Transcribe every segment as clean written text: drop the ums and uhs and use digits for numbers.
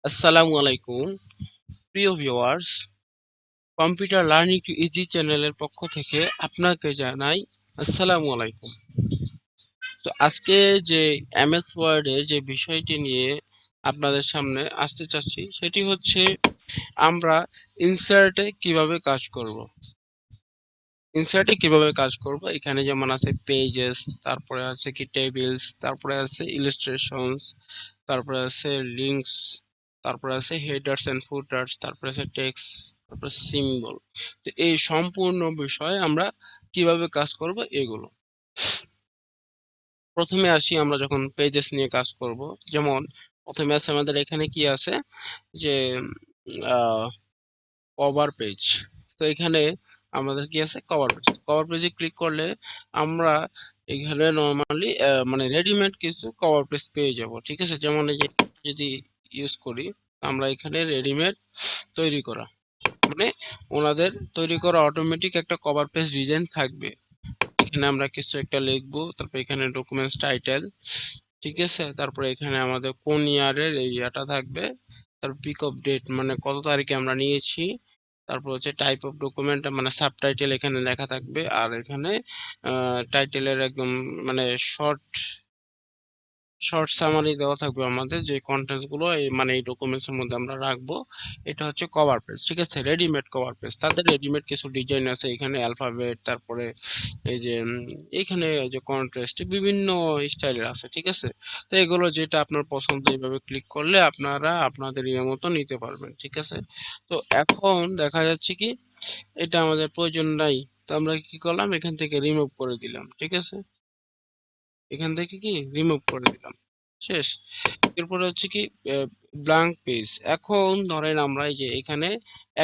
আসসালামু আলাইকুম প্রিয় viewers, computer learning to easy চ্যানেলের পক্ষ থেকে আপনাকে জানাই আসসালামু আলাইকুম। তো আজকে যে এমএস ওয়ার্ডে যে বিষয়টি নিয়ে আপনাদের সামনে আসতে চাচ্ছি সেটি হচ্ছে আমরা ইনসার্টে কিভাবে কাজ করব। এখানে যেমন আছে পেজেস, তারপরে আছে কি টেবিলস, তারপরে আছে ইলাস্ট্রেশনস, তারপরে আছে লিঙ্কস, তারপরে আছে হেডার্স এন্ড ফুটার্স, তারপরে আছে টেক্সট, তারপরে সিম্বল। তো এই সম্পূর্ণ বিষয়ে আমরা কিভাবে কাজ করব এগুলো। প্রথমে আসি, আমরা যখন পেজেস নিয়ে কাজ করব, যেমন প্রথমে আছে আমাদের এখানে কি আছে যে কভার পেজ। তো এখানে আমাদের কি আছে কভার পেজে ক্লিক করলে আমরা এখানে নরমালি মানে রেডিমেড কিছু কভার পেজ পেয়ে যাব, ঠিক আছে। যেমন এই যে যদি ইউজ করি, আমরা এখানে রেডিমেড তৈরি করা, মানে ওনাদের তৈরি করা অটোমেটিক একটা কভার পেজ ডিজাইন থাকবে। এখানে আমরা কিছু একটা লিখবো, তারপর এখানে ডকুমেন্টস টাইটেল, ঠিক আছে। তারপরে এখানে আমাদের কোন ইয়ারের এই ইয়াটা থাকবে, তারপর পিক অফ ডেট মানে কত তারিখে আমরা নিয়েছি, তারপর হচ্ছে টাইপ অফ ডকুমেন্ট মানে সাবটাইটেল এখানে লেখা থাকবে, আর এখানে টাইটেলের একদম মানে শর্ট শর্ট সামারি দেওয়া থাকবে আমাদের যে কন্টেন্টস গুলো মানে এই ডকুমেন্টস এর মধ্যে আমরা রাখবো। এটা হচ্ছে কভার পেজ, ঠিক আছে, রেডিমেড কভার পেজ। তাদের রেডিমেড কিছু ডিজাইন আছে, এখানে অ্যালফাবেট, তারপরে এই যে এইখানে যে কন্ট্রাস্ট বিভিন্ন স্টাইলের আছে, ঠিক আছে। তো এগুলো যেটা আপনার পছন্দ এইভাবে ক্লিক করলে আপনারা আপনাদের ইয়ে মতো নিতে পারবেন, ঠিক আছে। তো এখন দেখা যাচ্ছে কি এটা আমাদের প্রয়োজন নাই, তো আমরা কি করলাম, এখান থেকে রিমুভ করে দিলাম, ঠিক আছে। এখান থেকে কি রিমুভ করে দিলাম, শেষ। এরপরে হচ্ছে কি ব্ল্যাঙ্ক পেজ। এখন ধরেন আমরা এই যে এখানে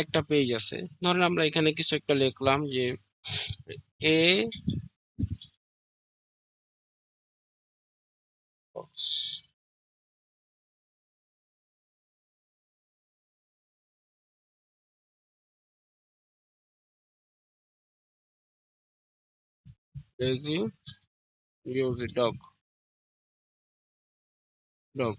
একটা পেজ আছে, ধরেন আমরা এখানে কিছু একটা লিখলাম যে এ লেজি মিউজিক ডগ ডগ।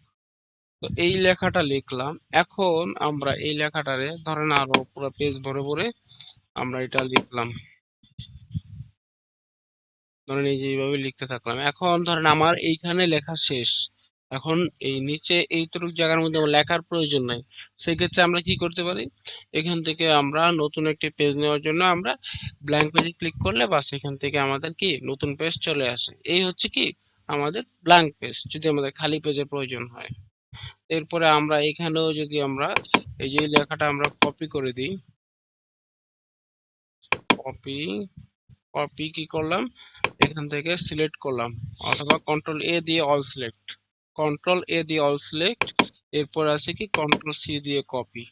তো এই লেখাটা লিখলাম। এখন আমরা এই লেখাটারে ধরেন আরো পুরো পেজ ভরে ভরে আমরা এটা লিখলাম, ধরেন এই যে এইভাবে লিখতে থাকলাম। এখন ধরেন আমার এইখানে লেখা শেষ, এখন এই নিচে এইটুকু জায়গার মধ্যে আমার লেখার প্রয়োজন নাই। সেক্ষেত্রে আমরা কি করতে পারি, এখান থেকে আমরা নতুন একটি পেজ নেওয়ার জন্য আমরা ব্ল্যাঙ্ক পেজে ক্লিক করলে বাস এখান থেকে আমাদের কি নতুন পেজ চলে আসে। এই হচ্ছে কি আমাদের ব্ল্যাঙ্ক পেজ, যদি আমাদের খালি পেজের প্রয়োজন হয়। এরপরে আমরা এখানেও যদি আমরা এই যে লেখাটা আমরা কপি করে দিই, কপি কপি কি করলাম, এখান থেকে সিলেক্ট করলাম, অথবা কন্ট্রোল এ দিয়ে অল সিলেক্ট, কন্ট্রোল এ দিয়ে অল সিলেক্ট। এরপর আছে কি কন্ট্রোল সি দিয়ে কপি,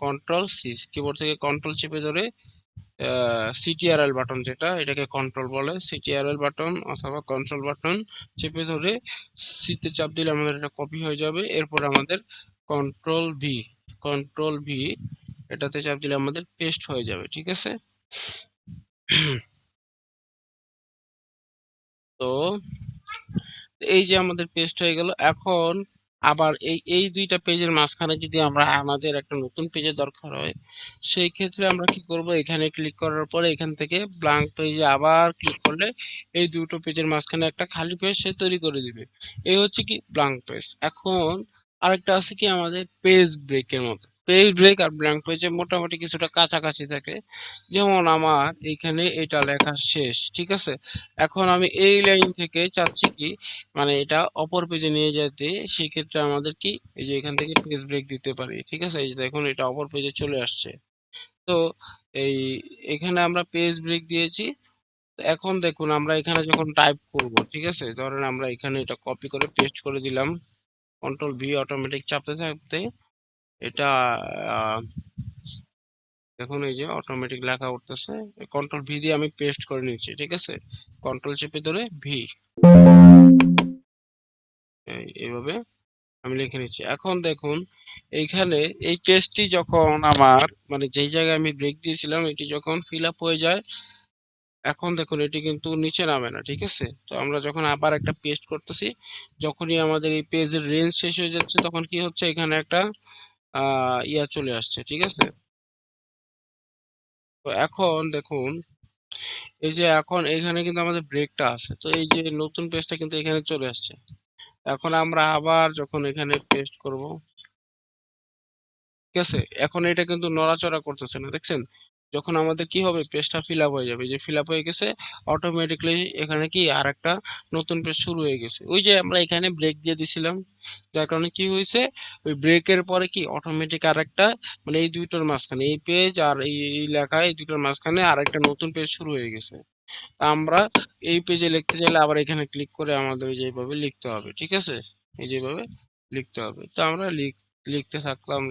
কন্ট্রোল সি, কিবোর্ড থেকে কন্ট্রোল চেপে ধরে সিটিআরএল বাটন যেটা, এটাকে কন্ট্রোল বলে, সিটিআরএল বাটন অথবা কন্ট্রোল বাটন চেপে ধরে সিতে চাপ দিলে আমাদের এটা কপি হয়ে যাবে। এরপর আমাদের কন্ট্রোল ভি, কন্ট্রোল ভি এটাতে চাপ দিলে আমাদের পেস্ট হয়ে যাবে, ঠিক আছে। তো এই যে আমাদের পেজটা হয়ে গেল। এখন আবার এই দুইটা পেজের মাঝখানে যদি আমরা আমাদের একটা নতুন পেজের দরকার হয়, সেই ক্ষেত্রে আমরা কি করব, এখানে ক্লিক করার পরে এখান থেকে ব্ল্যাঙ্ক পেজে আবার ক্লিক করলে এই দুটো পেজের মাঝখানে একটা খালি পেজ সে তৈরি করে দিবে। এই হচ্ছে কি ব্ল্যাঙ্ক পেজ। এখন আরেকটা আছে কি আমাদের পেজ ব্রেকের মতো, পেজ ব্রেক আর ব্ল্যাঙ্ক পেজে মোটামুটি কিছুটা কাছাকাছি থাকে। যেমন আমার এইখানে এটা লেখা শেষ, ঠিক আছে। এখন আমি এই লাইন থেকে চাচ্ছি কি মানে এটা অপর পেজে নিয়ে যেতে, সেক্ষেত্রে আমাদের কি এই যে এখান থেকে পেজ ব্রেক দিতে পারি, ঠিক আছে। এই যে দেখুন এটা অপর পেজে চলে আসছে। তো এই এখানে আমরা পেজ ব্রেক দিয়েছি। তো এখন দেখুন আমরা এখানে যখন টাইপ করব, ঠিক আছে, ধরেন আমরা এখানে এটা কপি করে পেস্ট করে দিলাম, কন্ট্রোল ভি অটোমেটিক চাপতে থাকতে এটা আহ, দেখুন এই যে অটোমেটিক লেখা উঠতেছে। কন্ট্রোল ভি দিয়ে আমি পেস্ট করে নিচ্ছি, ঠিক আছে, কন্ট্রোল চেপে ধরে ভি, এইভাবে আমি লিখে নিচ্ছি। এখন দেখুন এইখানে এই টেস্টটি যখন আমার মানে যেই জায়গায় আমি ব্রেক দিয়েছিলাম এটি যখন ফিল আপ হয়ে যায়, এখন দেখুন এটি কিন্তু নিচে নামে না, ঠিক আছে? তো আমরা যখন আবার একটা পেস্ট করতেছি, যখনই আমাদের এই পেজের রেঞ্জ শেষ হয়ে যাচ্ছে তখন কি হচ্ছে, এখানে একটা ইয়া চলে আসছে, ঠিক আছে? তো এখন দেখুন এই যে এখন এখানে কিন্তু আমাদের ব্রেকটা আছে, তো এই যে নতুন পেজটা কিন্তু এখানে চলে আসছে। এখন আমরা আবার যখন এখানে পেস্ট করব, ঠিক আছে, এখন এটা কিন্তু নড়াচড়া করতেছে না, দেখছেন? যখন আমাদের কি হবে, পেজটা ফিল আপ হয়ে যাবে, এই যে ফিল আপ হয়ে গেছে, অটোমেটিকলি এখানে কি আর একটা নতুন পেজ শুরু হয়ে গেছে। ওই যে আমরা এখানে ব্রেক দিয়ে দিছিলাম, যার কারণে কি হয়েছে, ওই ব্রেকের পরে কি অটোমেটিক আর একটা, মানে এই দুইটার মাঝখানে এই পেজ আর এই লেখা, এই দুইটার মাঝখানে আর একটা নতুন পেজ শুরু হয়ে গেছে। তা আমরা এই পেজে লিখতে চাইলে আবার এখানে ক্লিক করে আমাদের যেভাবে লিখতে হবে, ঠিক আছে? এই যেভাবে লিখতে হবে, তো আমরা লিখতে থাকলাম।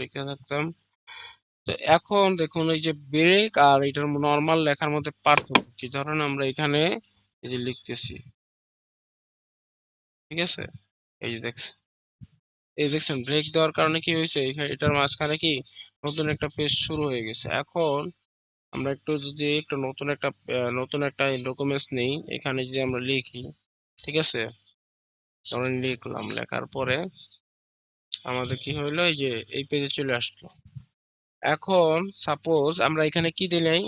তো এখন দেখুন এই যে ব্রেক আর এটার নর্মাল লেখার মধ্যে পার্থক্য কি, ধরেন আমরা এখানে এই যে লিখতেছি, ঠিক আছে? এই যে দেখছেন ব্রেক দেওয়ার কারণে কি হয়েছে, এখানে এটার মাঝখানে কি নতুন একটা পেজ শুরু হয়ে গেছে। এখন আমরা একটু যদি একটু নতুন একটা ডকুমেন্টস নেই, এখানে যদি আমরা লিখি, ঠিক আছে? ধরেন লিখলাম, লেখার পরে আমাদের কি হইলো, এই যে এই পেজে চলে আসলো। এখন সাপোজ আমরা এখানে কি দিই,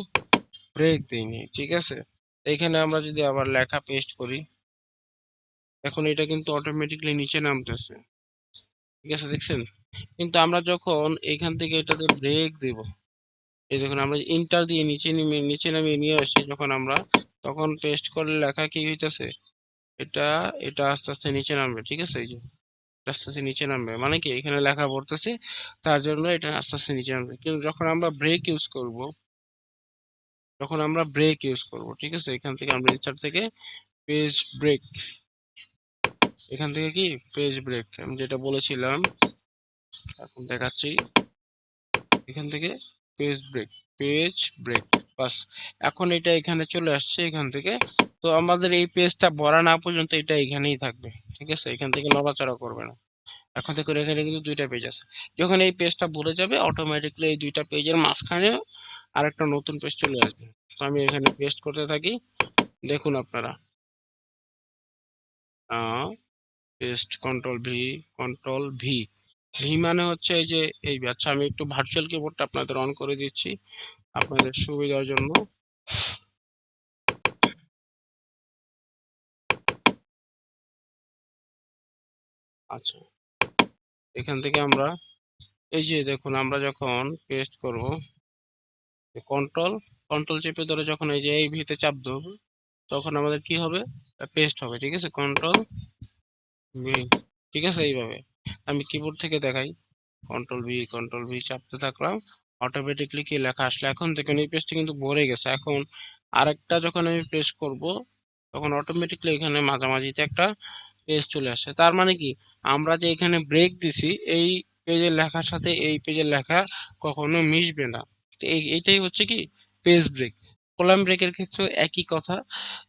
ব্রেক দিইনি, ঠিক আছে? এখানে আমরা যদি আবার লেখা পেস্ট করি, এখন এটা কিন্তু অটোমেটিকলি নিচে নামতেছে, ঠিক আছে, দেখছেন? কিন্তু আমরা যখন এখান থেকে এটাতে ব্রেক দিব, এই দেখুন আমরা ইন্টার দিয়ে নিচে নামিয়ে নিয়ে আসছি যখন আমরা, তখন পেস্ট করলে লেখা কি হইতেছে, এটা এটা আস্তে আস্তে নিচে নামবে, ঠিক আছে? এই যে আস্তে আস্তে নিচে নামবে, মানে কি এখানে লেখা পড়তেছে, তার জন্য এটা আস্তে আস্তে নিচে নামবে। কিন্তু যখন আমরা ব্রেক ইউজ করব, ঠিক আছে, এখান থেকে আমরা ইনসার্ট থেকে পেজ ব্রেক, এখান থেকে কি পেজ ব্রেক আমি যেটা বলেছিলাম, এখন দেখাচ্ছি, এখান থেকে পেজ ব্রেক বাস। এখন এটা এখানে চলে আসছে এখান থেকে। তো আমাদের এই পেজটা ভরা না পর্যন্ত এটা এখানেই থাকবে, ঠিক আছে? এখান থেকে নড়াচড়া করবে না। এখন দেখুন এখানে কিন্তু দুইটা পেজ আছে, যখন এই পেজটা ভরে যাবে অটোমেটিকলি এই দুইটা পেজের মাঝখানে আরেকটা নতুন পেজ চলে আসবে। তো আমি এখানে পেস্ট করতে থাকি, দেখুন আপনারা, আহ পেস্ট, কন্ট্রোল ভি, ভি মানে হচ্ছে এই যে এই, আচ্ছা আমি একটু ভার্চুয়াল কিবোর্ডটা আপনাদের অন করে দিচ্ছি আপনাদের সুবিধার জন্য। আচ্ছা, এখান থেকে আমরা এই যে দেখুন আমরা যখন পেস্ট করব, কন্ট্রোল কন্ট্রোল চেপে ধরে যখন এই যে এই ভিতে চাপ দেবো, তখন আমাদের কি হবে, পেস্ট হবে, ঠিক আছে? কন্ট্রোল ভি, ঠিক আছে? এইভাবে আমি কিবোর্ড থেকে দেখাই, কন্ট্রোল ভি চাপতে থাকলাম, অটোমেটিকলি কি লেখা আসলে। এখন দেখুন এই পেজটা কিন্তু ভরে গেছে। এখন আরেকটা যখন আমি প্রেস করব, তখন অটোমেটিকলি এখানে মাঝামাঝিতে একটা পেজ চলে আসে। তার মানে কি, আমরা যে এখানে ব্রেক দিছি, এই পেজের লেখার সাথে এই পেজের লেখা কখনো মিশবে না। তো এইটাই হচ্ছে কি পেজ ব্রেক। কলাম ব্রেকের ক্ষেত্রেও একই কথা,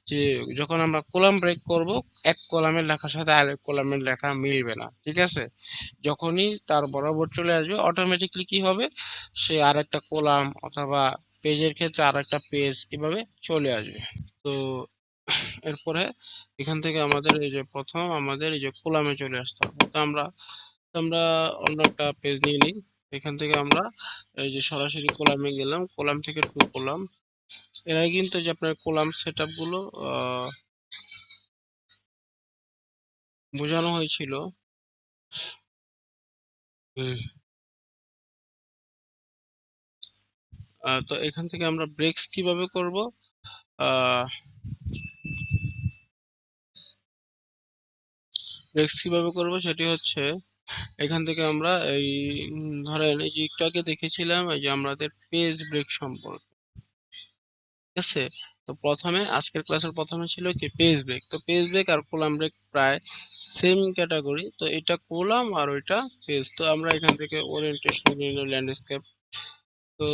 যে যখন আমরা কলাম ব্রেক করব, এক কলামের লেখার সাথে আরেক কলামের লেখা মিলবে না, ঠিক আছে? যখনই তার বরাবর চলে আসবে অটোমেটিকলি কি হবে, সে আরেকটা কলাম অথবা পেজের ক্ষেত্রে আরেকটা পেজ এভাবে চলে আসবে। তো এরপরে এখান থেকে আমাদের এই যে প্রথম আমাদের এই যে কলামে চলে আসতে হবে। তো আমরা অন্য একটা পেজ নিয়ে নিই, এখান থেকে আমরা এই যে সরাসরি কলামে গেলাম, কলাম থেকে টু কলাম। এর আগে কিন্তু যে আপনার কলাম সেট আপ গুলো বোঝানো হয়েছিল। হুম, তো এখান থেকে আমরা ব্রেক্স কিভাবে করব, আহ সেটি হচ্ছে, এখান থেকে আমরা এই ধরেন এই যে একটু আগে দেখেছিলাম এই যে আমাদের পেজ ব্রেক সম্পর্কে, ঠিক আছে? তো প্রথমে আজকের ক্লাসের প্রথমে ছিল কি পেজ ব্রেক, তো পেজ ব্রেক আর কলাম ব্রেক প্রায় সেম ক্যাটাগরি, তো এটা কলাম আর ওইটা পেজ। তো আমরা এখান থেকে ওরিয়েন্টেশন ল্যান্ডস্কেপ, তো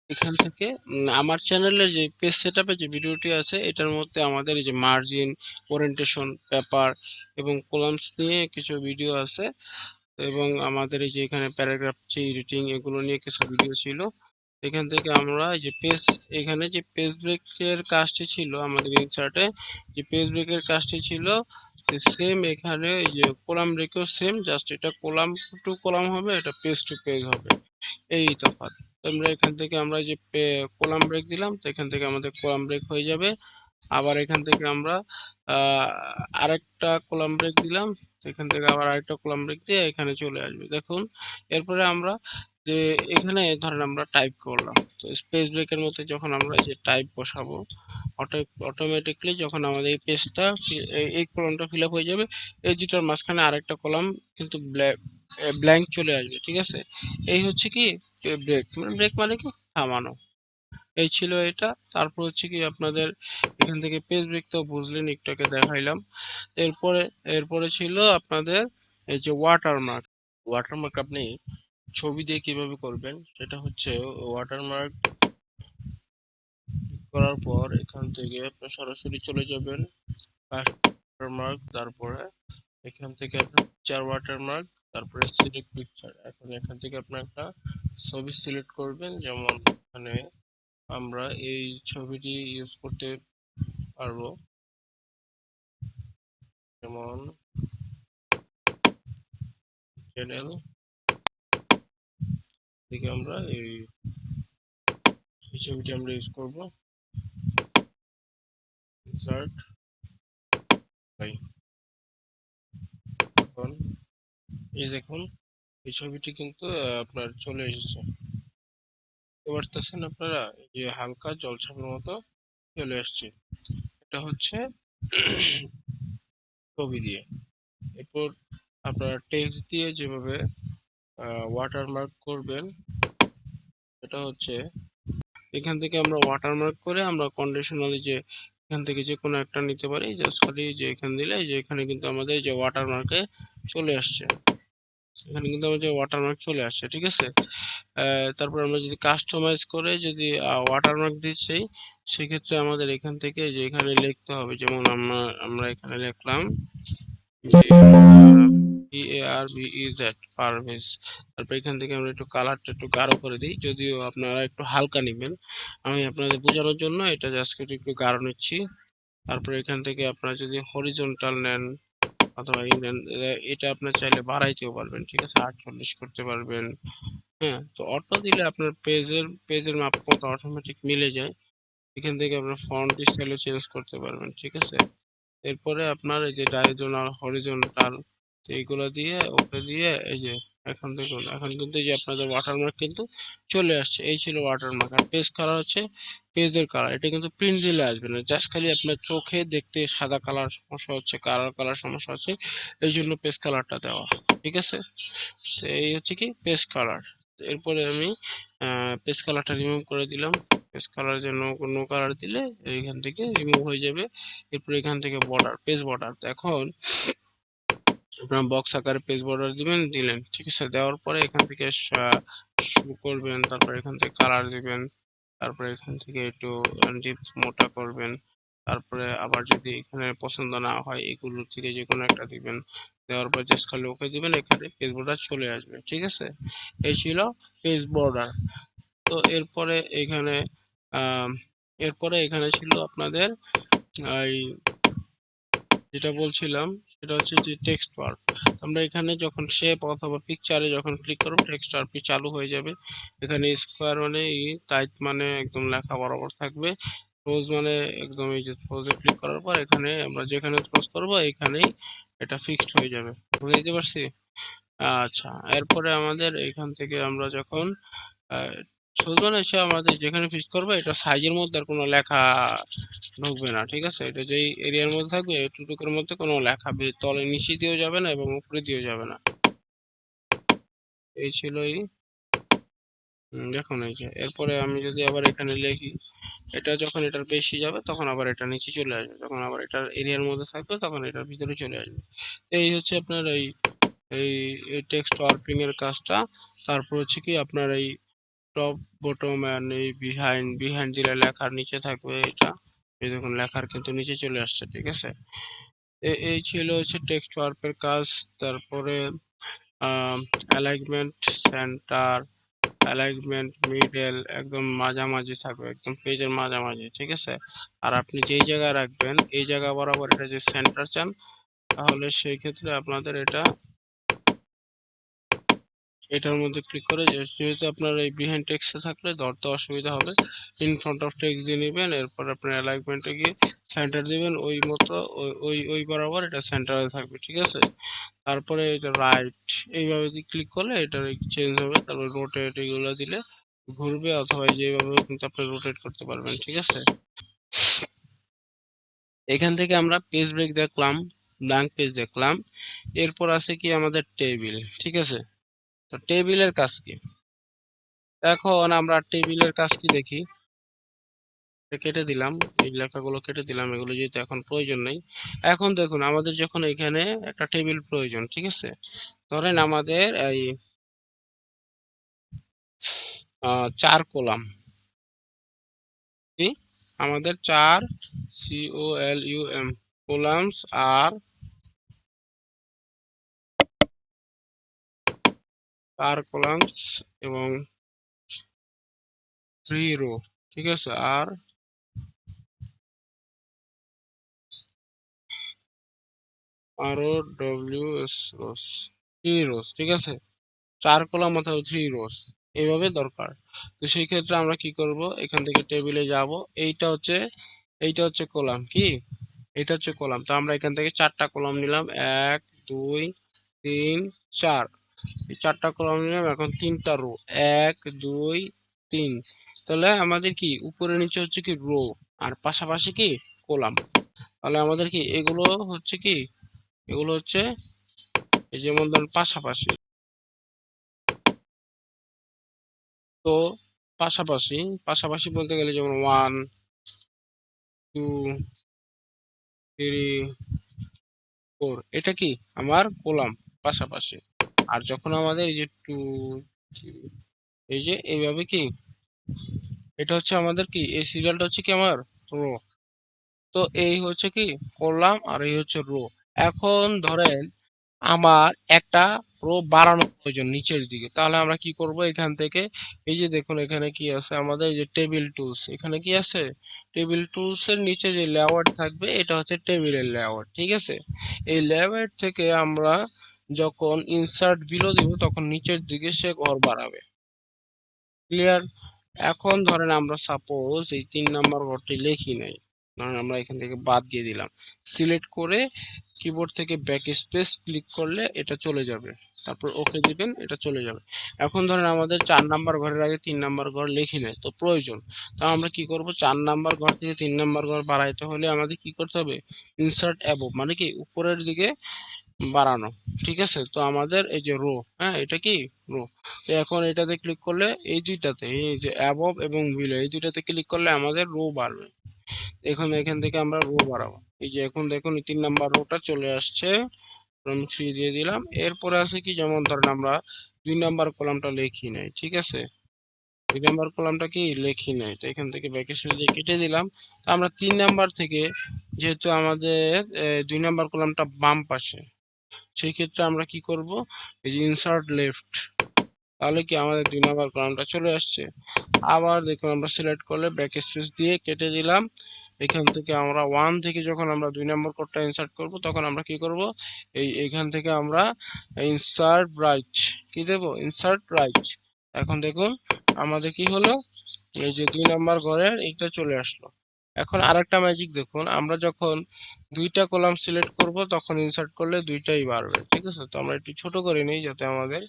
এখান থেকে আমার চ্যানেলের যে পেজ সেটআপের যে ভিডিওটি আছে এটার মধ্যে আমাদের এই যে মার্জিন, ওরিয়েন্টেশন, পেপার এবং কলামস নিয়ে কিছু ভিডিও আছে, এবং আমাদের এই যে এখানে প্যারাগ্রাফ যে এডিটিং এগুলো নিয়ে কিছু ভিডিও ছিল। এখান থেকে আমরা এই যে পেজ, এখানে যে পেজ ব্রেকের কাজটি ছিল আমাদের ইনসার্টে, যে পেজ ব্রেকের কাজটি ছিল সেম এখানে এই যে কলাম ব্রেকও সেম, জাস্ট এটা কলাম টু কলাম হবে, এটা পেজ টু পেজ হবে, এই তফাৎ। তো আমরা এখান থেকে আমরা যে কলাম ব্রেক দিলাম, তো এখান থেকে আমাদের কলাম ব্রেক হয়ে যাবে। আবার এখান থেকে আমরা আহ, আরেকটা কলাম ব্রেক দিলাম, তো এখান থেকে আবার আরেকটা কলাম ব্রেক দিয়ে এখানে চলে আসবে দেখুন। এরপরে আমরা যে এখানে ধরেন আমরা টাইপ করলাম, তো স্পেস ব্রেকের মধ্যে যখন আমরা যে টাইপ বসাবো, অটোমেটিকলি যখন আমাদের এই পেজটা এই কলামটা ফিল আপ হয়ে যাবে, এই দুটার মাঝখানে আরেকটা কলাম কিন্তু ব্ল্যাঙ্ক চলে আসবে, ঠিক আছে। এই হচ্ছে কি ব্রেক, মানে ব্রেক মানে কি থামানো। এই ছিল এটা। তারপর হচ্ছে কি আপনাদের এখান থেকে পেজ ব্রেক তো বুঝলেন, একটু আগে দেখাইলাম। এরপরে এরপরে ছিল আপনাদের এই যে ওয়াটারমার্ক। ওয়াটারমার্ক আপনি ছবি দিয়ে কিভাবে করবেন সেটা হচ্ছে, ওয়াটারমার্ক করার পর এখান থেকে আপনি সরাসরি চলে যাবেন ওয়াটারমার্ক, তারপরে এখান থেকে আপনার পিকচার ওয়াটারমার্ক, তারপরে সিলেক্ট পিকচার। এখন এখান থেকে আপনার একটা ছবি সিলেক্ট করবেন, যেমন এখানে আমরা এই ছবিটি ইউজ করতে পারবো, যেমন চ্যানেল থেকে আমরা এই ছবিটি আমরা ইউজ করব, ইনসার্ট বাই। এখন এই দেখুন এই ছবিটি কিন্তু আপনার চলে এসেছে, বুঝতে পারতেছেন আপনারা, এই যে হালকা জলছাপের মতো চলে আসছে, এটা হচ্ছে ছবি দিয়ে। এরপর আপনারা টেক্সট দিয়ে যেভাবে ওয়াটারমার্ক করবেন, এটা হচ্ছে এখান থেকে আমরা ওয়াটারমার্ক করে আমরা কন্ডিশনালি যে এখান থেকে যে কোনো একটা নিতে পারি, জাস্ট খালি যে এখানে দিলে যে এখানে কিন্তু আমাদের যে ওয়াটারমার্কে চলে আসছে, এখানে কিন্তু আমাদের ওয়াটারমার্ক চলে আসছে, ঠিক আছে। তারপর আমরা যদি কাস্টমাইজ করে যদি ওয়াটারমার্ক দিচ্ছি, সেক্ষেত্রে আমাদের এখান থেকে যে এখানে লিখতে হবে, যেমন আমরা এখানে লিখলাম PARVEZ, পারভেজ। তারপর এখান থেকে আমরা একটু কালারটা একটু গাঢ় করে দিই, যদিও আপনারা একটু হালকা নেবেন, আমি আপনাদের বোঝানোর জন্য এটা জাস্ট একটু গাঢ় নিচ্ছি। তারপর এখান থেকে আপনারা যদি হরিজন্টাল নেন অথবা ই নেন, এটা আপনার চাইলে বাড়াইতেও পারবেন, ঠিক আছে, 48 করতে পারবেন। হ্যাঁ, তো অটো দিলে আপনার পেজের মাপ মতো অটোমেটিক মিলে যায়। এখান থেকে আপনার ফন্ট স্টাইলও চেঞ্জ করতে পারবেন, ঠিক আছে। এরপরে আপনার এই যে ডায়াগোনাল, হরিজন্টাল, তো এইগুলো দিয়ে ওকে দিয়ে এই যে এখন দেখুন, এখন কিন্তু এই যে আপনাদের ওয়াটারমার্ক কিন্তু চলে আসছে, এই ছিল ওয়াটারমার্ক। আর পেজ কালার হচ্ছে পেজের কালার, এটা কিন্তু প্রিন্ট দিলে আসবে না, জাস্ট খালি আপনার চোখে দেখতে সাদা কালার সমস্যা হচ্ছে, কালার কালার সমস্যা হচ্ছে, এই জন্য পেজ কালারটা দেওয়া, ঠিক আছে। তো এই হচ্ছে কি পেজ কালার। এরপরে আমি পেজ কালারটা রিমুভ করে দিলাম, পেজ কালার যে নো কালার দিলে এইখান থেকে রিমুভ হয়ে যাবে। এরপর এখান থেকে বর্ডার, পেজ বর্ডার, তো এখন আপনার বক্স আকারে পেজ বর্ডার দিবেন, দিলেন, ঠিক আছে। দেওয়ার পরে এখান থেকে শুরু করবেন, তারপর এখান থেকে কালার দিবেন, তারপরে এখান থেকে একটু ডিপ মোটা করবেন, তারপরে আবার যদি এখানে পছন্দ না হয় এগুলো থেকে যে কোনো একটা দিবেন, দেওয়ার পর জাস্ট খালি ওকে দিবেন, এখানে পেজ বর্ডার চলে আসবে, ঠিক আছে। এই ছিল পেজ বর্ডার। তো এরপরে এখানে আহ এরপরে এখানে ছিল আপনাদের এই যেটা বলছিলাম সেটা হচ্ছে যে টেক্সট বার। আমরা এখানে যখন শেপ অথবা পিকচারে যখন ক্লিক করব, টেক্সট বার চালু হয়ে যাবে। এখানে স্কোয়ার মানে টাইট মানে একদম লেখা বরাবর থাকবে, ক্লোজ মানে একদম এই যে ক্লোজে ক্লিক করার পর এখানে আমরা যেখানে ক্লোজ করব এখানেই এটা ফিক্সড হয়ে যাবে, বুঝতে পারছি। আচ্ছা, এরপরে আমাদের এখান থেকে আমরা যখন সুজন এসে আমাদের যেখানে ফিক্স করবো এটা সাইজের মধ্যে আর কোনো লেখা ঢুকবে না, ঠিক আছে। এটা যেই এরিয়ার মধ্যে থাকবে এটুকুর মধ্যে কোনো লেখা তলে নিচে দিয়েও যাবে না এবং উপরে দিয়েও যাবে না। এই ছিল এই দেখুন এই যে, এরপরে আমি যদি আবার এখানে লিখি, এটা যখন এটার বেশি যাবে তখন আবার এটা নিচে চলে আসবে, যখন আবার এটার এরিয়ার মধ্যে থাকবে তখন এটার ভিতরে চলে আসবে। এই হচ্ছে আপনার এই এই টেক্সট ওয়ার্পিং এর কাজটা। তারপর হচ্ছে কি আপনার এই টপ বটম এন্ড এই বিহাইন্ড দিলে লেখার নিচে থাকবে এটা, এই দেখুন লেখার কিন্তু নিচে চলে আসছে, ঠিক আছে। এই ছিল হচ্ছে টেক্সট ওয়ার্পের কাজ। তারপরে অ্যালাইনমেন্ট, সেন্টার, অ্যালাইনমেন্ট মিডল একদম মাঝামাঝি থাকবে, একদম পেজের মাঝামাঝি, ঠিক আছে। আর আপনি যেই জায়গায় রাখবেন এই জায়গা বরাবর এটা যে সেন্টার চান, তাহলে সেই ক্ষেত্রে আপনাদের এটার মধ্যে ক্লিক করে যেহেতু আপনার এই বিহাইন্ড টেক্সটে থাকলে ধরতে অসুবিধা হবে, ইন ফ্রন্ট অফ টেক্সট দিয়ে নেবেন, এরপর আপনার অ্যালাইনমেন্টে গিয়ে সেন্টার দিবেন ওই মতো, ওই বরাবর এটা সেন্টারে থাকবে, ঠিক আছে। তারপরে এটা রাইট এইভাবে ক্লিক করলে এটা চেঞ্জ হবে, তারপর রোটেট এগুলো দিলে ঘুরবে, অথবা যেভাবে কিন্তু আপনি রোটেট করতে পারবেন, ঠিক আছে। এখান থেকে আমরা পেজ ব্রেক দেখলাম, ব্ল্যাঙ্ক পেজ দেখলাম, এরপর আছে কি আমাদের টেবিল, ঠিক আছে। তো টেবিলের কাজ কি? এখন আমরা টেবিলের কাজ কি দেখি। কেটে দিলাম, এই লেখাগুলো কেটে দিলাম, এগুলো যেহেতু এখন প্রয়োজন নেই। এখন দেখুন আমাদের যখন এখানে একটা টেবিল প্রয়োজন, ঠিক আছে। ধরেন আমাদের এই 4 কলাম, কি আমাদের 4 COLUM কলামস আর 4 কলামস এবং 3 রো, ঠিক আছে। আর আরো WS রোস, 3 রোস, ঠিক আছে। 4 কলাম অথবা 3 রোস এইভাবে দরকার। তো সেই ক্ষেত্রে আমরা কি করব, এখান থেকে টেবিলে যাব, এইটা হচ্ছে কলাম, কি এটা হচ্ছে কলাম। তো আমরা এখান থেকে 4টা কলাম নিলাম, 1 2 3 4, এই 4টা কলাম নিলাম। এখন 3টা রো, 1 2 3, তাহলে আমাদের কি উপরে নিচে হচ্ছে কি রো, আর পাশাপাশি কি কলাম। তাহলে আমাদের কি এগুলো হচ্ছে কি, এগুলো হচ্ছে এই যেমন ধরেন পাশাপাশি। তো পাশাপাশি, পাশাপাশি বলতে গেলে যেমন 1 2 3 4, এটা কি আমার কলাম পাশাপাশি। আর যখন আমাদের এই যে 2 এই যে এইভাবে কি, এটা হচ্ছে আমাদের কি, এই সিরিয়ালটা হচ্ছে কি আমার রো। তো এই হচ্ছে কি কলাম, আর এই হচ্ছে রো। এখন ধরেন আমার একটা রো বাড়ানো প্রয়োজন নিচের দিকে, তাহলে আমরা কি করব, এখান থেকে এই যে দেখুন এখানে কি আছে আমাদের, এই যে টেবিল টুলস, এখানে কি আছে টেবিল টুলস এর নিচে যে লেআউট থাকবে এটা হচ্ছে টেবিলের লেআউট, ঠিক আছে। এই লেআউট থেকে আমরা যখন ইনসার্ট বিলো দিব তখন নিচের দিকে সে ঘর বাড়াবে, ক্লিয়ার। এখন ধরেন আমরা সাপোজ এই 3 নাম্বার ঘরটি লিখি নাই, ধরেন আমরা এখান থেকে বাদ দিয়ে দিলাম, সিলেক্ট করে কিবোর্ড থেকে ব্যাক স্পেস ক্লিক করলে এটা চলে যাবে, তারপর ওকে দিবেন, এটা চলে যাবে। এখন ধরেন আমাদের 4 নাম্বার ঘরের আগে 3 নাম্বার ঘর লিখি নাই তো প্রয়োজন, তো আমরা কি করব, 4 নাম্বার ঘর থেকে 3 নাম্বার ঘর বাড়াইতে হলে আমাদের কি করতে হবে, ইনসার্ট অ্যাবভ মানে কি উপরের দিকে বাড়ানো, ঠিক আছে। তো আমাদের এই যে রো, হ্যাঁ এটা কি রো। তো এখন এটাতে ক্লিক করলে এই দুইটাতে, এই যে অ্যাবভ এবং বিলো এই দুইটাতে ক্লিক করলে আমাদের রো বাড়বে। এখন এখান থেকে আমরা রো বাড়াবো, এই যে এখন দেখুন 3 নাম্বার রোটা চলে আসছে, আমি 3 দিয়ে দিলাম। এরপরে আছে কি, যেমন ধরেন আমরা 2 নাম্বার কলামটা লিখি নাই, ঠিক আছে। 2 নাম্বার কলামটা কি লিখি নাই, তো এখান থেকে ব্যাকেস্পেস দিয়ে কেটে দিলাম। তো আমরা 3 নাম্বার থেকে, যেহেতু আমাদের 2 নাম্বার কলামটা বাম পাশে, সেই ক্ষেত্রে আমরা কি করব, এই যে ইনসার্ট লেফট, তাহলে কি আমাদের 2 নাম্বার কলামটা চলে আসছে। আবার দেখুন আমরা সিলেক্ট করলে ব্যাক স্পেস দিয়ে কেটে দিলাম। এখান থেকে আমরা 1 থেকে যখন আমরা 2 নাম্বার কোডটা ইনসার্ট করব তখন আমরা কি করব, এইখান থেকে আমরা ইনসার্ট রাইট কি দেব, ইনসার্ট রাইট। এখন দেখুন আমাদের কি হলো, এই যে 2 নাম্বার ঘরের এইটা চলে আসলো। এখন আরেকটা ম্যাজিক দেখুন, আমরা যখন 2টা কলাম সিলেক্ট করব তখন ইনসার্ট করলে দুইটাই বাড়বে, ঠিক আছে। তো আমরা একটু ছোট করে নিই যাতে আমাদের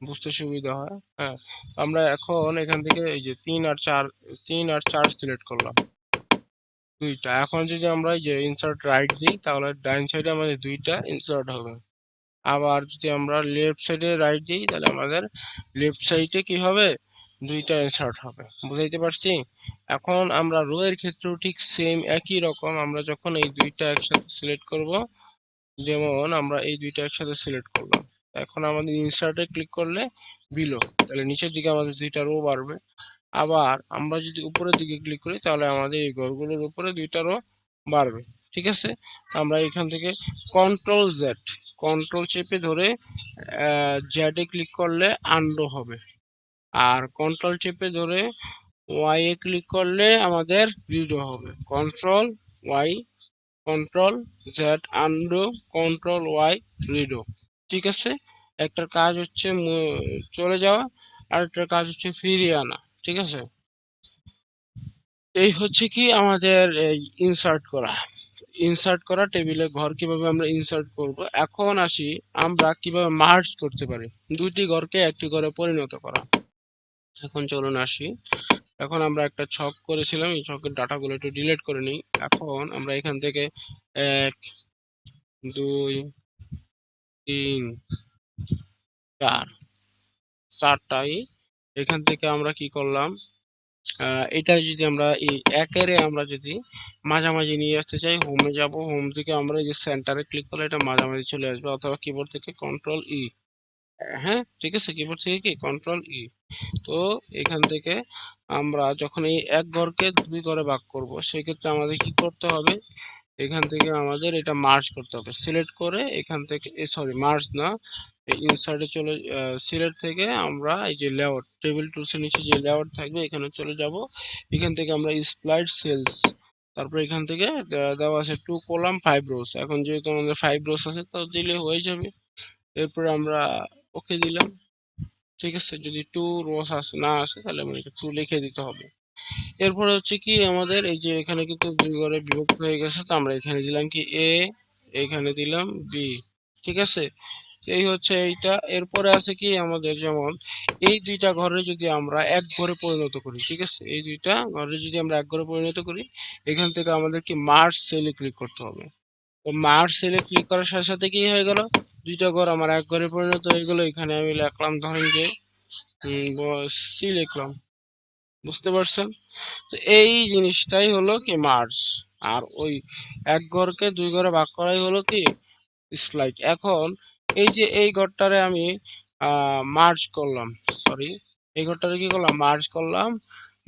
বুঝতে সুবিধা হয়, হ্যাঁ। আমরা এখন এখান থেকে এই যে 3 আর 4 সিলেক্ট করলাম দুইটা। এখন যদি আমরা এই যে ইনসার্ট রাইট দিই তাহলে ডাইন সাইডে আমাদের দুইটা ইনসার্ট হবে। আবার যদি আমরা লেফট সাইডে রাইট দিই তাহলে আমাদের লেফট সাইডে কি হবে, দুইটা ইনসার্ট হবে, বুঝাইতে পারছি। এখন আমরা রো এর ক্ষেত্রেও ঠিক সেম একই রকম, আমরা যখন এই দুইটা একসাথে সিলেক্ট করব, যেমন আমরা এই দুইটা একসাথে সিলেক্ট করলাম, এখন আমাদের ইনসার্টে ক্লিক করলে বিলো, তাহলে নিচের দিকে আমাদের দুইটা রো বাড়বে। আবার আমরা যদি উপরের দিকে ক্লিক করি তাহলে আমাদের এই ঘরগুলোর উপরে দুইটা রো বাড়বে, ঠিক আছে। আমরা এখান থেকে কন্ট্রোল জেড, কন্ট্রোল চেপে ধরে জেডে ক্লিক করলে আনডু হবে, আর কন্ট্রোল চেপে ধরে ওয়াই এ ক্লিক করলে আমাদের রিডো হবে। Control Y, control Z undo, control Y redo. ঠিক আছে, একটার কাজ হচ্ছে চলে যাওয়া, আর একটার কাজ হচ্ছে ফিরিয়ে আনা। ঠিক আছে, এই হচ্ছে কি আমাদের এই ইনসার্ট করা টেবিলে ঘর কিভাবে আমরা ইনসার্ট করব। এখন আসি আমরা কিভাবে মার্জ করতে পারি, দুইটি ঘরকে একটি ঘরে পরিণত করা। এখন চলুন আসি, এখন আমরা একটা ছক করেছিলাম, এই ছকের ডাটাগুলো একটু ডিলিট করে নিই। এখন আমরা এখান থেকে 1 2 3 4 চারটাই, এখান থেকে আমরা কি করলাম, এটা যদি আমরা এই একেরে আমরা যদি মাঝামাঝি নিয়ে আসতে চাই, হোমে যাব, হোম থেকে আমরা এই যে সেন্টারে ক্লিক করলে এটা মাঝামাঝি চলে আসবে, অথবা কিবোর্ড থেকে কন্ট্রোল ই। হ্যাঁ ঠিক আছে, কিবোর্ড থেকে কি কন্ট্রোল ই। তো এখান থেকে আমরা যখন এই এক ঘরকে দুই ঘরে ভাগ করব, সেক্ষেত্রে আমাদের কি করতে হবে, এখান থেকে আমাদের এটা মার্জ করতে হবে। সিলেক্ট করে এখান থেকে, সরি মার্জ না, ইনসার্টে চলে, সিলেক্ট থেকে আমরা এই যে লেআউট, টেবিল টুলসের নিচে যে লেআউট থাকবে এখানে চলে যাব। এখান থেকে আমরা স্প্লাইট সেলস, তারপর এখান থেকে দেওয়া আছে 2 কলাম 5 রোস। এখন যেহেতু আমাদের 5 রোস আছে তো দিলে হয়ে যাবে। এরপরে আমরা ওকে দিলাম। ঠিক আছে, যদি 2 রোস আসে না আসে তাহলে আমাদেরকে 2 লিখে দিতে হবে। এরপরে হচ্ছে কি আমাদের এই যে এখানে কিন্তু দুই ঘরে বিভক্ত হয়ে গেছে, তো আমরা এখানে দিলাম কি এ, এখানে দিলাম বি। ঠিক আছে, এই হচ্ছে এইটা। এরপরে আছে কি আমাদের, যেমন এই দুইটা ঘরে যদি আমরা এক ঘরে পরিণত করি, ঠিক আছে, এই দুইটা ঘরে যদি আমরা এক ঘরে পরিণত করি, এখান থেকে আমাদের কি মার্জ সেলে ক্লিক করতে হবে। তো মার্জ সেলে ক্লিক করার সাথে সাথে কি হয়ে গেল, দুইটা ঘর আমার এক ঘরে পরিণত হয়ে গেল। এখানে আমি লিখলাম ধরেন যে সি লিখলাম, বুঝতে পারছেন। তো এই জিনিসটাই হলো কি মার্জ, আর ওই এক ঘরকে দুই ঘরে ভাগ করাই হলো কি স্প্লাইট। এখন এই যে এই ঘরটারে আমি মার্জ করলাম, সরি, এই ঘরটারে কি করলাম, মার্জ করলাম,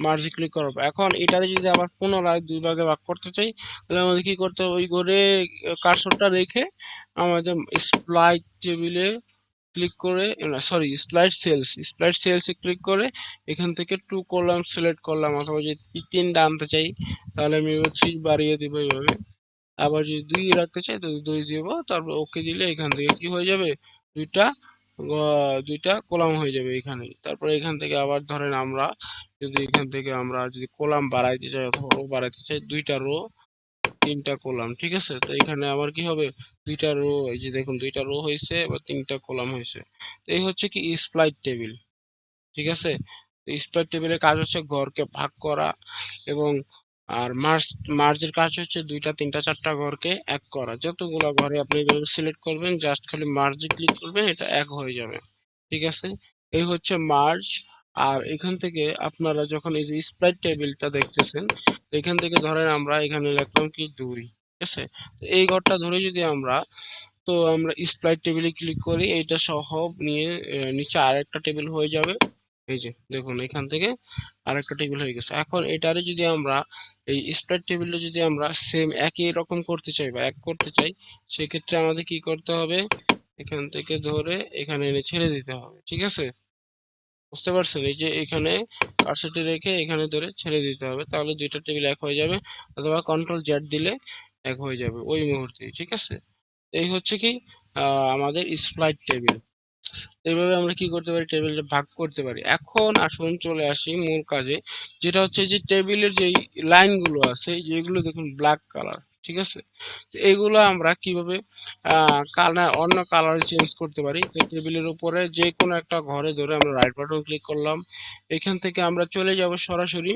মার্জে ক্লিক করবো। এখন এটারে যদি আবার পুনরায় দুই ভাগে ভাগ করতে চাই, তাহলে আমাদের কি করতে হবে, ওই ঘরে কার্সরটা রেখে আমাদের স্প্লাইট টেবিলে ক্লিক করে, না সরি, স্প্লাইট সেলস এ ক্লিক করে এখান থেকে 2 কলাম সিলেক্ট করলাম, অথবা যদি 3টা আনতে চাই তাহলে আমি 3 বাড়িয়ে দিব এইভাবে। আবার যদি 2 রাখতে চাই তো 2 দিব, তারপর ওকে দিলে এখান থেকে কি হয়ে যাবে, দুইটা দুইটা কলাম হয়ে যাবে এখানে। তারপর এখান থেকে আবার ধরেন আমরা যদি এখান থেকে আমরা যদি কলাম বাড়াইতে চাই অথবা রো বাড়াইতে চাই, 2টা রো 3টা কলাম। ঠিক আছে, তো এখানে আবার কি হবে, 2টা রো, এই যে দেখুন 2টা রো হয়েছে, এবার 3টা কলাম হয়েছে। তো এই হচ্ছে কি স্প্লাইট টেবিল। ঠিক আছে, তো স্প্লাইট টেবিলের কাজ হচ্ছে ঘরকে ভাগ করা, এবং আর মার্জের কাজ হচ্ছে 2টা 3টা 4টা ঘরকে এক করা। যতগুলা ঘরে আপনি সিলেক্ট করবেন, জাস্ট খালি মার্জে ক্লিক করবেন, এটা এক হয়ে যাবে। ঠিক আছে, এই হচ্ছে মার্জ। আর এখান থেকে আপনারা যখন এই যে স্প্লাইট টেবিলটা দেখতেছেন, তো এখান থেকে ধরেন আমরা এখানে লিখলাম কি 2। ঠিক আছে, তো এই ঘরটা ধরে যদি আমরা, তো আমরা স্প্লাইট টেবিলে ক্লিক করি, এইটা সহ নিয়ে নিচে আরেকটা টেবিল হয়ে যাবে। এই যে দেখুন এখান থেকে আরেকটা টেবিল হয়ে গেছে। এখন এটারে যদি আমরা এই স্প্রেড টেবিলটা যদি আমরা সেম একই রকম করতে চাই বা এক করতে চাই, সেক্ষেত্রে আমাদের কি করতে হবে, এখান থেকে ধরে এখানে এনে ছেড়ে দিতে হবে। ঠিক আছে, বুঝতে পারছেন, এই যে এখানে কার্সরটি রেখে এখানে ধরে ছেড়ে দিতে হবে, তাহলে দুইটা টেবিল এক হয়ে যাবে, অথবা কন্ট্রোল জেড দিলে এক হয়ে যাবে ওই মুহূর্তে। ঠিক আছে, এই হচ্ছে কি আমাদের স্প্লাইট টেবিল। এইভাবে আমরা কি করতে পারি, টেবিলটা ভাগ করতে পারি। এখন আসুন চলে আসি মূল কাজে, যেটা হচ্ছে যে টেবিলের যে লাইনগুলো আছে, যেগুলো দেখুন ব্ল্যাক কালার। ঠিক আছে, তো এগুলো আমরা কিভাবে কালার, অন্য কালার চেঞ্জ করতে পারি। তো টেবিলের উপরে যে কোনো একটা ঘরে ধরে আমরা রাইট বাটন ক্লিক করলাম, এখান থেকে আমরা চলে যাব সরাসরি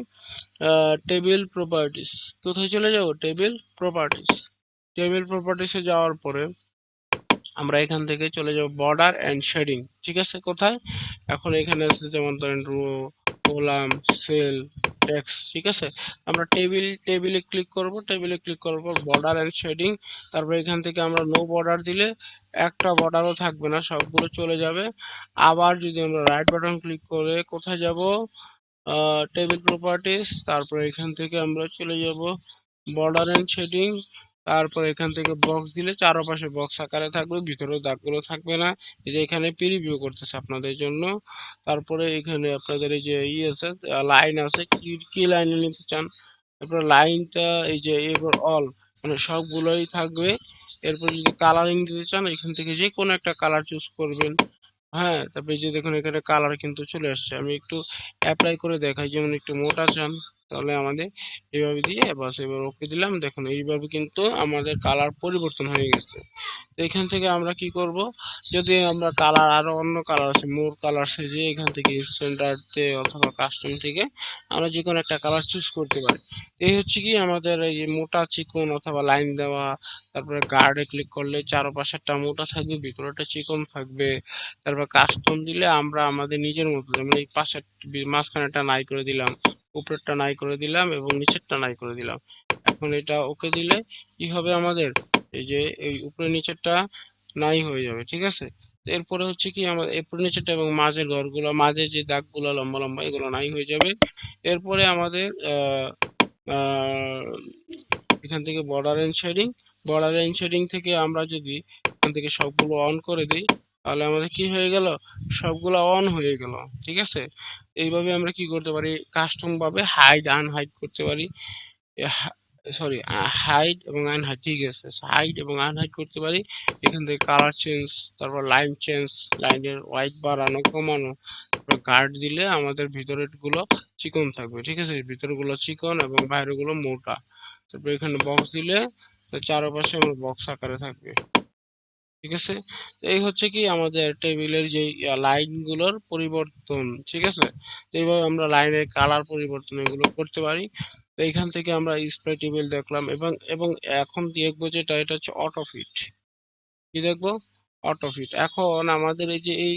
টেবিল প্রপার্টিস। কোথায় চলে যাব, টেবিল প্রপার্টিস। টেবিল প্রপার্টিসে যাওয়ার পরে আমরা এখান থেকে চলে যাব বর্ডার এন্ড শেডিং। ঠিক আছে, কোথায়, এখন এখানে আছে যেমন ধরেন রো, কলাম, সেল, টেক্সট। ঠিক আছে, আমরা টেবিলে ক্লিক করব, টেবিলে ক্লিক করার পর বর্ডার এন্ড শেডিং, তারপর এখান থেকে আমরা নো বর্ডার দিলে একটা বর্ডারও থাকবে না, সবগুলো চলে যাবে। আবার যদি আমরা রাইট বাটন ক্লিক করে কোথায় যাব, টেবিল প্রপার্টিস, তারপর এখান থেকে আমরা চলে যাব বর্ডার এন্ড শেডিং, তারপর এখান থেকে বক্স দিলে চারপাশে বক্স আকারে থাকবে, ভিতরে দাগগুলো থাকবে না। এই যে এখানে প্রিভিউ করতেছে আপনাদের জন্য। তারপরে এখানে আপনাদের এই যে আছে, লাইন আছে, কি কি লাইনে নিতে চান। তারপর লাইনটা এই যে এরপর অল, মানে সবগুলোই থাকবে। এরপর যদি কালারিং দিতে চান এখান থেকে যে কোনো একটা কালার চুজ করবেন। হ্যাঁ, তারপরে এই যে দেখুন এখানে কালার কিন্তু চলে আসছে। আমি একটু অ্যাপ্লাই করে দেখাই, যেমন একটু মোটা চান তাহলে আমাদের এইভাবে দিয়ে বাস এবার ওকে দিলাম। দেখুন এইভাবে কিন্তু আমাদের কালার পরিবর্তন হয়ে গেছে। তো এখান থেকে আমরা কি করব, যদি আমরা কালার আরো অন্য কালার আছে, মোর কালার সেজে এখান থেকে স্ট্যান্ডার্ডতে অথবা কাস্টম থেকে আমরা যে কোনো একটা কালার চুজ করতে পারি। এই হচ্ছে কি আমাদের এই যে মোটা চিকন অথবা লাইন দেওয়া। তারপরে গার্ডে ক্লিক করলে চারপাশেরটা মোটা থাকবে, ভিতরেটা চিকন থাকবে। তারপর কাস্টম দিলে আমরা আমাদের নিজের মতো, যেমন এই পাশের মাঝখানেরটা নাই করে দিলাম, উপরেরটা নাই করে দিলাম এবং নিচেরটা নাই করে দিলাম। এখন এটা ওকে দিলে কি হবে আমাদের, এই যে এই উপরে নিচেরটা নাই হয়ে যাবে, ঠিক আছে। তো এরপরে হচ্ছে কি আমাদের উপরে নিচেরটা এবং মাঝের ঘরগুলো, মাঝে যে দাগগুলো লম্বা লম্বা এগুলো নাই হয়ে যাবে। এরপরে আমাদের আহ এখান থেকে বর্ডার এন্ড শেডিং থেকে আমরা যদি এখান থেকে সবগুলো অন করে দিই তাহলে আমাদের কি হয়ে গেল, সবগুলো অন হয়ে গেল, ঠিক আছে। এইভাবে আমরা কি করতে পারি, কাস্টম ভাবে হাইড আনহাইড করতে পারি। সরি, হাইড এবং আনহাইড, ঠিক আছে, হাইড এবং আনহাইড করতে পারি। এখান থেকে কালার চেঞ্জ, তারপর লাইন চেঞ্জ, লাইনের হোয়াইট বাড়ানো কমানো। তারপর গার্ড দিলে আমাদের ভিতরের গুলো চিকন থাকবে, ঠিক আছে, ভিতরে গুলো চিকন এবং বাইরে গুলো মোটা। তারপর এখানে বক্স দিলে চারপাশে আমার বক্স আকারে থাকবে, ঠিক আছে। তো এই হচ্ছে কি আমাদের টেবিলের যে লাইন গুলোর পরিবর্তন, ঠিক আছে। তো এইভাবে আমরা লাইনের কালার পরিবর্তন এগুলো করতে পারি। তো এইখান থেকে আমরা স্প্রে টেবিল দেখলাম এবং এবং এখন দেখবো যেটা, এটা হচ্ছে অটো ফিট। কি দেখবো, অটো ফিট। এখন আমাদের যে এই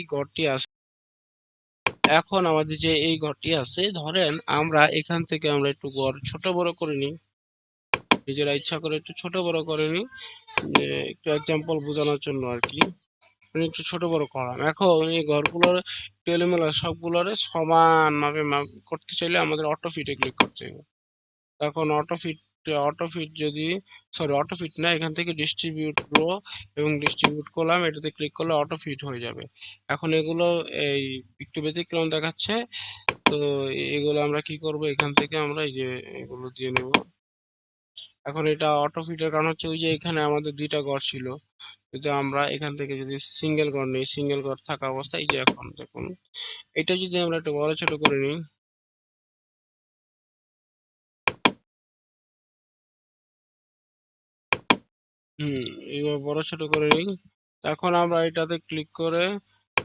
ঘরটি আছে, ধরেন আমরা এখান থেকে আমরা একটু ঘর ছোট বড় করে নিই, নিজেরা ইচ্ছা করে একটু ছোট বড় করে নিই, যে একটু এক্সাম্পল বোঝানোর জন্য আর কি। মানে একটু ছোট বড় করলাম। এখন এই ঘরগুলোর একটু এলোমেলো, সবগুলোরে সমান ভাবে মাপ করতে চাইলে আমাদের অটো ফিটে ক্লিক করতে হবে। তখন অটো ফিট যদি, সরি অটো ফিট না, এখান থেকে ডিস্ট্রিবিউট প্রো এবং ডিস্ট্রিবিউট করলাম, এটাতে ক্লিক করলে অটো ফিট হয়ে যাবে। এখন এগুলো এই একটু ব্যতিক্রম দেখাচ্ছে। তো এগুলো আমরা কি করব, এখান থেকে আমরা এই যে এগুলো দিয়ে নেব। এখন এটা অটো ফিটের কারণ হচ্ছে ওই যে এখানে আমাদের দুইটা ঘর ছিল, যদি আমরা এখান থেকে যদি সিঙ্গেল ঘর নিই, সিঙ্গেল ঘর থাকা অবস্থায় এই যে এখন দেখুন, এটা যদি আমরা একটু বড় ছোট করে নিই, হুম, এইবার বড় ছোট করে নিই। এখন আমরা এটাতে ক্লিক করে,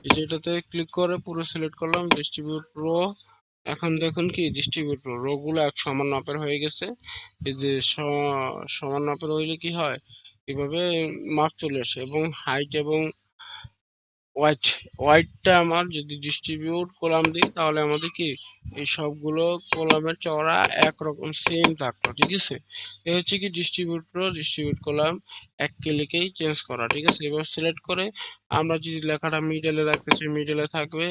এই যে এটাতে ক্লিক করে পুরো সিলেক্ট করলাম ডিস্ট্রিবিউট রো। এখন দেখুন কি ডিস্ট্রিবিউট রো গুলো এক সমান মাপের হয়ে গেছে। এই যে সমান মাপের হইলে কি হয়, এভাবে মাপ চলে আসে। এবং হাইট এবং হোয়াইটটা আমার যদি ডিস্ট্রিবিউট কলাম দিই তাহলে আমাদের কি এই সবগুলো কলামের চওড়া একরকম সেম থাকলো, ঠিক আছে। এ হচ্ছে কি ডিস্ট্রিবিউট কলাম এক ক্লিকেই চেঞ্জ করা, ঠিক আছে। এবার সিলেক্ট করে আমরা যদি লেখাটা মিডলে রাখতে চাই মিডলে থাকবে।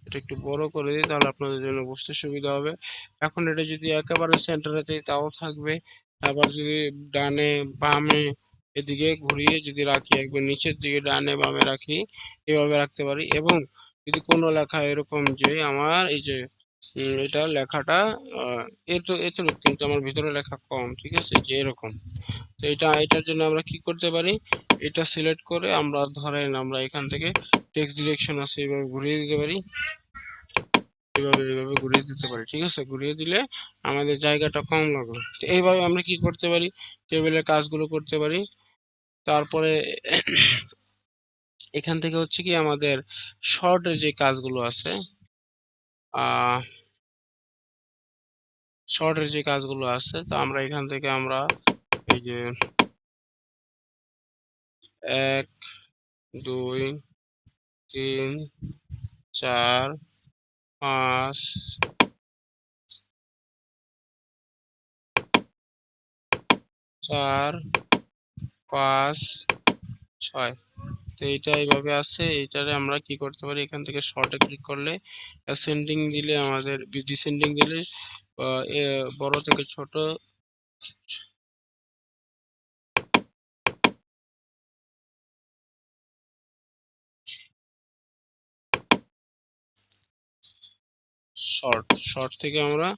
এটা একটু বড় করে দিই তাহলে আপনাদের জন্য বুঝতে সুবিধা হবে। এখন এটা যদি একেবারে সেন্টারে চাই তাও থাকবে। আবার যদি ডানে বামে এদিকে ঘুরিয়ে যদি রাখি, একবার নিচের দিকে ডানে বামে রাখি, এভাবে রাখতে পারি। এবং যদি কোনো লেখা এরকম যে আমার এই যে এটা লেখাটা আহ, এতটুকু কিন্তু আমার ভিতরে লেখা কম, ঠিক আছে, যে এরকম। তো এটার জন্য আমরা কি করতে পারি, এটা সিলেক্ট করে আমরা ধরেন আমরা এখান থেকে টেক্সট ডিরেকশন আছে এভাবে ঘুরিয়ে দিতে পারি, এভাবে ঘুরিয়ে দিতে পারি, ঠিক আছে। ঘুরিয়ে দিলে আমাদের জায়গাটা কম লাগলো। তো এইভাবে আমরা কি করতে পারি, টেবিলের কাজগুলো করতে পারি। তারপরে এখান থেকে হচ্ছে কি আমাদের শর্টের যে কাজগুলো আছে, আহ শর্টের যে কাজগুলো আছে, তো আমরা এখান থেকে আমরা এই যে 1 2 3 4 5 4 5 6, তো এইটা এইভাবে আছে। এইটারে আমরা কি করতে পারি, এখান থেকে শর্টে ক্লিক করলে অ্যাসেন্ডিং দিলে আমাদের, ডিসেন্ডিং দিলে বড় থেকে ছোট শর্ট, শর্ট থেকে আমরা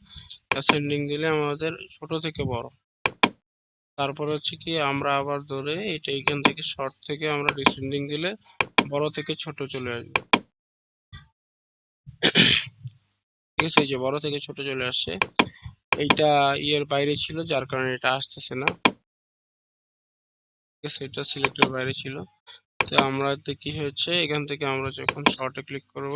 অ্যাসেন্ডিং দিলে আমাদের ছোট থেকে বড়। তারপর হচ্ছে কি আমরা আবার ধরে এটা এখান থেকে শর্ট থেকে আমরা ডিসেন্ডিং দিলে বড় থেকে ছোট চলে আসবে। ঠিক আছে, এই যে বড় থেকে ছোট চলে আসছে। এইটা ইয়ের বাইরে ছিল যার কারণে এটা আসতেছে না। ঠিক আছে, এটা সিলেক্টের বাইরে ছিল। তো আমরা কি হচ্ছে, এখান থেকে আমরা যখন শর্টে ক্লিক করব,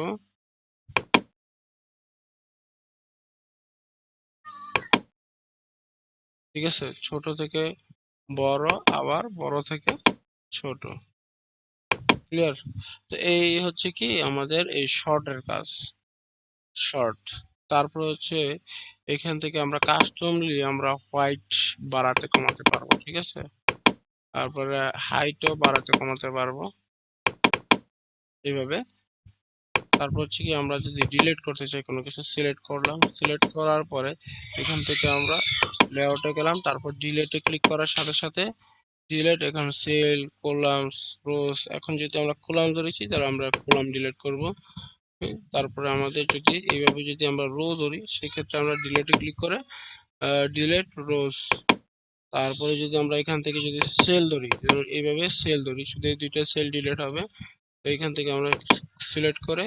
ঠিক আছে, ছোট থেকে বড় আবার বড় থেকে ছোট। ক্লিয়ার? তো এই হচ্ছে কি আমাদের এই শর্টের কাজ, শর্ট। তারপর হচ্ছে এখান থেকে আমরা কাস্টমলি আমরা হোয়াইট বাড়াতে কমাতে পারবো। ঠিক আছে, তারপরে হাইটও বাড়াতে কমাতে পারবো এইভাবে। তারপর হচ্ছে কি আমরা যদি ডিলিট করতে চাই কোনো কিছু, সিলেক্ট করলাম, সিলেক্ট করার পরে এখান থেকে আমরা লেআউটে গেলাম, তারপর ডিলিটে ক্লিক করার সাথে সাথে ডিলিট, এখন সেল, কলামস, রোস। এখন যদি আমরা কলাম ধরেছি তাহলে আমরা কলাম ডিলিট করব। তারপরে আমাদের যদি এইভাবে যদি আমরা রো ধরি সেক্ষেত্রে আমরা ডিলিটে ক্লিক করে ডিলিট রোস। তারপরে যদি আমরা এখান থেকে যদি সেল ধরি, এইভাবে সেল ধরি, শুধু এই দুইটা সেল ডিলিট হবে। তো এখান থেকে আমরা সিলেক্ট করে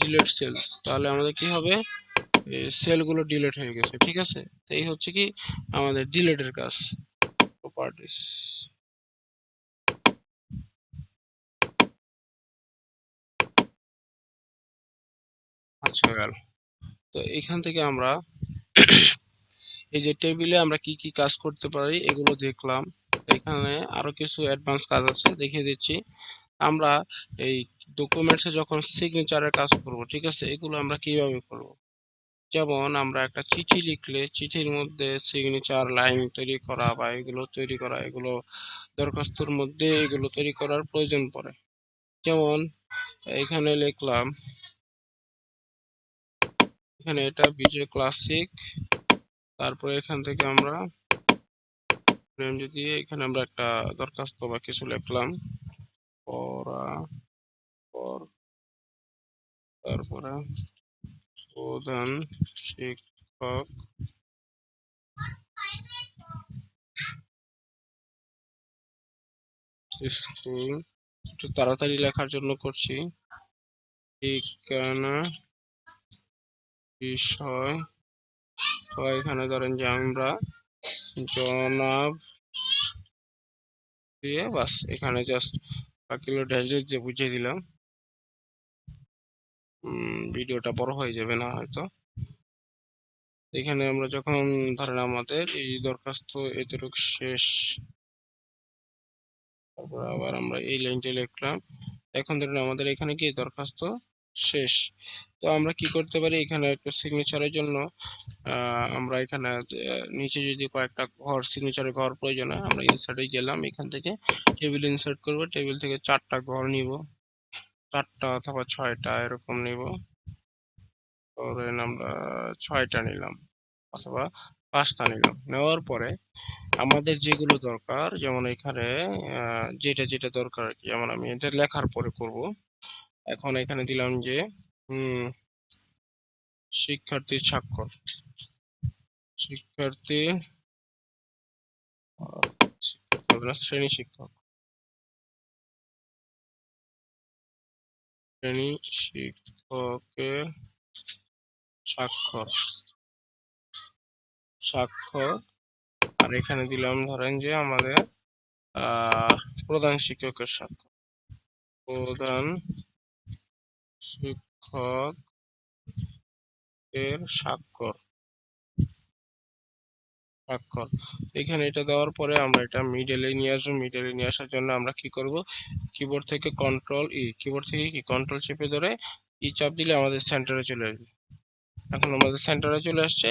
ডিলিট সেল, তাহলে আমাদের কি হবে, সেলগুলো ডিলিট হয়ে গেছে। ঠিক আছে, তো এই হচ্ছে কি আমাদের ডিলিটের কাজ, প্রপার্টিস। আচ্ছা গেল। তো এখান থেকে আমরা এই যে টেবিলে আমরা কি কি কাজ করতে পারি এগুলো দেখলাম। এখানে আরো কিছু অ্যাডভান্স কাজ আছে, দেখিয়ে দিচ্ছি। আমরা এই ডকুমেন্টসে যখন সিগনেচারের কাজ করব, ঠিক আছে, এগুলো আমরা কিভাবে করব। যেমন আমরা একটা চিঠি লিখলে চিঠির মধ্যে সিগনেচার লাইন তৈরি করা বা এগুলো তৈরি করা, এগুলো দরখাস্তর মধ্যে এগুলো তৈরি করার প্রয়োজন পড়ে। যেমন এখানে লিখলাম, এখানে এটা বিজয় ক্লাসিক, তারপরে এখান থেকে আমরা রেঞ্জ দিয়ে এখানে আমরা একটা দরখাস্ত বা কিছু লিখলাম, পড়া পর, তারপরে প্রধান শিক্ষক স্কুল, একটু তাড়াতাড়ি লেখার জন্য করছি, ঠিকানা, বিষয়। তো এখানে ধরেন যে আমরা জনাব দিয়ে বাস এখানে জাস্ট বাকিগুলো ড্যাশ দিয়ে বুঝিয়ে দিলাম। ভিডিওটা বড় হয়ে যাবে না হয়তো। এখানে আমরা যখন ধরেন আমাদের এই দরখাস্ত এতটুকু শেষ, তারপর আবার আমরা এই লাইনটা লিখলাম। এখন ধরুন আমাদের এখানে কি দরখাস্ত শেষ। তো আমরা কি করতে পারি, এখানে একটা সিগনেচারের জন্য আমরা এখানে নিচে যদি কয়েকটা ঘর সিগনেচারের ঘর প্রয়োজন হয়, আমরা ইনসার্টে গেলাম, এখান থেকে টেবিল ইনসার্ট করব, টেবিল থেকে 4টা ঘর নিব, 4টা অথবা 6টা এরকম নিব। ধরেন আমরা 6টা নিলাম অথবা 5টা নিলাম। নেওয়ার পরে আমাদের যেগুলো দরকার, যেমন এখানে যেটা যেটা দরকার, যেমন আমি এটা লেখার পরে করব। এখন এখানে দিলাম যে শিক্ষার্থীর স্বাক্ষর, শিক্ষার্থী, শিক্ষার্থী হবে না, শ্রেণী শিক্ষক, শ্রেণী শিক্ষকের স্বাক্ষর, স্বাক্ষর। আর এখানে দিলাম ধরেন যে আমাদের প্রধান শিক্ষকের স্বাক্ষর, প্রধান শিক্ষকের স্বাক্ষর, স্বাক্ষর। এখানে এটা দেওয়ার পরে আমরা এটা মিডলে নিয়ে আসবো। মিডলে নিয়ে আসার জন্য আমরা কি করব, কিবোর্ড থেকে কিবোর্ড থেকে কি কন্ট্রোল চেপে ধরে চাপ দিলে আমাদের সেন্টারে চলে আসবে। এখন আমাদের সেন্টারে চলে আসছে।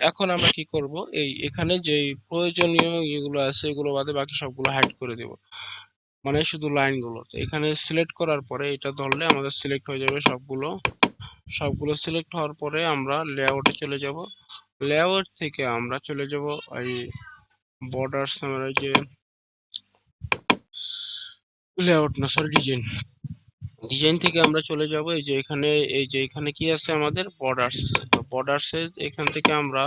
এখন আমরা কি করব, এখানে যে প্রয়োজনীয় এগুলো আছে এগুলো বাদে বাকি সবগুলো হাইড করে দেব, মানে শুধু লাইনগুলো। তো এখানে সিলেক্ট করার পরে এটা ধরলে আমাদের সিলেক্ট হয়ে যাবে সবগুলো। সবগুলো সিলেক্ট হওয়ার পরে আমরা লেআউটে চলে যাব। লেআউট থেকে আমরা চলে যাব এই বর্ডার্স নামের ওই যে লেআউট না, সরি, ডিজাইন। ডিজাইন থেকে আমরা চলে যাব এই যে এখানে, এই যে এখানে কি আছে আমাদের বর্ডার্স আছে, তো বর্ডার্সের এখান থেকে আমরা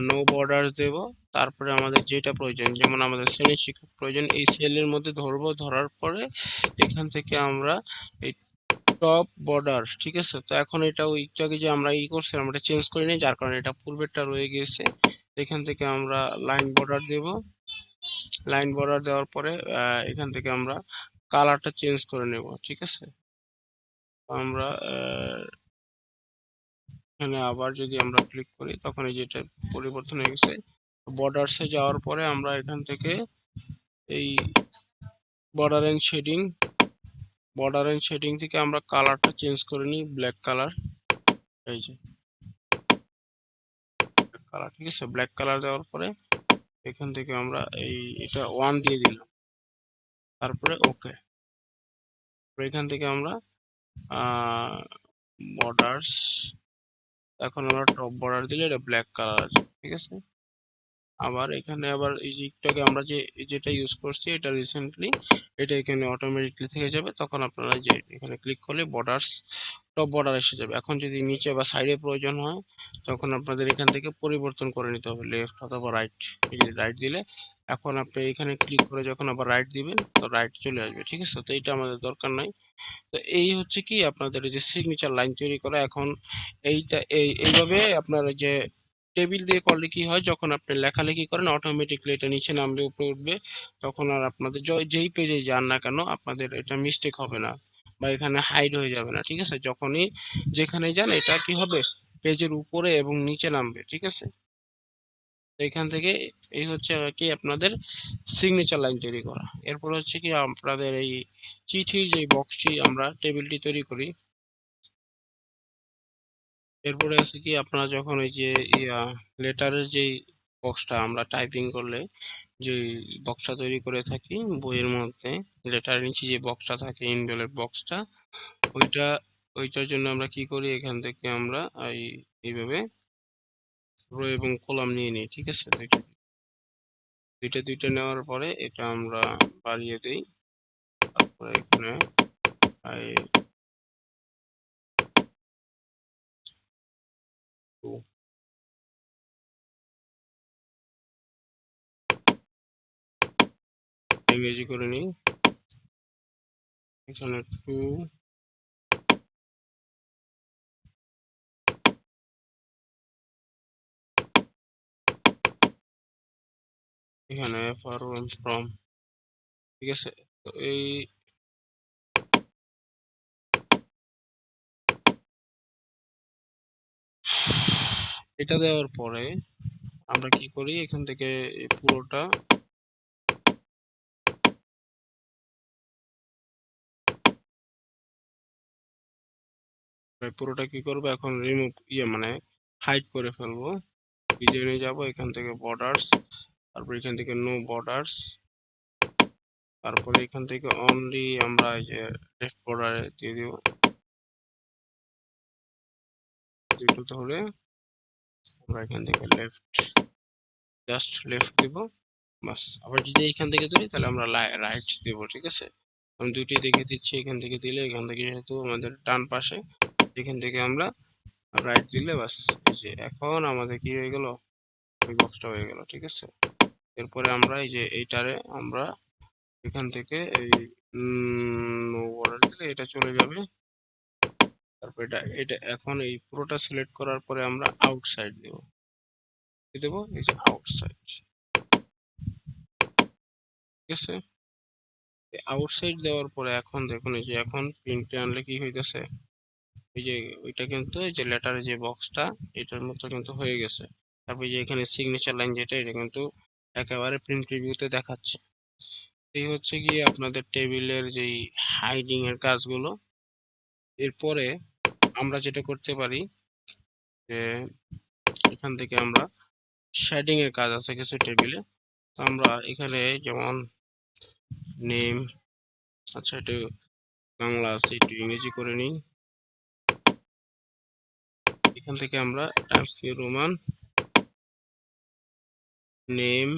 নো বর্ডার্স দেব। তারপরে আমাদের যেটা প্রয়োজন, যেমন আমাদের শ্রেণী শিক্ষক প্রয়োজন, এই সেলের মধ্যে ধরবো, ধরার পরে এখান থেকে আমরা এই টপ বর্ডার, ঠিক আছে। তো এখন এটা একটু আগে যে আমরা করছিলাম আমরা চেঞ্জ করি নাই, যার কারণে এটা পূর্বেরটা রয়ে গিয়েছে। এখান থেকে আমরা লাইন বর্ডার দেব। লাইন বর্ডার দেওয়ার পরে এখান থেকে আমরা কালারটা চেঞ্জ করে নেব, ঠিক আছে। আমরা এখানে আবার যদি আমরা ক্লিক করি তখন এই যে এটা পরিবর্তন হয়ে গেছে। বর্ডার্সে যাওয়ার পরে আমরা এখান থেকে এই border and shading, border and shading থেকে আমরা কালারটা চেঞ্জ করে নিই ব্ল্যাক কালার। এই যে কালার, ঠিক আছে। ব্ল্যাক কালার দেওয়ার পরে এখান থেকে আমরা এই এটা 1 দিয়ে দিলাম, তারপরে ওকে। এখান থেকে আমরা বর্ডার্স, এখন আমরা টপ বর্ডার দিলে এটা ব্ল্যাক কালার আছে, ঠিক আছে। আবার এখানে আবার এই যে একটু আগে আমরা যেটা ইউজ করছি এটা রিসেন্টলি, এটা এখানে অটোমেটিকলি থেকে যাবে। তখন আপনারা যে এখানে ক্লিক করলে বর্ডার্স টপ বর্ডার এসে যাবে। এখন যদি নিচে বা সাইডে প্রয়োজন হয় তখন আপনাদের এখান থেকে পরিবর্তন করে নিতে হবে, লেফট অথবা রাইট। এই যে রাইট দিলে এখন আপনি এখানে ক্লিক করে যখন আবার রাইট দিবেন তো রাইট চলে আসবে, ঠিক আছে। তো এটা আমাদের দরকার নাই। তো এই হচ্ছে কি আপনাদের এই যে সিগনেচার লাইন তৈরি করা। এখন এইভাবে আপনার ওই যে টেবিল দিয়ে করলে কি হয়, যখন আপনি লেখালেখি করেন অটোমেটিকলি এটা নিচে নামবে, উপরে উঠবে। তখন আর আপনাদের যেই পেজে যান না কেন আপনাদের এটা মিস্টেক হবে না, বা এখানে হাইড হয়ে যাবে না, ঠিক আছে। যখনই যেখানে যান এটা কি হবে, পেজের উপরে এবং নিচে নামবে, ঠিক আছে। তো এখান থেকে এই হচ্ছে আর কি আপনাদের সিগনেচার লাইন তৈরি করা। এরপর হচ্ছে কি আপনাদের এই চিঠির যে বক্সটি আমরা টেবিলটি তৈরি করি, এরপরে আছে কি আপনারা যখন ওই যে লেটারের যেই বক্সটা আমরা টাইপিং করলে যে বক্সটা তৈরি করে থাকি বইয়ের মধ্যে, লেটারের নিচে যে বক্সটা থাকে ইনভেলপ বক্সটা, ওইটা ওইটার জন্য আমরা কি করি, এখান থেকে আমরা এইভাবে রো এবং কলাম নিয়ে নিই, ঠিক আছে। দুইটা দুইটা দুইটা নেওয়ার পরে এটা আমরা বাড়িয়ে দিই। তারপরে এখানে এই ইংরেজি করে নিই, এখানে 2, এখানে ফ্রম, ঠিক আছে। তো এটা দেওয়ার পরে আমরা কি করি, এখান থেকে এই পুরোটা কি করবো এখন, রিমুভ মানে হাইড করে ফেলবো। ডিজাইনে যাব, এখান থেকে বর্ডার্স, তারপর এখান থেকে নো বর্ডার্স, তারপরে এখান থেকে অনলি আমরা এই যে লেফট বর্ডারে দিয়ে দিব দুটো ধরে। আমরা এখান থেকে লেফট, জাস্ট লেফট দিব, বাস। আবার যদি এখান থেকে ধরি তাহলে আমরা রাইট দিব, ঠিক আছে। আমি দুইটি দেখে দিচ্ছি, এখান থেকে দিলে এখান থেকে যেহেতু আমাদের ডান পাশে, এখান থেকে আমরা রাইট দিলে বাস। এই যে এখন আমাদের কি হয়ে গেল, ওই বক্সটা হয়ে গেল, ঠিক আছে। এরপরে আমরা এই যে এইটারে আমরা এখান থেকে এই নো বর্ডার দিলে এটা চলে যাবে। তারপর এটা এটা এখন এই পুরোটা সিলেক্ট করার পরে আমরা আউটসাইড দেব, কি দেবো, এই যে আউটসাইড, ঠিক আছে। আউটসাইড দেওয়ার পরে এখন দেখুন এই যে এখন প্রিন্টে আনলে কি হইতেছে, এই যে ওইটা কিন্তু এই যে লেটারের যে বক্সটা এটার মতো কিন্তু হয়ে গেছে। তারপর এই যে এখানে সিগনেচার লাইন যেটা, এটা কিন্তু একেবারে প্রিন্ট প্রিভিউতে দেখাচ্ছে। এই হচ্ছে গিয়ে আপনাদের টেবিলের যেই হাইডিং এর কাজগুলো। এরপরে আমরা যেটা করতে পারি যে এখান থেকে আমরা শেডিং এর কাজ আছে কিছু টেবিলে। তো আমরা এখানে যেমন নেম, আচ্ছা এটা বাংলা আছে একটু ইংরেজি করে নিই। এখান থেকে আমরা Times new Roman name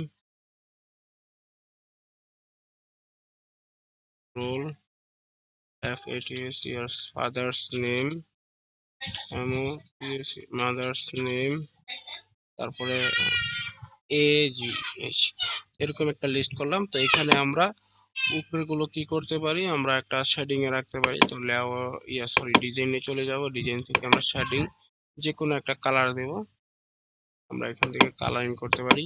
role FATS your father's name, MOPS mother's name, তারপরে AGH, এরকম একটা লিস্ট করলাম। তো এখানে আমরা উপরের গুলো কি করতে পারি, আমরা একটা শেডিং এ রাখতে পারি। তো ডিজাইনে চলে যাব, ডিজাইন থেকে আমরা শেডিং যে কোনো একটা কালার দেব, আমরা এখান থেকে কালারিং করতে পারি।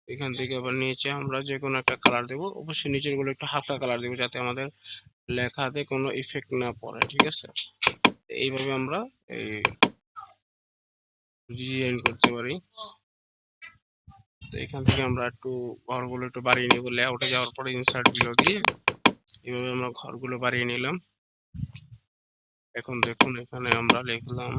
এখান থেকে আবার নিচে আমরা যে কোনো একটা কালার দেব, অবশ্যই নিচের গুলো একটু হালকা কালার দেব যাতে আমাদের লেখাতে কোনো ইফেক্ট না পড়ে, ঠিক আছে। এইভাবে আমরা এই ডিজাইন করতে পারি। তো এখান থেকে আমরা একটু ঘরগুলো একটু বাড়িয়ে নেব, লেআউটে যাওয়ার পরে ইনসার্ট গুলো দিয়ে এইভাবে আমরা ঘরগুলো বাড়িয়ে নিলাম। এখন দেখুন এখানে আমরা লিখলাম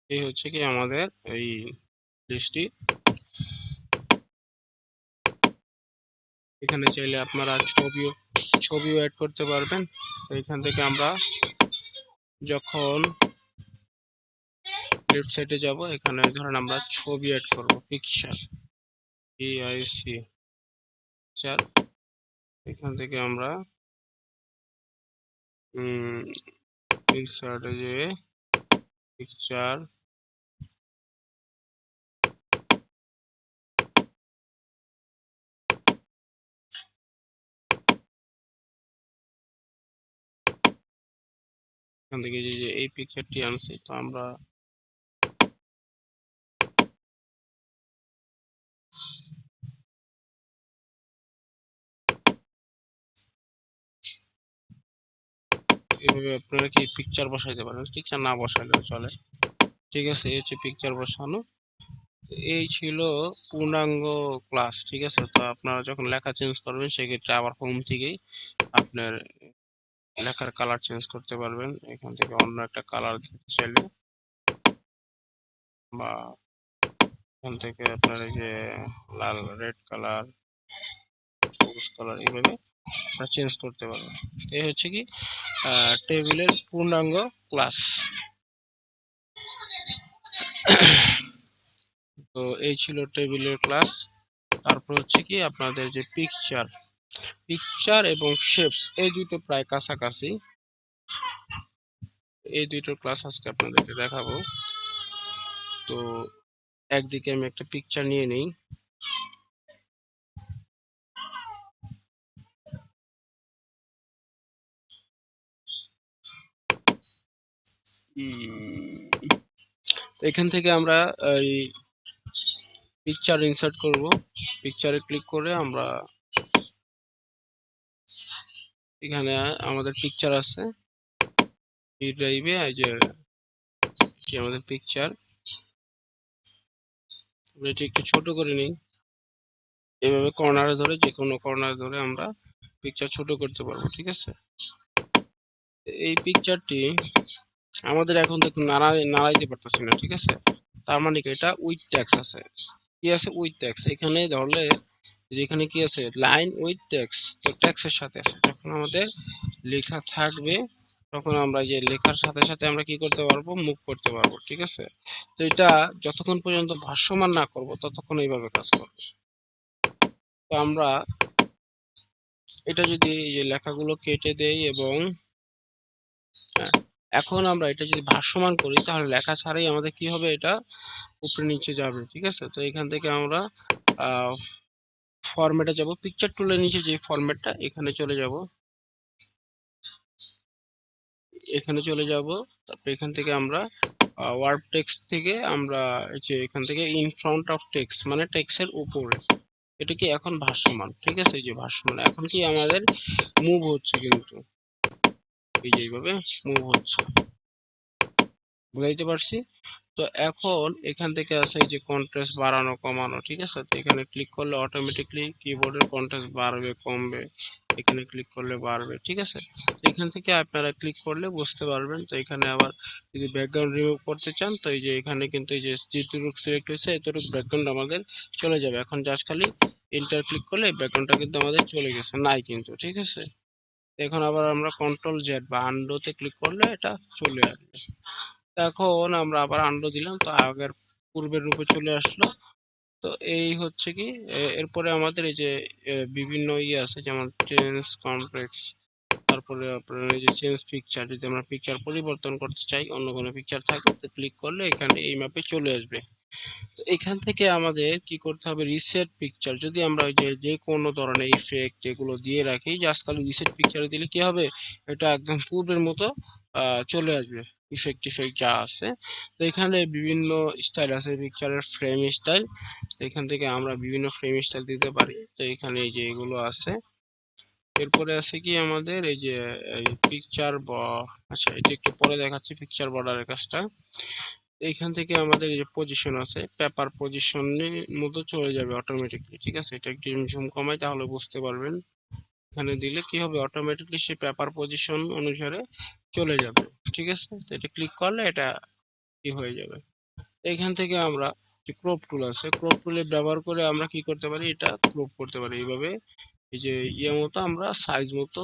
এই হচ্ছে কি আমাদের এই লিস্টটি। এখানে চাইলে আপনারা ছবিও অ্যাড করতে পারবেন। তো এখান থেকে আমরা যখন লেফট সাইডে যাব, এখানে ধরেন আমরা ছবি অ্যাড করব, পিকচার, PIC পিকচার। এখান থেকে আমরা ইনসার্টে যে পিকচার, এখান থেকে যে এই পিকচারটি আনছি, তো আমরা এভাবে আপনারা কি পিকচার বসাইতে পারেন, পিকচার না বসালেও চলে, ঠিক আছে। এই হচ্ছে পিকচার বসানো। এই ছিল পূর্ণাঙ্গ ক্লাস, ঠিক আছে। তো আপনারা যখন লেখা চেঞ্জ করবেন সেক্ষেত্রে আবার হোম থেকেই আপনার লেখার কালার চেঞ্জ করতে পারবেন। এখান থেকে অন্য একটা কালার দিতে চাইলে, বা এখান থেকে আপনার এই যে লাল, রেড কালার, সবুজ কালার, এইভাবে আপনারা চেঞ্জ করতে পারবেন। এই হচ্ছে কি টেবিলের পূর্ণাঙ্গ ক্লাস। তো এই ছিল টেবিলের ক্লাস। তারপর হচ্ছে কি আপনাদের যে পিকচার এবং শেপস, এই দুটো প্রায় কাছাকাছি। এই দুইটার ক্লাস আজকে আপনাদেরকে দেখাবো। তো একদিকে আমি একটা পিকচার নিয়ে নিই। এখান থেকে আমরা এই পিকচার ইনসার্ট করব। পিকচারে ক্লিক করে আমরা এখানে আমাদের পিকচার আছে এই ড্রাইভে, এই যে আমাদের পিকচার, এটি একটু ছোট করে নিই। এভাবে কর্নারে ধরে, যে কোনো কর্নারে ধরে আমরা পিকচার ছোট করতে পারবো, ঠিক আছে। এই পিকচারটি আমাদের এখন দেখুন নাড়াইতে পারতেছি না, ঠিক আছে। তার মানে কি, এটা উইথ টেক্সট আছে। কি আছে? With text. এখানে ধরলে যেখানে কি আছে, লাইন উইথ টেক্সট, তো টেক্সটের সাথে আছে। যখন আমাদের লেখা থাকবে তখন আমরা যে লেখার সাথে সাথে আমরা কি করতে পারবো, মুভ করতে পারবো, ঠিক আছে। তো এটা যতক্ষণ পর্যন্ত ভাষ্যমান না করব ততক্ষণ এইভাবে কাজ করবে। তো আমরা এটা যদি এই যে লেখাগুলো কেটে দেই এবং এখন আমরা এটা যদি ভাষ্যমান করি তাহলে লেখা ছাড়াই আমাদের কি হবে, এটা উপরে নিচে যাবে, ঠিক আছে। তো এখান থেকে আমরা ফরম্যাটে যাব, পিকচার টুলের নিচে যে ফরম্যাটটা, এখানে চলে যাব, তারপর এখান থেকে আমরা ওয়ার্ড টেক্সট থেকে আমরা এই যে এখান থেকে ইন ফ্রন্ট অফ টেক্সট, মানে টেক্সটের উপরে, এটা কি এখন ভাষ্যমান, ঠিক আছে। এই যে ভাষ্যমান, এখন কি আমাদের মুভ হচ্ছে, কিন্তু এই যে এইভাবে মুভ হচ্ছে। বুঝাইতে পারছি? তো এখন এখান থেকে আছে এই যে কন্ট্রাস্ট বাড়ানো কমানো, ঠিক আছে? তো এখানে ক্লিক করলে অটোমেটিকলি কিবোর্ডের কন্ট্রাস্ট বাড়বে কমবে, এখানে ক্লিক করলে বাড়বে, ঠিক আছে? তো এখান থেকে আপনারা ক্লিক করলে বুঝতে পারবেন। তো এখানে আবার যদি ব্যাকগ্রাউন্ড রিমুভ করতে চান, তো এই যে এখানে কিন্তু এই যে যেটুকু সিলেক্ট হয়েছে এতটুকু ব্যাকগ্রাউন্ড আমাদের চলে যাবে। এখন জাস্ট খালি এন্টার ক্লিক করলে ব্যাকগ্রাউন্ডটা কিন্তু আমাদের চলে গেছে, নাই কিন্তু, ঠিক আছে? এখন আবার আমরা কন্ট্রোল জেড বা আন্ডুতে ক্লিক করলে এটা চলে আসবে। এখন আমরা আবার আন্ডু দিলাম, তো আগের পূর্বের রূপে চলে আসলো। তো এই হচ্ছে কি এরপরে আমাদের এই যে বিভিন্ন ইয়ে আছে, যেমন চেঞ্জ কমপ্লেক্স, তারপরে আপনার এই যে চেঞ্জ পিকচার, যদি আমরা পিকচার পরিবর্তন করতে চাই, অন্য কোনো পিকচার থাকে, তো ক্লিক করলে এখানে এই ম্যাপে চলে আসবে। তো এখান থেকে আমাদের কি করতে হবে, রিসেট পিকচার, যদি আমরা ওই যে যে কোনো ধরনের ইফেক্ট এগুলো দিয়ে রাখি, জাস্ট খালি রিসেট পিকচারে দিলে কি হবে, এটা একদম পূর্বের মতো চলে আসবে, ইফেক্ট টিফেক্ট যা আছে। তো এখানে বিভিন্ন স্টাইল আছে, পিকচারের ফ্রেম স্টাইল, এখান থেকে আমরা বিভিন্ন ফ্রেম স্টাইল দিতে পারি। তো এখানে এই যে এগুলো আছে। এরপরে আছে কি আমাদের এই যে এই পিকচার, আচ্ছা এটা একটু পরে দেখাচ্ছি, পিকচার বর্ডারের কাজটা। এইখান থেকে আমাদের এই যে পজিশন আছে, পেপার পজিশনের মতো চলে যাবে অটোমেটিকলি, ঠিক আছে? এটা একটু ঝুম কমাই তাহলে বুঝতে পারবেন। এখানে দিলে কি হবে, অটোমেটিকলি সে পেপার পজিশন অনুসারে চলে যাবে, ঠিক আছে? তো এটা ক্লিক করলে এটা কি হয়ে যাবে। এখান থেকে আমরা যে ক্রপ টুল আছে, ক্রপ টুলের ব্যবহার করে আমরা কি করতে পারি, এটা ক্রপ করতে পারি এইভাবে। এই যে ইয়ে মতো আমরা সাইজ মতো,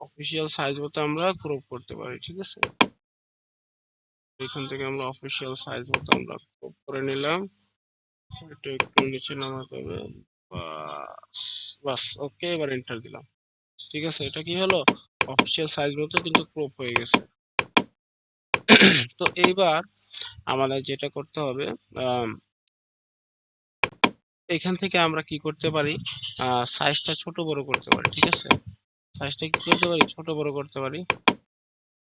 অফিসিয়াল সাইজ মতো আমরা ক্রপ করতে পারি, ঠিক আছে? এখান থেকে আমরা অফিসিয়াল সাইজ মতো আমরা ক্রপ করে নিলাম। এটা একটু নিচে নামাতে হবে। বাস, বাস, ওকে, এবার এন্টার দিলাম, ঠিক আছে? এটা কি হলো, অফিসিয়াল সাইজ মতো কিন্তু ক্রপ হয়ে গেছে। তো এইবার আমাদের যেটা করতে হবে, আম, এখান থেকে আমরা কি করতে পারি, সাইজটা ছোট বড় করতে পারি, ঠিক আছে? সাইজটা কি করতে পারি, ছোট বড় করতে পারি।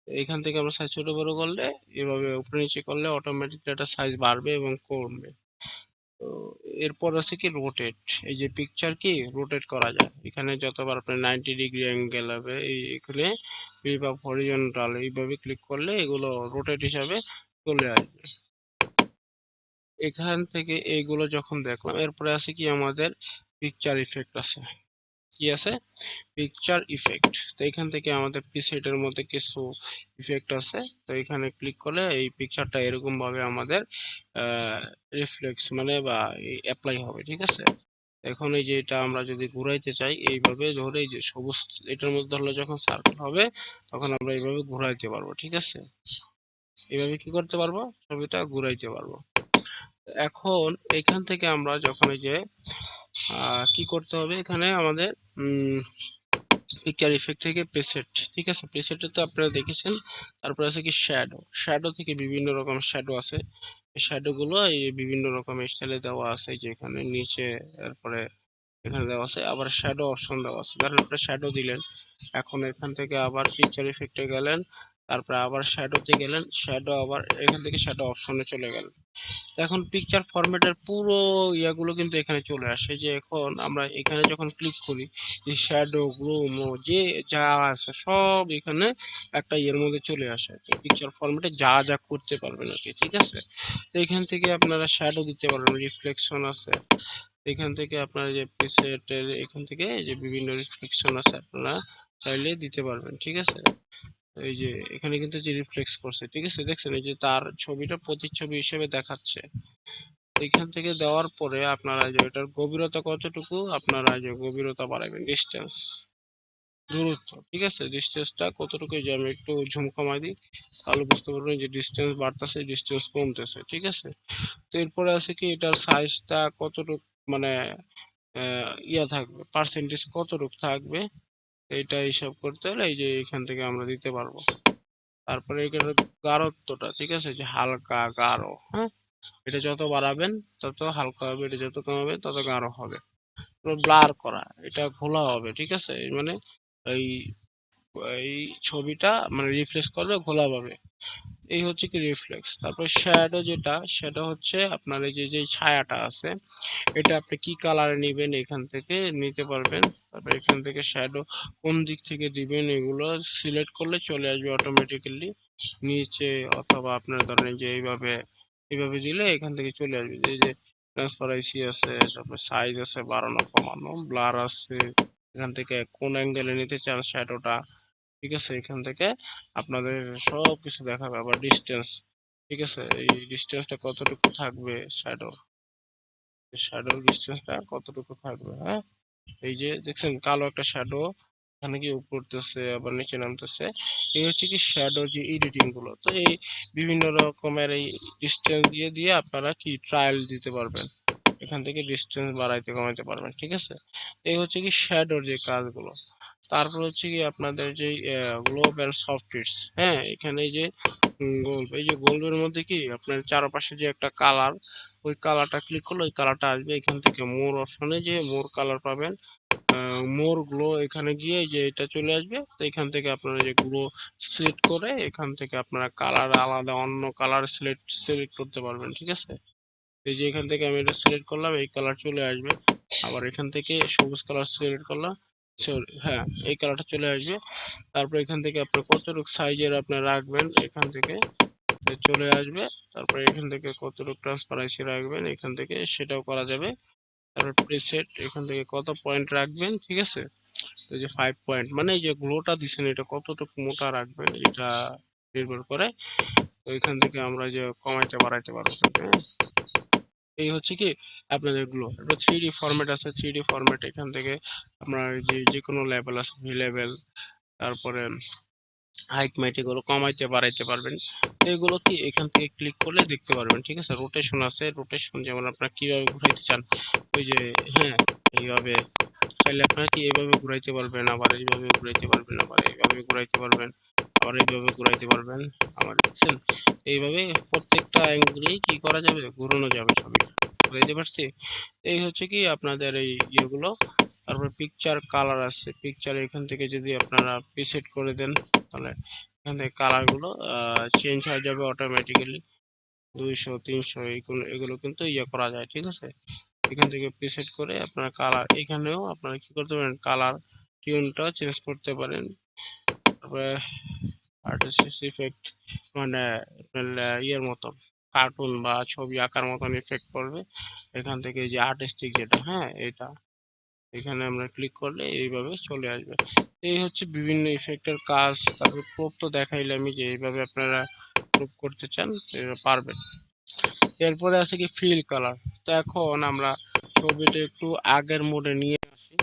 এখান থেকে আমরা সাইজ ছোট বড় করলে, এভাবে উপরে নিচে করলে অটোমেটিকলি এটা সাইজ বাড়বে এবং কমবে। তো এরপর আছে কি রোটেট, এই যে পিকচার কি রোটেট করা যায়, এখানে যতবার আপনার 90 ডিগ্রি অ্যাঙ্গেল হবে এখানে ফ্লিপ আপ হরিজন্টাল এইভাবে ক্লিক করলে এগুলো রোটেট হিসাবে চলে আসবে। এখান থেকে এইগুলো যখন দেখলাম, এরপরে আছে কি আমাদের পিকচার ইফেক্ট আছে, কি আছে, পিকচার ইফেক্ট। তো এখান থেকে আমাদের প্রিসেটের মধ্যে কিছু ইফেক্ট আছে। তো এখানে ক্লিক করলে এই পিকচারটা এরকম ভাবে আমাদের রিফ্লেক্স মানে বা অ্যাপ্লাই হবে, ঠিক আছে? এখন এই যে এটা আমরা যদি ঘুরাইতে চাই, এইভাবে ধরে এই যে সবুজ এটার মধ্যে ধরলে যখন সার্কেল হবে, তখন আমরা এইভাবে ঘুরাইতে পারবো, ঠিক আছে? এইভাবে কি করতে পারবো, ছবিটা ঘুরাইতে পারবো। এখন এখান থেকে আমরা যখন এই যে কি করতে হবে, এখানে আমাদের পিকচার ইফেক্ট থেকে প্রিসেট, ঠিক আছে? প্রিসেটে তো আপনারা দেখেছেন। তারপর আছে কি শ্যাডো, শ্যাডো থেকে বিভিন্ন রকম শ্যাডো আছে। এই শ্যাডো গুলো এই বিভিন্ন রকম স্টাইলে দেওয়া আছে, যে এখানে নিচে, তারপরে এখানে দেওয়া আছে, আবার শ্যাডো অপশন দেওয়া আছে। ধরেন আপনি শ্যাডো দিলেন, এখন এখান থেকে আবার পিকচার ইফেক্টে গেলেন, তারপরে আবার শ্যাডোতে গেলেন, শ্যাডো আবার এখান থেকে শ্যাডো অপশনে চলে গেলেন। এখন পিকচার ফরম্যাটের পুরো ইয়াগুলো কিন্তু এখানে চলে আসে, যে এখন আমরা এখানে যখন ক্লিক করি, যে শ্যাডো গ্লুম যে যা আছে সব এখানে একটা ইয়ের মধ্যে চলে আসে, তো পিকচার ফরম্যাটে যা যা করতে পারবেন আর কি, ঠিক আছে? তো এখান থেকে আপনারা শ্যাডো দিতে পারবেন, রিফ্লেকশন আছে, এখান থেকে আপনারা যে প্রিসেটের এখান থেকে যে বিভিন্ন রিফ্লেকশন আছে আপনারা চাইলে দিতে পারবেন, ঠিক আছে? এই যে এখানে কিন্তু যে রিফ্লেক্স করছে, ঠিক আছে, দেখছেন এই যে তার ছবিটা প্রতিচ্ছবি হিসেবে দেখাচ্ছে। এখান থেকে দেওয়ার পরে আপনারা যে এটার গভীরতা কতটুকু, আপনারা যে গভীরতা বাড়াবেন, ডিস্টেন্স, দূরত্ব, ঠিক আছে? ডিস্টেন্সটা কতটুকু, এই যে আমি একটু ঝুম কমাই দিই, তাহলে বুঝতে পারবেন যে ডিস্টেন্স বাড়তেছে ডিস্টেন্স কমতেছে, ঠিক আছে? তো এরপরে আছে কি এটার সাইজটা কতটুকু, মানে ইয়া থাকবে, পার্সেন্টেজ কতটুকু থাকবে, এটা হিসাব করতে হলে এই যে এখান থেকে আমরা দিতে পারবো। তারপরে এটার গাঢ়ত্বটা, ঠিক আছে, যে হালকা গাঢ়, হ্যাঁ, এটা যত বাড়াবেন তত হালকা হবে, এটা যত কমাবেন তত গাঢ় হবে। ব্লার করা, এটা ঘোলা হবে, ঠিক আছে? মানে এই এই ছবিটা মানে রিফ্রেশ করলে ঘোলা পাবে। এই হচ্ছে কি রিফ্লেক্স। তারপর শ্যাডো, যেটা সেটা হচ্ছে আপনার এই যে যে ছায়াটা আছে, এটা আপনি কি কালারে নেবেন এখান থেকে নিতে পারবেন। তারপর এখান থেকে শ্যাডো কোন দিক থেকে দিবেন এগুলো সিলেক্ট করলে চলে আসবে অটোমেটিক্যালি। নিচে, অথবা আপনার ধরেন যে এইভাবে এইভাবে দিলে এখান থেকে চলে আসবে। এই যে ট্রান্সপারেন্সি আছে, তারপর সাইজ আছে বাড়ানো কমানো, ব্লার আছে, এখান থেকে কোন অ্যাঙ্গেলে নিতে চান শ্যাডোটা, ঠিক আছে, এখান থেকে আপনাদের সব কিছু দেখাবে। আবার ডিস্টেন্স, ঠিক আছে, এই ডিস্টেন্সটা কতটুকু থাকবে, শ্যাডোর ডিস্টেন্সটা কতটুকু থাকবে, হ্যাঁ। এই যে দেখছেন কালো একটা শ্যাডো এখানে কি উপরতেছে আবার নিচে নামতেছে, এই হচ্ছে কি শ্যাডো যে এডিটিং গুলো। তো এই বিভিন্ন রকমের এই ডিস্টেন্স দিয়ে দিয়ে আপনারা কি ট্রায়াল দিতে পারবেন, এখান থেকে ডিস্টেন্স বাড়াইতে কমাইতে পারবেন, ঠিক আছে। এই হচ্ছে কি শ্যাডোর যে কাজগুলো। তারপর হচ্ছে কি আপনাদের যে গ্লোব এন্ড সফটওয়্যারস, হ্যাঁ, এখানে এই যে গোল্ড, এই যে গোল্ডের মধ্যে কি আপনার চারপাশে যে একটা কালার, ওই কালারটা ক্লিক করলে ওই কালারটা আসবে। এখান থেকে মোর অপশনে যে মোর কালার পাবেন, মোর গ্লো এখানে গিয়ে এই যে এটা চলে আসবে। তো এখান থেকে আপনারা যে গ্লো সিলেক্ট করে এখান থেকে আপনারা কালার আলাদা অন্য কালার সিলেক্ট করতে পারবেন, ঠিক আছে। এই যে এখান থেকে আমি এটা সিলেক্ট করলাম, এই কালার চলে আসবে। আবার এখান থেকে সবুজ কালার সিলেক্ট করলাম, হ্যাঁ, এই কালারটা চলে আসবে। তারপর এখান থেকে আপনার কতটুকু সাইজের আপনার রাখবেন, এখান থেকে চলে আসবে। তারপরে এখান থেকে কতটুকু ট্রান্সপারেন্সি রাখবেন, এখান থেকে সেটাও করা যাবে। তারপর প্রিসেট, এখান থেকে কত পয়েন্ট রাখবেন, ঠিক আছে। তো এই যে 5 পয়েন্ট, মানে এই যে গ্লোটা দিচ্ছেন এটা কতটুকু মোটা রাখবেন এটা নির্ভর করে। তো এখান থেকে আমরা যে কমাইতে বাড়াইতে পারবো, হ্যাঁ। এই হচ্ছে কি আপনাদের গ্লো। এটা 3D ফরম্যাট আছে, 3D ফরম্যাট এখান থেকে আপনার যে যে কোনো লেভেল আছে, ভি লেভেল, তারপরে হাইট মাইট এগুলো কমাইতে বাড়াইতে পারবেন। তো এগুলো কি এখান থেকে ক্লিক করলে দেখতে পারবেন, ঠিক আছে। রোটেশন আছে, রোটেশন যেমন আপনারা কিভাবে ঘুরাইতে চান, ওই যে, হ্যাঁ, এইভাবে চাইলে আপনারা কি এইভাবে ঘুরাইতে পারবেন, আবার এইভাবে ঘুরাইতে পারবেন, আবার এইভাবে ঘুরাইতে পারবেন, আবার এইভাবে ঘুরাইতে পারবেন। আমার দেখছেন এইভাবে প্রত্যেকটা অ্যাঙ্গেলেই কি করা যাবে, ঘুরানো যাবে ছবিটা। বুঝাইতে পারছি? এই হচ্ছে কি আপনাদের এই ইয়েগুলো। তারপর পিকচার কালার আছে, পিকচার এখান থেকে যদি আপনারা প্রিসেট করে দেন তাহলে এখান থেকে কালার গুলো চেঞ্জ হয়ে যাবে অটোমেটিক্যালি। 200 300 এগুলো কিন্তু ইয়ে করা যায়, ঠিক আছে। এখান থেকে প্রিসেট করে আপনারা কালার, এখানেও আপনারা কি করতে পারেন, কালার টিউনটা চেঞ্জ করতে পারেন। তারপরে আর্টিস্ট ইফেক্ট, মানে আপনার ইয়ের মতো কার্টুন বা ছবি আঁকার মতন ইফেক্ট পড়বে এখান থেকে, এই যে আর্টিস্টিক যেটা, হ্যাঁ, এটা এখানে আমরা ক্লিক করলে এইভাবে চলে আসবে। এই হচ্ছে বিভিন্ন ইফেক্টের কাজ। তারপরে প্রুফ তো দেখাইলে আমি যে এইভাবে আপনারা প্রুফ করতে চান পারবেন। এরপরে আছে কি ফিল কালার। তো এখন আমরা ছবিটা একটু আগের মোডে নিয়ে আসি।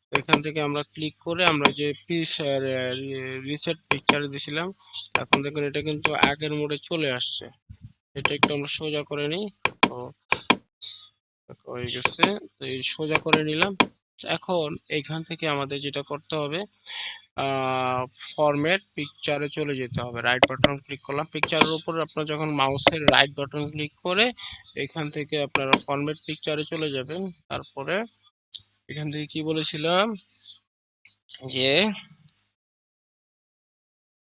তো এখান থেকে আমরা ক্লিক করে আমরা যে রিসেট পিকচার দিয়েছিলাম, এখন দেখুন এটা কিন্তু আগের মোডে চলে আসছে। এটা একটু আমরা সোজা করে নিই। তো হয়ে গেছে, তো এই সোজা করে নিলাম। এখন এইখান থেকে আমাদের যেটা করতে হবে, ফরম্যাট পিকচারে চলে যেতে হবে। রাইট বাটন ক্লিক করলাম পিকচারের উপর, আপনার যখন মাউসের রাইট বাটন ক্লিক করে এখান থেকে আপনারা ফরম্যাট পিকচারে চলে যাবেন। তারপরে এখান থেকে কি বলেছিলাম যে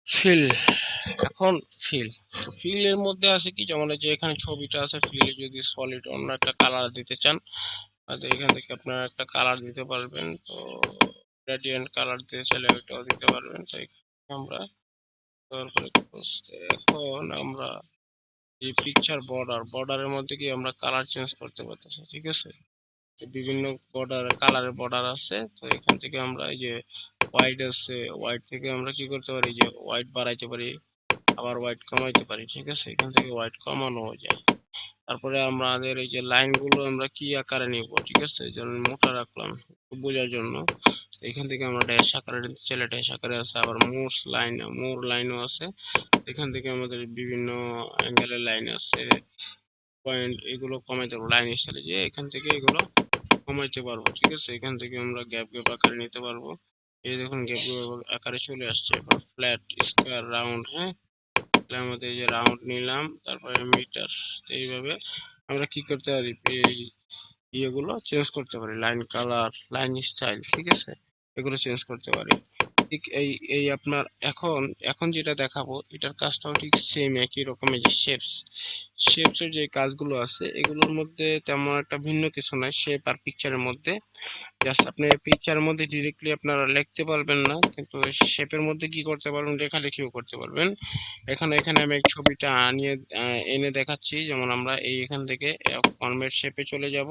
ফিল, এখন ফিল, তো ফিল এর মধ্যে আছে কি, যেমন এই যে এখানে ছবিটা আছে, ফিলে যদি সলিড অন্য একটা কালার দিতে চান, তো এখান থেকে আপনারা একটা কালার দিতে পারবেন। তো গ্রেডিয়েন্ট কালার দিতে চাইলে ওইটাও দিতে পারবেন। তো এখানে আমরা তারপরে এখন আমরা এই পিকচার বর্ডারের মধ্যে কি আমরা কালার চেঞ্জ করতে পারতেছি, ঠিক আছে। বিভিন্ন কালারের বর্ডার আছে। তো এখান থেকে আমরা এই যে হোয়াইট আছে, হোয়াইট থেকে আমরা কি করতে পারি, যে হোয়াইট বাড়াইতে পারি, আবার হোয়াইট কমাইতে পারি, ঠিক আছে। এখান থেকে হোয়াইট কমানো যায়। তারপরে আমাদের এই যে লাইন গুলো আমরা কি আকারে নিব, ঠিক আছে, যেমন মোটা রাখলাম একটু বোঝার জন্য। এখান থেকে আমরা ড্যাশ আকারে নিতে চাইলে ড্যাশ আকারে আছে, আবার মোর লাইনও আছে। এখান থেকে আমাদের বিভিন্ন অ্যাঙ্গেলের লাইন আছে, পয়েন্ট এগুলো কমাইতে পারবো, লাইন স্টাইলে যে এখান থেকে এগুলো কমাইতে পারবো, ঠিক আছে। এখান থেকে আমরা গ্যাপ গ্যাপ আকারে নিতে পারবো। এই দেখুন গ্যাপ গ্যাপ আকারে চলে আসছে। এবার ফ্ল্যাট, স্কোয়ার, রাউন্ড, হ্যাঁ, তাহলে আমাদের এই যে রাউন্ড নিলাম, তারপরে মিটার। এইভাবে আমরা কি করতে পারি, এই ইয়েগুলো চেঞ্জ করতে পারি, লাইন কালার, লাইন স্টাইল, ঠিক আছে, এগুলো চেঞ্জ করতে পারি। ঠিক এই এই আপনার এখন এখন যেটা দেখাবো এটার কাজটাও ঠিক সেম একই রকমের, যে শেপস এর যে কাজগুলো আছে এগুলোর মধ্যে তেমন একটা ভিন্ন কিছু নাই শেপ আর পিকচারের মধ্যে। জাস্ট আপনি পিকচারের মধ্যে ডিরেক্টলি আপনারা লিখতে পারবেন না, কিন্তু শেপের মধ্যে কি করতে পারবেন, লেখালেখিও করতে পারবেন। এখানে এখানে আমি এক ছবিটা আনিয়ে এনে দেখাচ্ছি। যেমন আমরা এখান থেকে ফরম্যাট শেপে চলে যাব।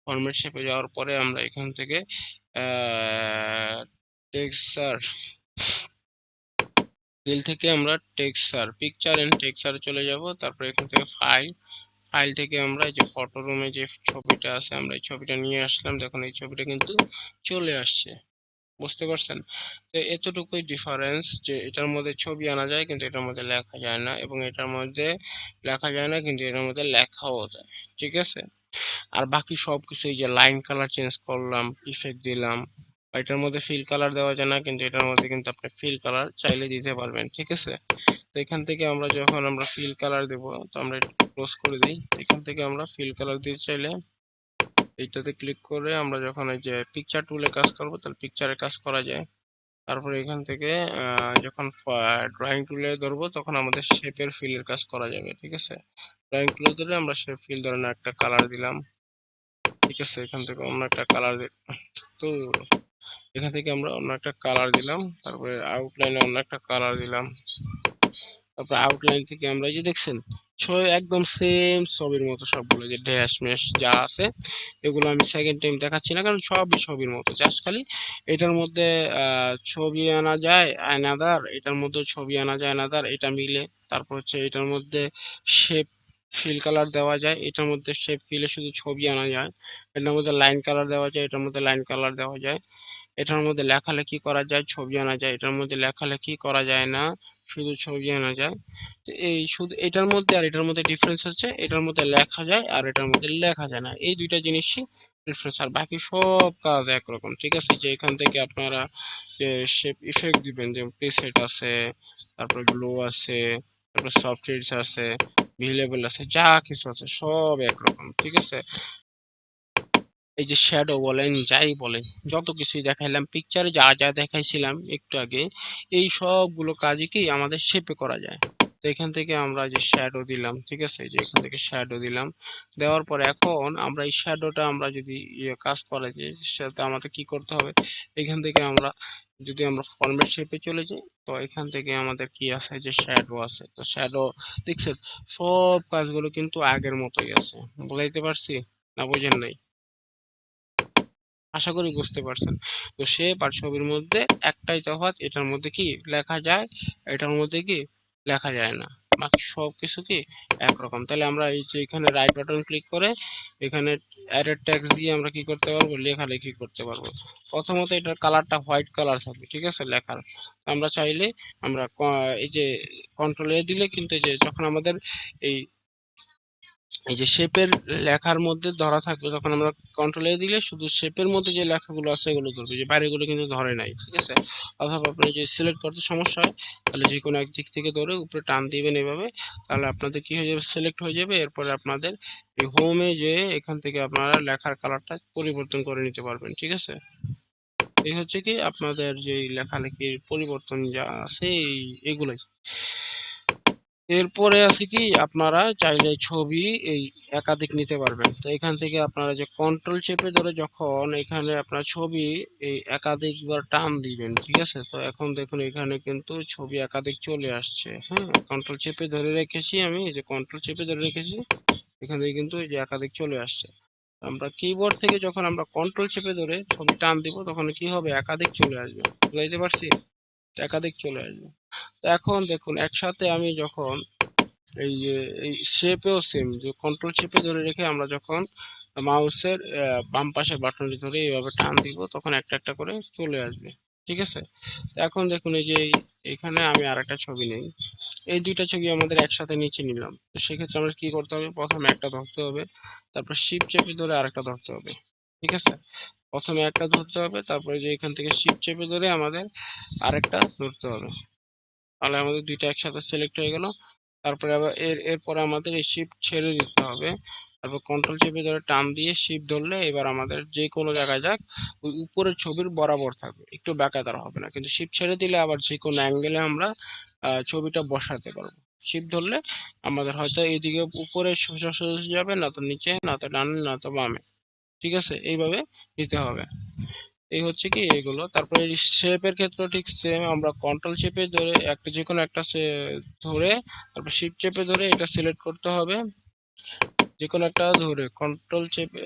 ফরম্যাট শেপে যাওয়ার পরে আমরা এখান থেকে টেক্সচার ফিল থেকে আমরা টেক্সচার পিকচার এন্ড টেক্সচারে চলে যাব। তারপর এখান থেকে ফাইল থেকে আমরা এই যে ফটো রুমে যে ছবিটা আছে আমরা এই ছবিটা নিয়ে আসলাম। দেখুন এই ছবিটা কিন্তু চলে আসছে, বুঝতে পারছেন? তো এতটুকুই ডিফারেন্স, যে এটার মধ্যে ছবি আনা যায় কিন্তু এটার মধ্যে লেখা যায় না, এবং এটার মধ্যে লেখা যায় না কিন্তু এটার মধ্যে লেখাও যায়। ঠিক আছে? আর বাকি সবকিছু, এই যে লাইন কালার চেঞ্জ করলাম, ইফেক্ট দিলাম, এটার মধ্যে ফিল কালার দেওয়া যায় না কিন্তু এটার মধ্যে কিন্তু আপনি ফিল কালার চাইলে দিতে পারবেন। ঠিক আছে? তো এখান থেকে আমরা যখন আমরা ফিল কালার দেব, তো আমরা একটু ক্লোজ করে দিই। এখান থেকে আমরা ফিল কালার দিতে চাইলে এইটাতে ক্লিক করে আমরা যখন এই যে পিকচার টুলে কাজ করব তাহলে পিকচারের কাজ করা যায়। তারপরে এখান থেকে যখন ড্রয়িং টুলে ধরবো তখন আমাদের শেপের ফিলের কাজ করা যাবে। ঠিক আছে? ড্রয়িং টুলে ধরে আমরা শেপ ফিল ধরনের একটা কালার দিলাম। ঠিক আছে? এখান থেকে অন্য একটা কালার তো এখান থেকে আমরা অন্য একটা কালার দিলাম। তারপরে আউটলাইনে অন্য একটা কালার দিলাম। তারপর আউটলাইন থেকে আমরা এই যে দেখছেন একদম সেম ছবির মতো সবগুলো, যে ড্যাশ ম্যাশ যা আছে এগুলো আমি সেকেন্ড টাইম দেখাচ্ছি না, কারণ সবই ছবির মতো। জাস্ট খালি এটার মধ্যে ছবি আনা যায় আয়নাদার, এটার মধ্যে ছবি আনা যায় আয়নাদার, এটা মিলে। তারপর হচ্ছে এটার মধ্যে শেপ ফিল কালার দেওয়া যায়, এটার মধ্যে শেপ ফিলে শুধু ছবি আনা যায়। এটার মধ্যে লাইন কালার দেওয়া যায়, এটার মধ্যে লাইন কালার দেওয়া যায়। এটার মধ্যে লেখালেখি করা যায়, ছবি আনা যায়। এটার মধ্যে লেখালেখি করা যায় না, শুধু ছবি আনা যায়। তো এই শুধু এটার মধ্যে আর এটার মধ্যে ডিফারেন্স হচ্ছে এটার মধ্যে লেখা যায় আর এটার মধ্যে লেখা যায় না, এই দুইটা জিনিসই ডিফারেন্স। আর বাকি সব কাজ একরকম। ঠিক আছে? যে এখান থেকে আপনারা যে শেপ ইফেক্ট দিবেন, যে প্রিসেট আছে, তারপর গ্লো আছে, তারপর সফটওয়্যারস আছে, ভিলেবল আছে, যা কিছু আছে সব একরকম। ঠিক আছে? এই যে শ্যাডো বলেন যাই বলেন, যত কিছুই দেখাইলাম পিকচারে যা যা দেখাইছিলাম একটু আগে, এই সবগুলো কাজই কি আমাদের শেপে করা যায়। তো এখান থেকে আমরা যে শ্যাডো দিলাম, ঠিক আছে, এই যে এখান থেকে শ্যাডো দিলাম, দেওয়ার পর এখন আমরা এই শ্যাডোটা আমরা যদি কাজ করা যায় সেটা আমাদের কি করতে হবে, এখান থেকে আমরা যদি আমরা ফরম্যাট শেপে চলে যাই, তো এখান থেকে আমাদের কি আছে, যে শ্যাডো আছে। তো শ্যাডো দেখছেন সব কাজগুলো কিন্তু আগের মতোই আছে। বুঝাইতে পারছি না বুঝেন নাই? আশা করি বুঝতে পারছেন। তো শেপ আর ছবির মধ্যে একটাই তফাৎ, এটার মধ্যে কি লেখা যায়, এটার মধ্যে কি লেখা যায় না। বাকি সবকিছু কি একরকম। তাহলে আমরা এই যে এখানে রাইট বাটন ক্লিক করে এখানে অ্যাডেড টেক্সট দিয়ে আমরা কি করতে পারবো, লেখালেখি করতে পারবো। প্রথমত এটার কালারটা হোয়াইট কালার থাকবে, ঠিক আছে, লেখার। আমরা চাইলে আমরা এই যে কন্ট্রোল এ দিলে কিন্তু এই যে যখন আমাদের এই এই যে শেপের লেখার মধ্যে ধরা থাকবে, তখন আমরা কন্ট্রোল এ দিলে শুধু শেপের মধ্যে যে লেখাগুলো আছে এগুলো ধরবে, যে বাইরেগুলো কিন্তু ধরে নাই। ঠিক আছে? অথবা আপনার যদি সিলেক্ট করতে সমস্যা হয় তাহলে যে কোনো এক দিক থেকে ধরে উপরে টান দিবেন এভাবে, তাহলে আপনাদের কি হয়ে যাবে, সিলেক্ট হয়ে যাবে। এরপরে আপনাদের এই হোমে যে এখান থেকে আপনারা লেখার কালারটা পরিবর্তন করে নিতে পারবেন। ঠিক আছে? এই হচ্ছে কি আপনাদের যে লেখালেখির পরিবর্তন যা আছে এগুলাই। এরপরে আছে কি আপনারা চাইলে ছবি এই একাধিক নিতে পারবেন। তো এখান থেকে আপনারা যে কন্ট্রোল চেপে ধরে যখন এখানে আপনার ছবি এই একাধিকবার টান দিবেন, ঠিক আছে, তো এখন দেখুন এখানে কিন্তু ছবি একাধিক চলে আসছে। হ্যাঁ, কন্ট্রোল চেপে ধরে রেখেছি, আমি এই যে কন্ট্রোল চেপে ধরে রেখেছি, এখান থেকে কিন্তু এই যে একাধিক চলে আসছে। আমরা কিবোর্ড থেকে যখন আমরা কন্ট্রোল চেপে ধরে ছবি টান দিব তখন কি হবে, একাধিক চলে আসবে। বুঝাইতে পারছি? একাধিক চলে আসবে। তো এখন দেখুন একসাথে আমি যখন এই যে এই শেপেও সেম, যে কন্ট্রোল চেপে ধরে রেখে আমরা যখন মাউসের বাম পাশের বাটনটি ধরে এইভাবে টান দিব তখন একটা একটা করে চলে আসবে। ঠিক আছে? তো এখন দেখুন এই যে এখানে আমি আর একটা ছবি নেই, এই দুইটা ছবি আমাদের একসাথে নিচে নিলাম। তো সেক্ষেত্রে আমরা কি করতে হবে, প্রথমে একটা ধরতে হবে, তারপর শিফট চেপে ধরে আরেকটা ধরতে হবে। ঠিক আছে? প্রথমে একটা ধরতে হবে, তারপরে যে এখান থেকে শিফট চেপে ধরে আমাদের আরেকটা ধরতে হবে। তাহলে আমাদের দুইটা একসাথে সিলেক্ট হয়ে গেল। তারপরে আবার এরপরে আমাদের এই শিফট ছেড়ে দিতে হবে। তারপর কন্ট্রোল চেপে ধরে টান দিয়ে শিফট ধরলে এবার আমাদের যে কোনো জায়গায় যাক ওই উপরের ছবির বরাবর থাকবে, একটু বাঁকাতারা হবে না। কিন্তু শিফট ছেড়ে দিলে আবার যে কোনো অ্যাঙ্গেলে আমরা ছবিটা বসাতে পারবো। শিফট ধরলে আমাদের হয়তো এইদিকে উপরে সোজাসুজি যাবে, না তো নিচে, না তো ডানে, না তো বামে। ঠিক আছে, এইভাবে নিতে হবে। এই হচ্ছে কি এগুলো। তারপরে শেপের ক্ষেত্রে ঠিক সেম, আমরা কন্ট্রোল চেপে ধরে একটা যে কোনো একটা ধরে তারপর শিফট চেপে ধরে এটা সিলেক্ট করতে হবে। যে কোনো একটা ধরে কন্ট্রোল চেপে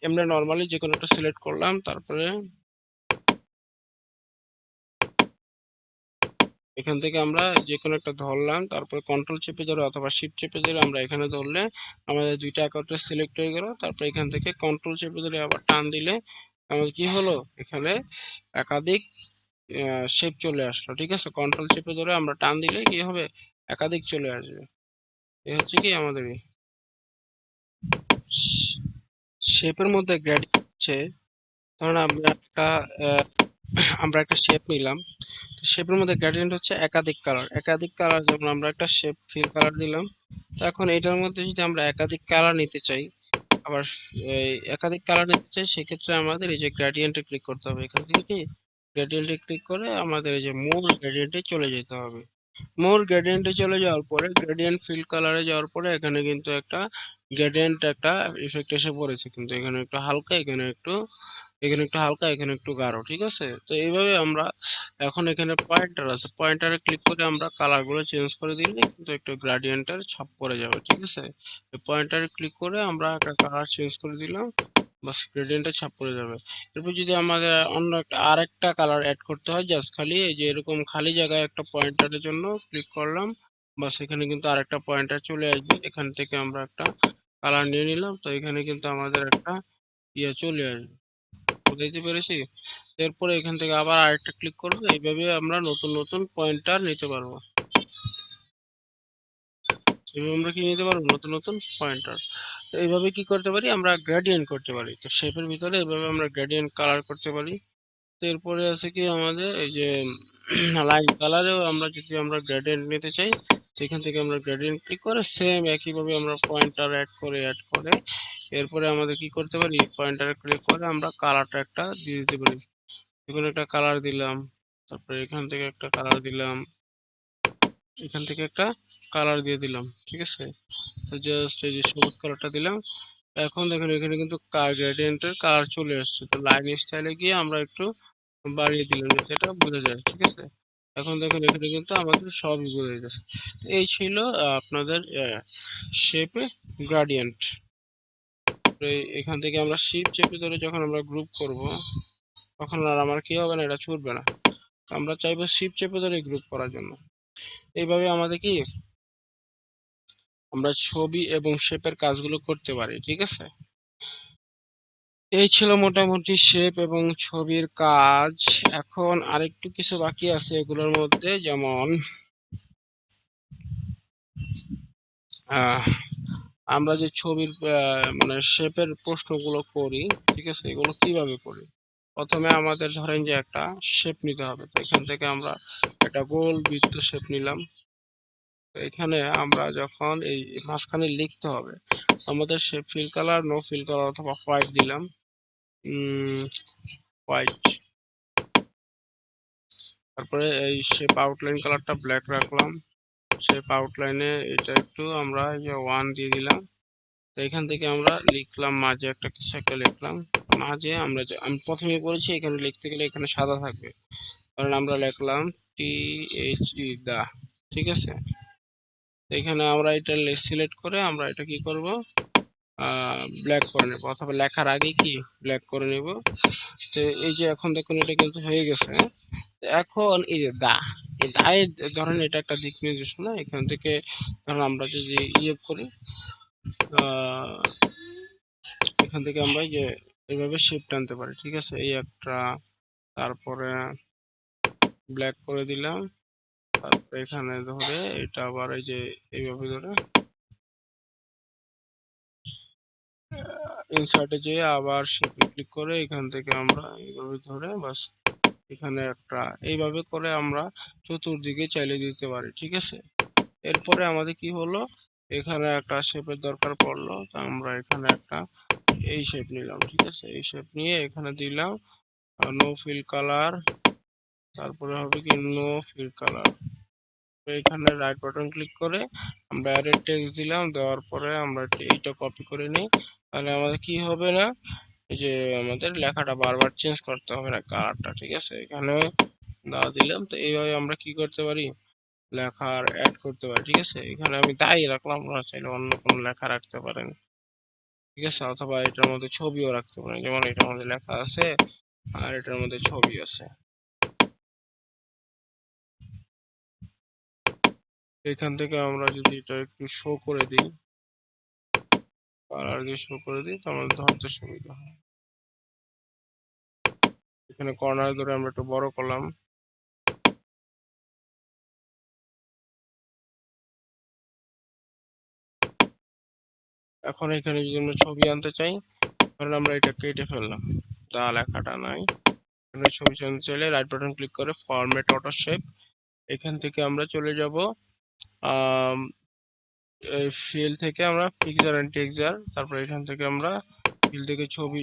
এমনি নর্মালি যে কোনো একটা সিলেক্ট করলাম, তারপরে এখান থেকে আমরা যে কোনো একটা ধরলাম, তারপরে কন্ট্রোল চেপে ধরে অথবা শিফট চেপে ধরে আমরা এখানে ধরলে আমাদের দুইটা অ্যাকাউন্টে সিলেক্ট হয়ে গেল। তারপর এখান থেকে কন্ট্রোল চেপে ধরে আবার টান দিলে আমাদের কি হলো, এখানে একাধিক শেপ চলে আসলো। ঠিক আছে, কন্ট্রোল চেপে ধরে আমরা টান দিলে কি হবে, একাধিক চলে আসবে। এই হচ্ছে কি আমাদের শেপের মধ্যে গ্রেডিয়েন্ট হচ্ছে, ধরুন আমরা একটা শেপ নিলাম, শেপের মধ্যে গ্রেডিয়েন্ট হচ্ছে একাধিক কালার। একাধিক কালার, যেমন আমরা একটা শেপ ফিল কালার দিলাম, তো এখন এটার মধ্যে যদি আমরা একাধিক কালার নিতে চাই, আবার এই একাধিক কালার নিতে চাই, সেক্ষেত্রে আমাদের এই যে গ্রেডিয়েন্টে ক্লিক করতে হবে। এখান থেকে কি গ্রেডিয়েন্টে ক্লিক করে আমাদের এই যে মূল গ্রেডিয়েন্টে চলে যেতে হবে। মোর গ্রেডিয়েন্টে চলে যাওয়ার পরে গ্রেডিয়েন্ট ফিল কালারে যাওয়ার পরে এখানে কিন্তু একটা গ্রেডিয়েন্ট একটা ইফেক্ট এসে পড়েছে, কিন্তু এখানে একটু হালকা, এখানে একটু হালকা, এখানে একটু গাঢ়। ঠিক আছে, তো এইভাবে আমরা এখন এখানে পয়েন্টার আছে, পয়েন্টারে ক্লিক করে আমরা কালার গুলো চেঞ্জ করে দিলে কিন্তু একটু গ্রেডিয়েন্টের ছাপ পড়ে যাবে। ঠিক আছে, পয়েন্টারে ক্লিক করে আমরা একটা কালার চেঞ্জ করে দিলাম, বাস গ্রেডিয়েন্টের ছাপ পড়ে যাবে। এরপর যদি আমাদের অন্য একটা আরেকটা কালার অ্যাড করতে হয়, জাস্ট খালি এই যে এরকম খালি জায়গায় একটা পয়েন্টারের জন্য ক্লিক করলাম, বাস এখানে কিন্তু আরেকটা পয়েন্টার চলে আসবে। এখান থেকে আমরা একটা কালার নিয়ে নিলাম, তো এখানে কিন্তু আমাদের একটা চলে আসবে। বুঝাইতে পেরেছি? এরপরে এখান থেকে আবার আরেকটা ক্লিক করবো, এইভাবে আমরা নতুন নতুন পয়েন্টার নিতে পারবো। এইভাবে আমরা কি নিতে পারবো, নতুন নতুন পয়েন্টার। তো এইভাবে কি করতে পারি, আমরা গ্রেডিয়েন্ট করতে পারি। তো শেপের ভিতরে এইভাবে আমরা গ্রেডিয়েন্ট কালার করতে পারি। তো এরপরে আছে কি আমাদের এই যে লাইন কালারেও আমরা গ্রেডিয়েন্ট নিতে চাই, তো এখান থেকে আমরা গ্রেডিয়েন্ট ক্লিক করে সেম একইভাবে আমরা পয়েন্টার অ্যাড করে এরপরে আমাদের কি করতে পারি, পয়েন্টারে ক্লিক করে আমরা কালারটা একটা দিয়ে দিতে পারি। এখানে একটা কালার দিলাম, তারপরে এখান থেকে একটা কালার দিলাম, এখান থেকে একটা কালার দিয়ে দিলাম। ঠিক আছে, তো জাস্ট এই যে সবুজ কালারটা দিলাম। এখন দেখেন এখানে কিন্তু গ্রেডিয়েন্টের কালার চলে আসছে। তো লাইন স্টাইলে গিয়ে আমরা একটু বাড়িয়ে দিলাম যাতে এটা বোঝা যায়। ঠিক আছে, এখন দেখেন এখানে কিন্তু আমাদের সবই বোঝা যাচ্ছে। এই ছিল আপনাদের শেপে গ্রেডিয়েন্ট। এখান থেকে আমরা শিফট চেপে ধরে যখন আমরা গ্রুপ করব, তখন আর আমার কি হবে না, এটা ছুটবে না। আমরা চাইবো শিফট চেপে ধরে গ্রুপ করার জন্য। এইভাবে আমাদের কি আমরা ছবি এবং শেপের কাজগুলো করতে পারি। ঠিক আছে, এই ছিল মোটামুটি শেপ এবং ছবির কাজ। এখন আরেকটু কিছু বাকি আছে এগুলোর মধ্যে, যেমন আহ, আমরা যে ছবির মানে শেপের প্রশ্নগুলো করি, ঠিক আছে, এগুলো কিভাবে করি। প্রথমে আমাদের ধরেন যে একটা শেপ নিতে হবে, তো এখান থেকে আমরা একটা গোল বৃত্ত শেপ নিলাম। তো এখানে আমরা যখন এই মাঝখানে লিখতে হবে, আমাদের shape fill colour, no fill colour অথবা হোয়াইট দিলাম, হোয়াইট। তারপরে এই শেপ আউটলাইন কালারটা ব্ল্যাক রাখলাম। শেপ আউটলাইনে এটা একটু আমরা এই যে 1 দিয়ে দিলাম। তো এখান থেকে আমরা লিখলাম মাঝে একটা কিছু একটা লিখলাম। মাঝে আমি প্রথমে বলেছি এখানে লিখতে গেলে এখানে সাদা থাকবে, কারণ আমরা লিখলাম দা। ঠিক আছে, তো এখানে আমরা এটা সিলেক্ট করে আমরা এটা কি করব, ব্ল্যাক করে নেব, অথবা লেখার আগে কি ব্ল্যাক করে নেব। তো এই যে এখন দেখুন এটা কিন্তু হয়ে গেছে, হ্যাঁ? তো এখন এই যে এই দায়ের ধরেন এটা একটা দিক নির্দেশনা, এখান থেকে ধরেন আমরা যদি করি, আহ, এখান থেকে আমরা এই যে এইভাবে শেপ টানতে পারি। ঠিক আছে, এই একটা, তারপরে ব্ল্যাক করে দিলাম, তারপরে এখানে ধরে এটা আবার এই যে এইভাবে ধরে ইনসার্টে যেয়ে আবার শেপে ক্লিক করে এখান থেকে আমরা এইভাবে ধরে বাস এখানে একটা, এইভাবে করে আমরা চতুর্দিকে চাইলে দিতে পারি। ঠিক আছে, এরপরে আমাদের কি হলো, এখানে একটা শেপের দরকার পড়লো, তো আমরা এখানে একটা এই শেপ নিলাম। ঠিক আছে, এই শেপ নিয়ে এখানে দিলাম নো ফিল কালার, তারপরে হবে কি নো ফিল কালার। এখানে রাইট বাটন ক্লিক করে আমরা অ্যাড টেক্সট দিলাম, দেওয়ার পরে আমরা এইটা কপি করে নিই। তাহলে আমাদের কি হবে না, এই যে আমাদের লেখাটা বারবার চেঞ্জ করতে হবে না কালারটা। ঠিক আছে, এখানে দিলাম। তো এইভাবে আমরা কি করতে পারি, লেখার অ্যাড করতে পারি। ঠিক আছে, এখানে আমি তাই রাখলাম, আপনারা চাইলে অন্য কোনো লেখা রাখতে পারেন। ঠিক আছে, অথবা এটার মধ্যে ছবিও রাখতে পারেন, যেমন এটার মধ্যে লেখা আছে আর এটার মধ্যে ছবি আছে। এখান থেকে আমরা যদি এটা একটু শো করে দিই, কালার দিয়ে শো করে দিই, তো আমাদের ধরতে সুবিধা হয়। এখানে কর্নার ধরে আমরা একটু বড় করলাম। এখন এখানে যদি আমরা ছবি আনতে চাই, ধরেন আমরা এটা কেটে ফেললাম, যা লেখাটা নাই, এখানে ছবি আনতে চাইলে রাইট বাটন ক্লিক করে ফরম্যাট অটো শেপ, এখান থেকে আমরা চলে যাব ফিল থেকে আমরা পিকচার এন্ড টেক্সচার, তারপর এখান থেকে আমরা ফিল থেকে ছবি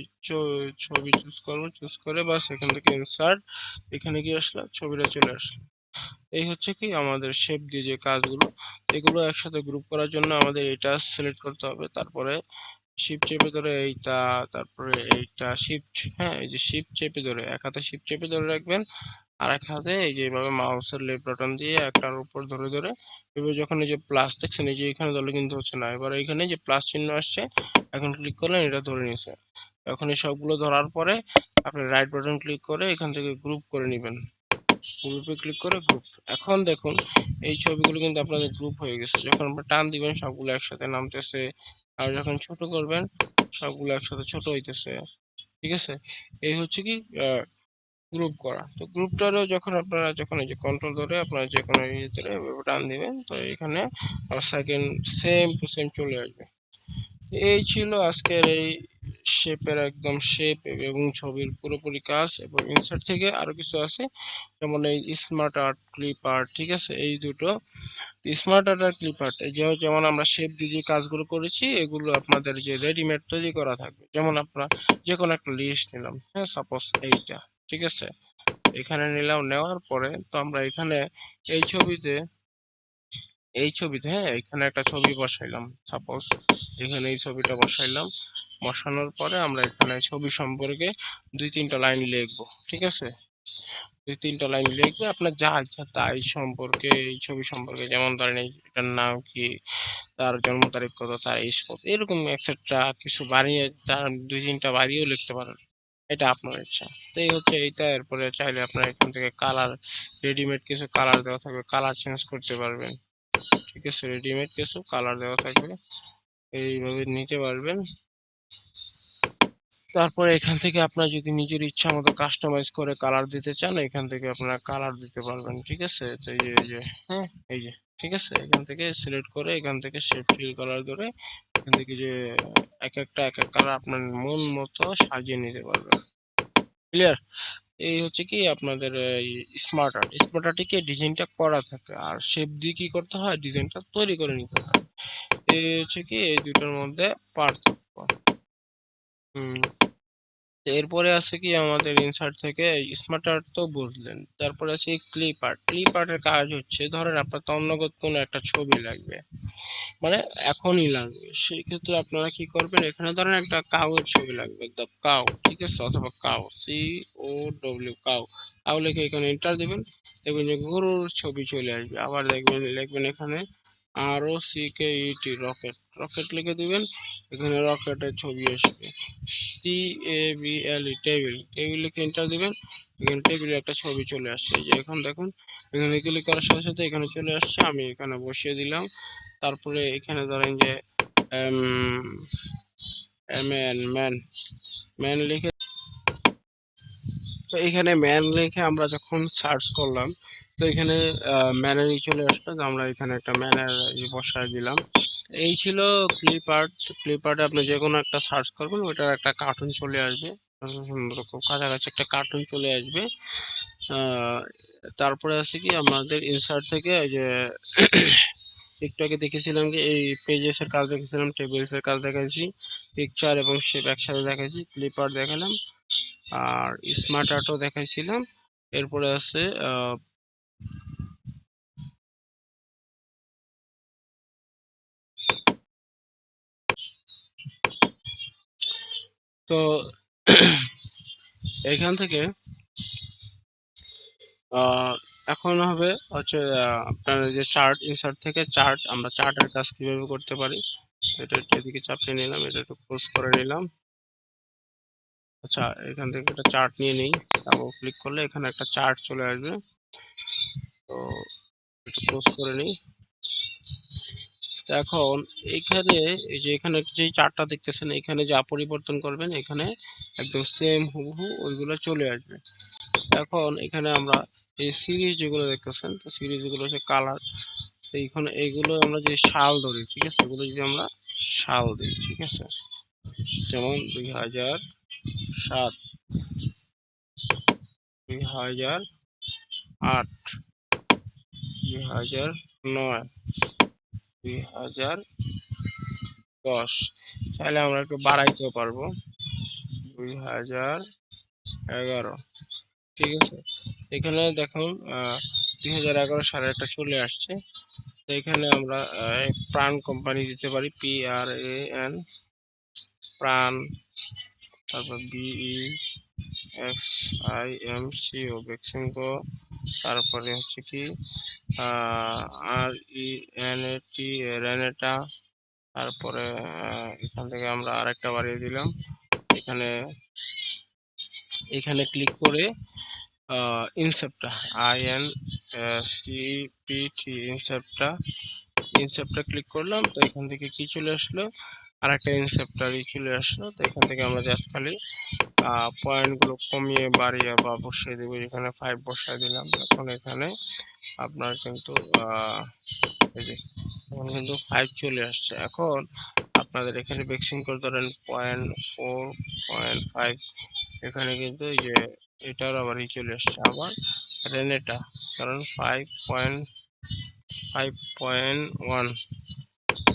চুজ করব, চুজ করে বাস এখান থেকে ইনসার্ট, এখানে কি আসলো, ছবিটা চলে আসলো। এই হচ্ছে কি আমাদের শেপ দিয়ে যে কাজগুলো, এগুলো একসাথে গ্রুপ করার জন্য আমাদের এটা সিলেক্ট করতে হবে, তারপরে শিফট চেপে ধরে এইটা, তারপরে এইটা শিফট, হ্যাঁ এই যে শিফট চেপে ধরে এক হাতে শিফট চেপে ধরে রাখবেন, আর এক হাতে এই যে এইভাবে মাউসের লেফট বাটন দিয়ে একটার উপর ধরে ধরে, এবার যখন এই যে প্লাস দেখছেন, এই যে এখানে ধরলে কিন্তু হচ্ছে না, এবার এখানে যে প্লাস চিহ্ন আসছে, এখন ক্লিক করলেন এটা ধরে নিয়েছে। এখন এই সবগুলো ধরার পরে আপনি রাইট বাটন ক্লিক করে এখান থেকে গ্রুপ করে নেবেন, গ্রুপে ক্লিক করে গ্রুপ। এখন দেখুন এই ছবিগুলো কিন্তু আপনাদের গ্রুপ হয়ে গেছে, যখন আপনি টান দিবেন সবগুলো একসাথে নামতেছে, আর যখন ছোট করবেন সবগুলো একসাথে ছোট হইতেছে। ঠিক আছে, এই হচ্ছে কি গ্রুপ করা। তো গ্রুপটারও যখন আপনারা যখন এই যে কন্ট্রোল ধরে আপনারা যে কোনো ভিতরে টান দিবেন, তো এখানে সেকেন্ড সেম টু সেম চলে আসবে। এই ছিল আজকের এই শেপের একদম শেপ এবং ছবির পুরোপুরি কাজ। এবং ইনসার্ট থেকে আরো কিছু আছে, যেমন এই স্মার্ট আর্ট, ক্লিপ আর্ট। ঠিক আছে, এই দুটো স্মার্ট আর্ট আর ক্লিপ আর্ট, যেমন আমরা শেপ দিয়ে যে কাজগুলো করেছি, এগুলো আপনাদের যে রেডিমেড তৈরি করা থাকবে। যেমন আপনারা যে কোনো একটা লিস্ট নিলাম, হ্যাঁ সাপোজ এইটা। ঠিক আছে, এখানে নিলাম, নেওয়ার পরে তো আমরা এখানে এই ছবিতে হ্যাঁ এখানে একটা ছবি বসাইলাম, সাপোজ এখানে এই ছবিটা বসাইলাম। বসানোর পরে আমরা এখানে ছবি সম্পর্কে দুই তিনটা লাইন লিখবো। ঠিক আছে, দুই তিনটা লাইন লিখবে, আপনার যা ইচ্ছা তাই সম্পর্কে, এই ছবি সম্পর্কে, যেমন ধরেন এটার নাম কি, তার জন্ম তারিখ কত, তার এজ কত, এরকম এক্সেট্রা কিছু বানিয়ে, তার দুই তিনটা বাড়িয়েও লিখতে পারেন, এটা আপনার ইচ্ছা। তো এই হচ্ছে এইটা। এরপরে চাইলে আপনার এখান থেকে কালার, রেডিমেড কিছু কালার দেওয়া থাকবে, কালার চেঞ্জ করতে পারবেন। ঠিক আছে, রেডিমেড কিছু কালার দেওয়া থাকবে, এইভাবে নিতে পারবেন। তারপরে এখান থেকে আপনার যদি নিজের ইচ্ছা মতো কাস্টমাইজ করে কালার দিতে চান, এখান থেকে আপনারা কালার দিতে পারবেন। ঠিক আছে, তো এই যে হ্যাঁ এই যে, ঠিক আছে, এখান থেকে সিলেক্ট করে এখান থেকে শেপ ফিল কালার করে এখান থেকে যে এক এক কালার আপনার মন মতো সাজিয়ে নিতে পারবেন। ক্লিয়ার? এই হচ্ছে কি আপনাদের এই স্মার্ট আর্টে কি ডিজাইনটা করা থাকে, আর শেপ দিয়ে কি করতে হয়, ডিজাইনটা তৈরি করে নিতে হয়। এই হচ্ছে কি এই দুটোর মধ্যে পার্থক্য। হুম। তো এরপরে আছে কি আমাদের ইনসার্ট থেকে স্মার্ট আর্ট তো বুঝলেন, তারপরে আছে ক্লিপ আর্ট। ক্লিপ আর্টের কাজ হচ্ছে, ধরেন আপনার তন্নগত কোনো একটা ছবি লাগবে, মানে এখনই লাগবে, সেই ক্ষেত্রে আপনারা কি করবেন, এখানে ধরেন একটা কাউয়ের ছবি লাগবে, দ্য কাউ। ঠিক আছে, অথবা কাউ, COW, কাউ লিখে এখানে এন্টার দিবেন, দেখবেন যে গরুর ছবি চলে আসবে। আবার দেখবেন লিখবেন এখানে ROCKET, রকেট, রকেট লিখে দিবেন, এখানে রকেটের ছবি আসবে। TABLE, টেবিল, টেবিল লিখে এন্টার দিবেন, এখানে টেবিলের একটা ছবি চলে আসছে। এই যে এখন দেখুন এখানে ক্লিক করার সাথে সাথে এখানে চলে আসছে, আমি এখানে বসিয়ে দিলাম। তারপরে এখানে ধরেন যে ম্যান ম্যান ম্যান লিখে, তো এখানে ম্যান লিখে আমরা যখন সার্চ করলাম, তো এখানে ম্যানেরই চলে আসলো, তো আমরা এখানে একটা ম্যানের বসায় দিলাম। এই ছিল ক্লিপ আর্ট। ক্লিপ আর্টে আপনি যে কোনো একটা সার্চ করবেন, ওইটার একটা কার্টুন চলে আসবে, সুন্দর খুব কাছাকাছি একটা কার্টুন চলে আসবে। আহ, তারপরে আছে কি আমাদের ইনসার্ট থেকে এই যে একটু আগে দেখেছিলাম যে এই পেজেস এর কাজ দেখেছিলাম, টেবিলস এর কাজ দেখাইছি, পিকচার এবং শেপ একসাথে দেখাইছি, ক্লিপার দেখালাম, আর স্মার্ট আর্টও দেখাইছিলাম। এরপরে আছে তো এখান থেকে আহ, এখন হবে হচ্ছে আপনার যে চার্ট, ইনসার্ট থেকে চার্ট, আমরা চার্টের কাজ কিভাবে করতে পারি। তো এটা একটু এদিকে চাপিয়ে নিলাম, এটা একটু ক্লোজ করে নিলাম। আচ্ছা, এখান থেকে একটা চার্ট নিয়ে নিই, তারপর ক্লিক করলে এখানে একটা চার্ট চলে আসবে। তো একটু ক্লোজ করে নিই। তো এখন এইখানে এই যে এখানে যে চার্টটা দেখতেছেন, এখানে যা পরিবর্তন করবেন এখানে একদম সেম হুবহু ওইগুলো চলে আসবে। এখন এখানে আমরা এই সিরিজ যেগুলো দেখতেছেন, তো সিরিজ গুলো হচ্ছে কালার। তো এইখানে এইগুলো আমরা যে সাল ধরি, ঠিক আছে, এগুলো যদি আমরা সাল দিই, ঠিক আছে, যেমন 2007, 2008, 2009, 2010, চাইলে আমরা একটু বাড়াইতেও পারবো, 2011, ঠিক আছে। এখানে দেখুন 2011 সালে একটা চলে আসছে। তো এখানে আমরা প্রাণ কোম্পানি দিতে পারি, PRAN, প্রাণ, তারপর BEXIMCO, বেক্সিমকো, তারপরে হচ্ছে কি RENAT, রেনেটা, তারপরে এখান থেকে আমরা আরেকটা বাড়িয়ে দিলাম। এখানে এখানে ক্লিক করে ইনসেপ্টা, INCPT, ইনসেপ্টা ক্লিক করলাম। তো এখান থেকে কি চলে আসলো, আর একটা ইনসেপ্টারই চলে আসলো। তো এখান থেকে আমরা জাস্ট খালি পয়েন্ট গুলো কমিয়ে বাড়িয়ে বা বসিয়ে দেবো, এখানে 5 বসায় দিলাম। তখন এখানে আপনার কিন্তু এই যে এখন কিন্তু 5 চলে আসছে। এখন আপনাদের এখানে বেক্সিং করে ধরেন 0.4, 0.5, এখানে কিন্তু এই যে এটার আবার চলে আসছে আবার রেনেটা, কারণ 5.1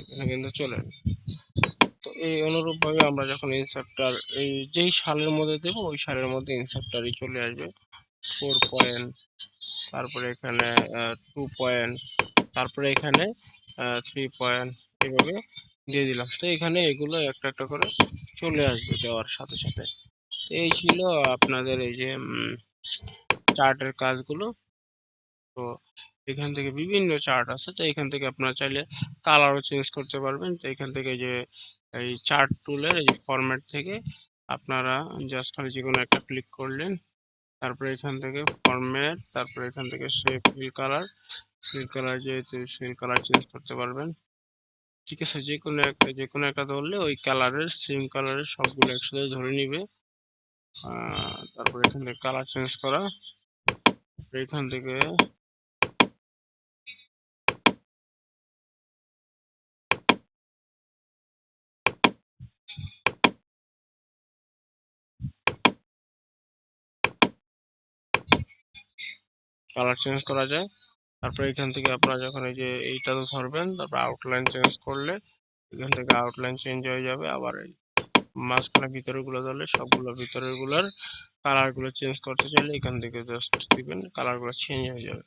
এখানে কিন্তু চলে। তো এই অনুরূপ ভাবে আমরা যখন ইনসার্টার এই যেই সালের মধ্যে দেবো ওই সালের মধ্যে ইনসার্টারই চলে আসবে। 4 পয়েন্ট, তারপরে এখানে 2 পয়েন্ট, তারপরে এখানে 3 পয়েন্ট, এইভাবে দিয়ে দিলাম। তো এখানে এগুলো একটা একটা করে চলে আসবে দেওয়ার সাথে সাথে। তো এই ছিল আপনাদের এই যে চার্টের কাজগুলো। তো এখান থেকে বিভিন্ন চার্ট আছে, তো এখান থেকে আপনারা চাইলে কালারও চেঞ্জ করতে পারবেন। তো এখান থেকে যে এই চার্ট টুলের এই যে ফরম্যাট থেকে আপনারা জাস্ট খালি যে কোনো একটা ক্লিক করলেন, তারপরে এখান থেকে ফরম্যাট, তারপরে এখান থেকে শেপ, ফিল কালার যেহেতু ফিল কালার চেঞ্জ করতে পারবেন, ঠিক আছে। যে কোনো একটা ধরলে ওই কালারের সেম কালারের সবগুলো একসাথে ধরে নিবে। তারপরে এখান থেকে কালার চেঞ্জ করা, এখান থেকে কালার চেঞ্জ করা যায়। তারপরে এখান থেকে আপনারা যখন এই যে এইটা তো ধরবেন, তারপর আউটলাইন চেঞ্জ করলে এখান থেকে আউটলাইন চেঞ্জ হয়ে যাবে। আবার এই মাঝখানে ভিতরের গুলো ধরলে সবগুলো ভিতরের গুলার কালার গুলো চেঞ্জ করতে চাইলে এখান থেকে জাস্ট দিবেন, কালার গুলো চেঞ্জ হয়ে যাবে।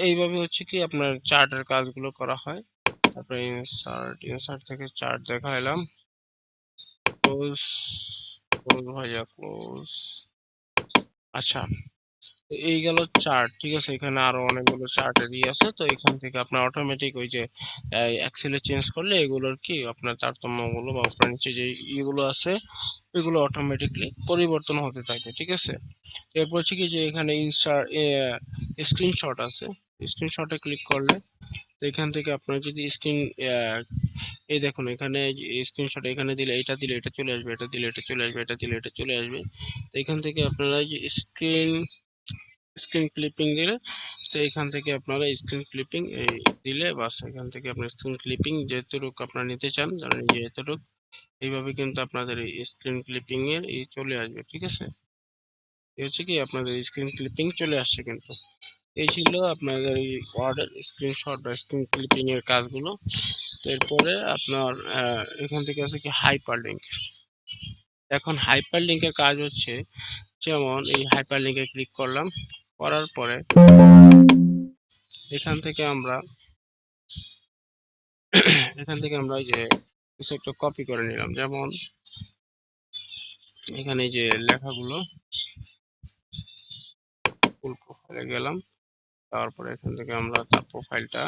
এইভাবে হচ্ছে কি আপনার চার্টের কাজগুলো করা হয়। তারপরে ইনসার্ট থেকে চার্ট দেখাইলাম, ক্লোজ, ভাইয়া ক্লোজ। আচ্ছা, তো এই গেল চার্ট, ঠিক আছে। এখানে আরো অনেকগুলো চার্টের আছে। তো এখান থেকে আপনার অটোমেটিক ওই যে এক্সেলে চেঞ্জ করলে এগুলোর কি আপনার তারতম্যগুলো বা উপরে নিচে যে ইগুলো আছে এগুলো অটোমেটিকলি পরিবর্তন হতে থাকে, ঠিক আছে। এরপর হচ্ছে কি যে এখানে ইনস্টার স্ক্রিনশট আছে, স্ক্রিনশটে ক্লিক করলে তো এখান থেকে আপনার যদি স্ক্রিন এই দেখুন এখানে স্ক্রিনশট এখানে দিলে এটা দিলে এটা চলে আসবে, এটা দিলে এটা চলে আসবে, এটা দিলে এটা চলে আসবে। তো এখান থেকে আপনারা যে স্ক্রিন স্ক্রিন ক্লিপিং দিলে, তো এখান থেকে আপনারা স্ক্রিন ক্লিপিং দিলে বাস, এখান থেকে আপনার স্ক্রিন ক্লিপিং যেতটুকু আপনারা নিতে চান, ধরেন যে এতটুকু, এইভাবে কিন্তু আপনাদের এই স্ক্রিন ক্লিপিং এর এই চলে আসবে, ঠিক আছে। এই হচ্ছে কি আপনাদের স্ক্রিন ক্লিপিং চলে আসছে কিন্তু। এই ছিল আপনাদের এই ওয়ার্ডের স্ক্রিনশট বা স্ক্রিন ক্লিপিং এর কাজগুলো। তো এরপরে আপনার এখান থেকে আছে কি হাইপার লিঙ্ক। এখন হাইপার লিঙ্কের কাজ হচ্ছে, যেমন এই হাইপার লিঙ্কে ক্লিক করলাম, করার পরে এখান থেকে আমরা এই যে কিছু একটা কপি করে নিলাম, যেমন এখানে এই যে লেখাগুলো ফুল প্রোফাইলে গেলাম, তারপরে এখান থেকে আমরা তার প্রোফাইলটা,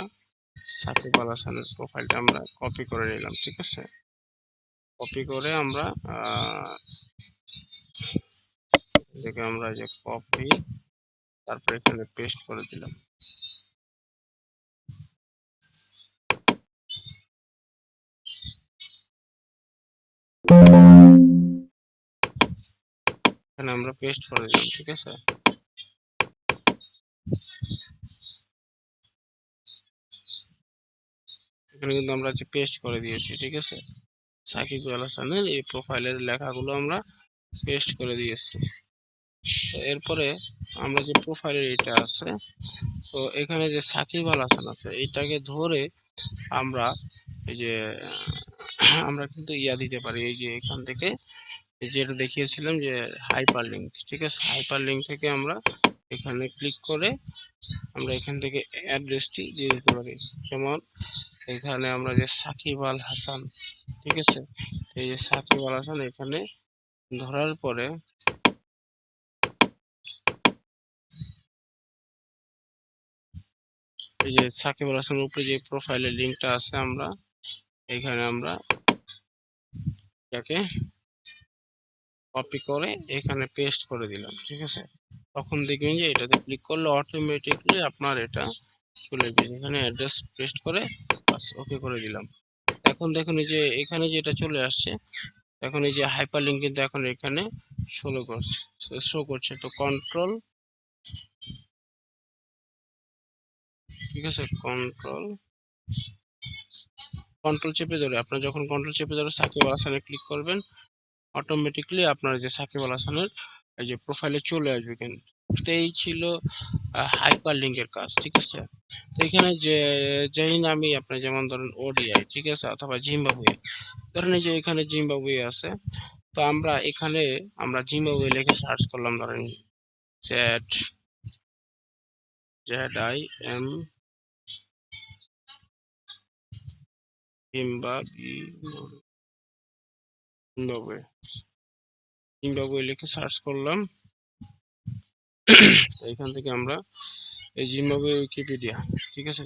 সাকিব আল হাসানের প্রোফাইলটা আমরা কপি করে নিলাম। ঠিক আছে, কপি করে আমরা আমরা যে কপি, তারপরে এখানে পেস্ট করে দিলাম। এখানে আমরা পেস্ট করে দিলাম। ঠিক আছে, এখানে কিন্তু আমরা যে পেস্ট করে দিয়েছি। ঠিক আছে, সাকিব আল হাসানের এই প্রোফাইলের লেখাগুলো আমরা পেস্ট করে দিয়েছি। তো এরপরে আমরা যে প্রোফাইলের এটা আছে, তো এখানে যে সাকিব আল হাসান আছে এটাকে ধরে আমরা এই যে আমরা কিন্তু দিতে পারি, এই যে এখান থেকে যেটা দেখিয়েছিলাম যে হাইপার লিঙ্ক। ঠিক আছে, হাইপার লিঙ্ক থেকে আমরা এখানে ক্লিক করে আমরা এখান থেকে অ্যাড্রেসটি দিয়ে দিতে পারি। যেমন এখানে আমরা যে সাকিব আল হাসান, ঠিক আছে, এই যে সাকিব আল হাসান এখানে ধরার পরে এই যে সাকিব আল হাসানের উপরে যে প্রোফাইলের লিঙ্কটা আছে, আমরা এখানে আমরা এটাকে কপি করে এখানে পেস্ট করে দিলাম। ঠিক আছে, তখন দেখবেন যে এটাতে ক্লিক করলে অটোমেটিকলি আপনার এটা চলে যাবে। এখানে অ্যাড্রেস পেস্ট করে বাস ওকে করে দিলাম। এখন দেখুন এই যে এখানে যেটা চলে আসছে, এখন এই যে হাইপার লিঙ্ক কিন্তু এখন এখানে শো করছে। তো কন্ট্রোল, ঠিক আছে, কন্ট্রোল চেপে ধরে আপনার যখন কন্ট্রোল চেপে ধরে সাকিব আল হাসানে ক্লিক করবেন, অটোমেটিকলি আপনার যে সাকিব আল হাসানের এই যে প্রোফাইলে চলে আসবে। কিন্তু এই ছিল হাইপার লিঙ্কের কাজ। ঠিক আছে, তো এখানে যে যেই নামই আপনার, যেমন ধরেন ওডিআই, ঠিক আছে, অথবা জিম্বাবুয়ে, ধরেন এই যে এখানে জিম্বাবুয়ে আছে, তো আমরা এখানে জিম্বাবুয়ে লিখে সার্চ করলাম, ধরেন জ্যাড ZIM জিম্বাবুয়ে লিখে সার্চ করলাম। এখান থেকে আমরা এই জিম্বাবুয়ে উইকিপিডিয়া, ঠিক আছে,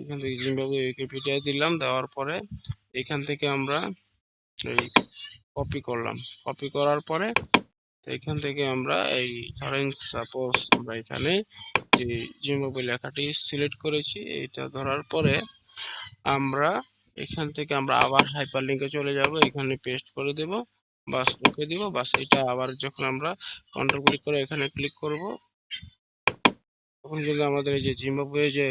এখান থেকে জিম্বাবুয়ে উইকিপিডিয়া দিলাম। দেওয়ার পরে এখান থেকে আমরা এই কপি করলাম। কপি করার পরে এখান থেকে আমরা এই ধরেন সাপোজ আমরা এখানে যে জিম্বাবুয়ে লেখাটি সিলেক্ট করেছি, এটা ধরার পরে আমরা এখান থেকে আমরা আবার হাইপার লিঙ্কে চলে যাব, এখানে পেস্ট করে দেব, বাস ওকে দিব, বাস এটা আবার যখন আমরা কন্ট্রোল ক্লিক করে এখানে ক্লিক করব, তখন কিন্তু আমাদের এই যে জিম্বাবুয়ে যে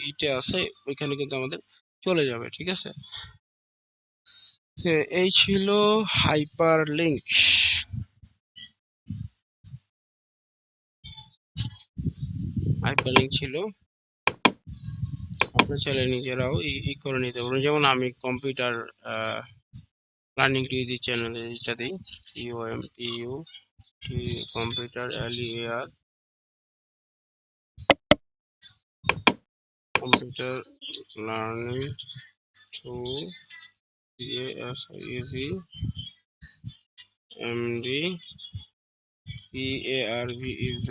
ইটা আছে ওইখানে কিন্তু আমাদের চলে যাবে। ঠিক আছে, এই ছিল হাইপার লিঙ্ক। ছিল, আপনার চাইলে নিজেরাও করে নিতে পারবেন। যেমন আমি কম্পিউটার লার্নিং টিভি চ্যানেলে এটা দিই, COMPUT computer LEAR computer learning to CASIZ MD PARVEZ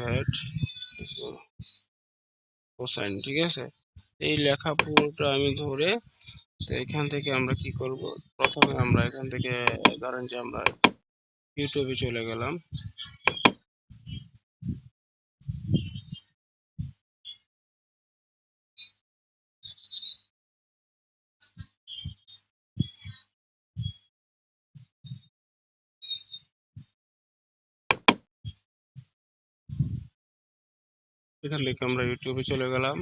cosine. ঠিক আছে, এই লেখা পুরোটা আমি ধরে, তো এখান থেকে আমরা কি করব, প্রথমে আমরা এখান থেকে ধরেন যে আমরা ইউটিউবে চলে গেলাম। এখান থেকে আমরা ইউটিউবে চলে গেলাম।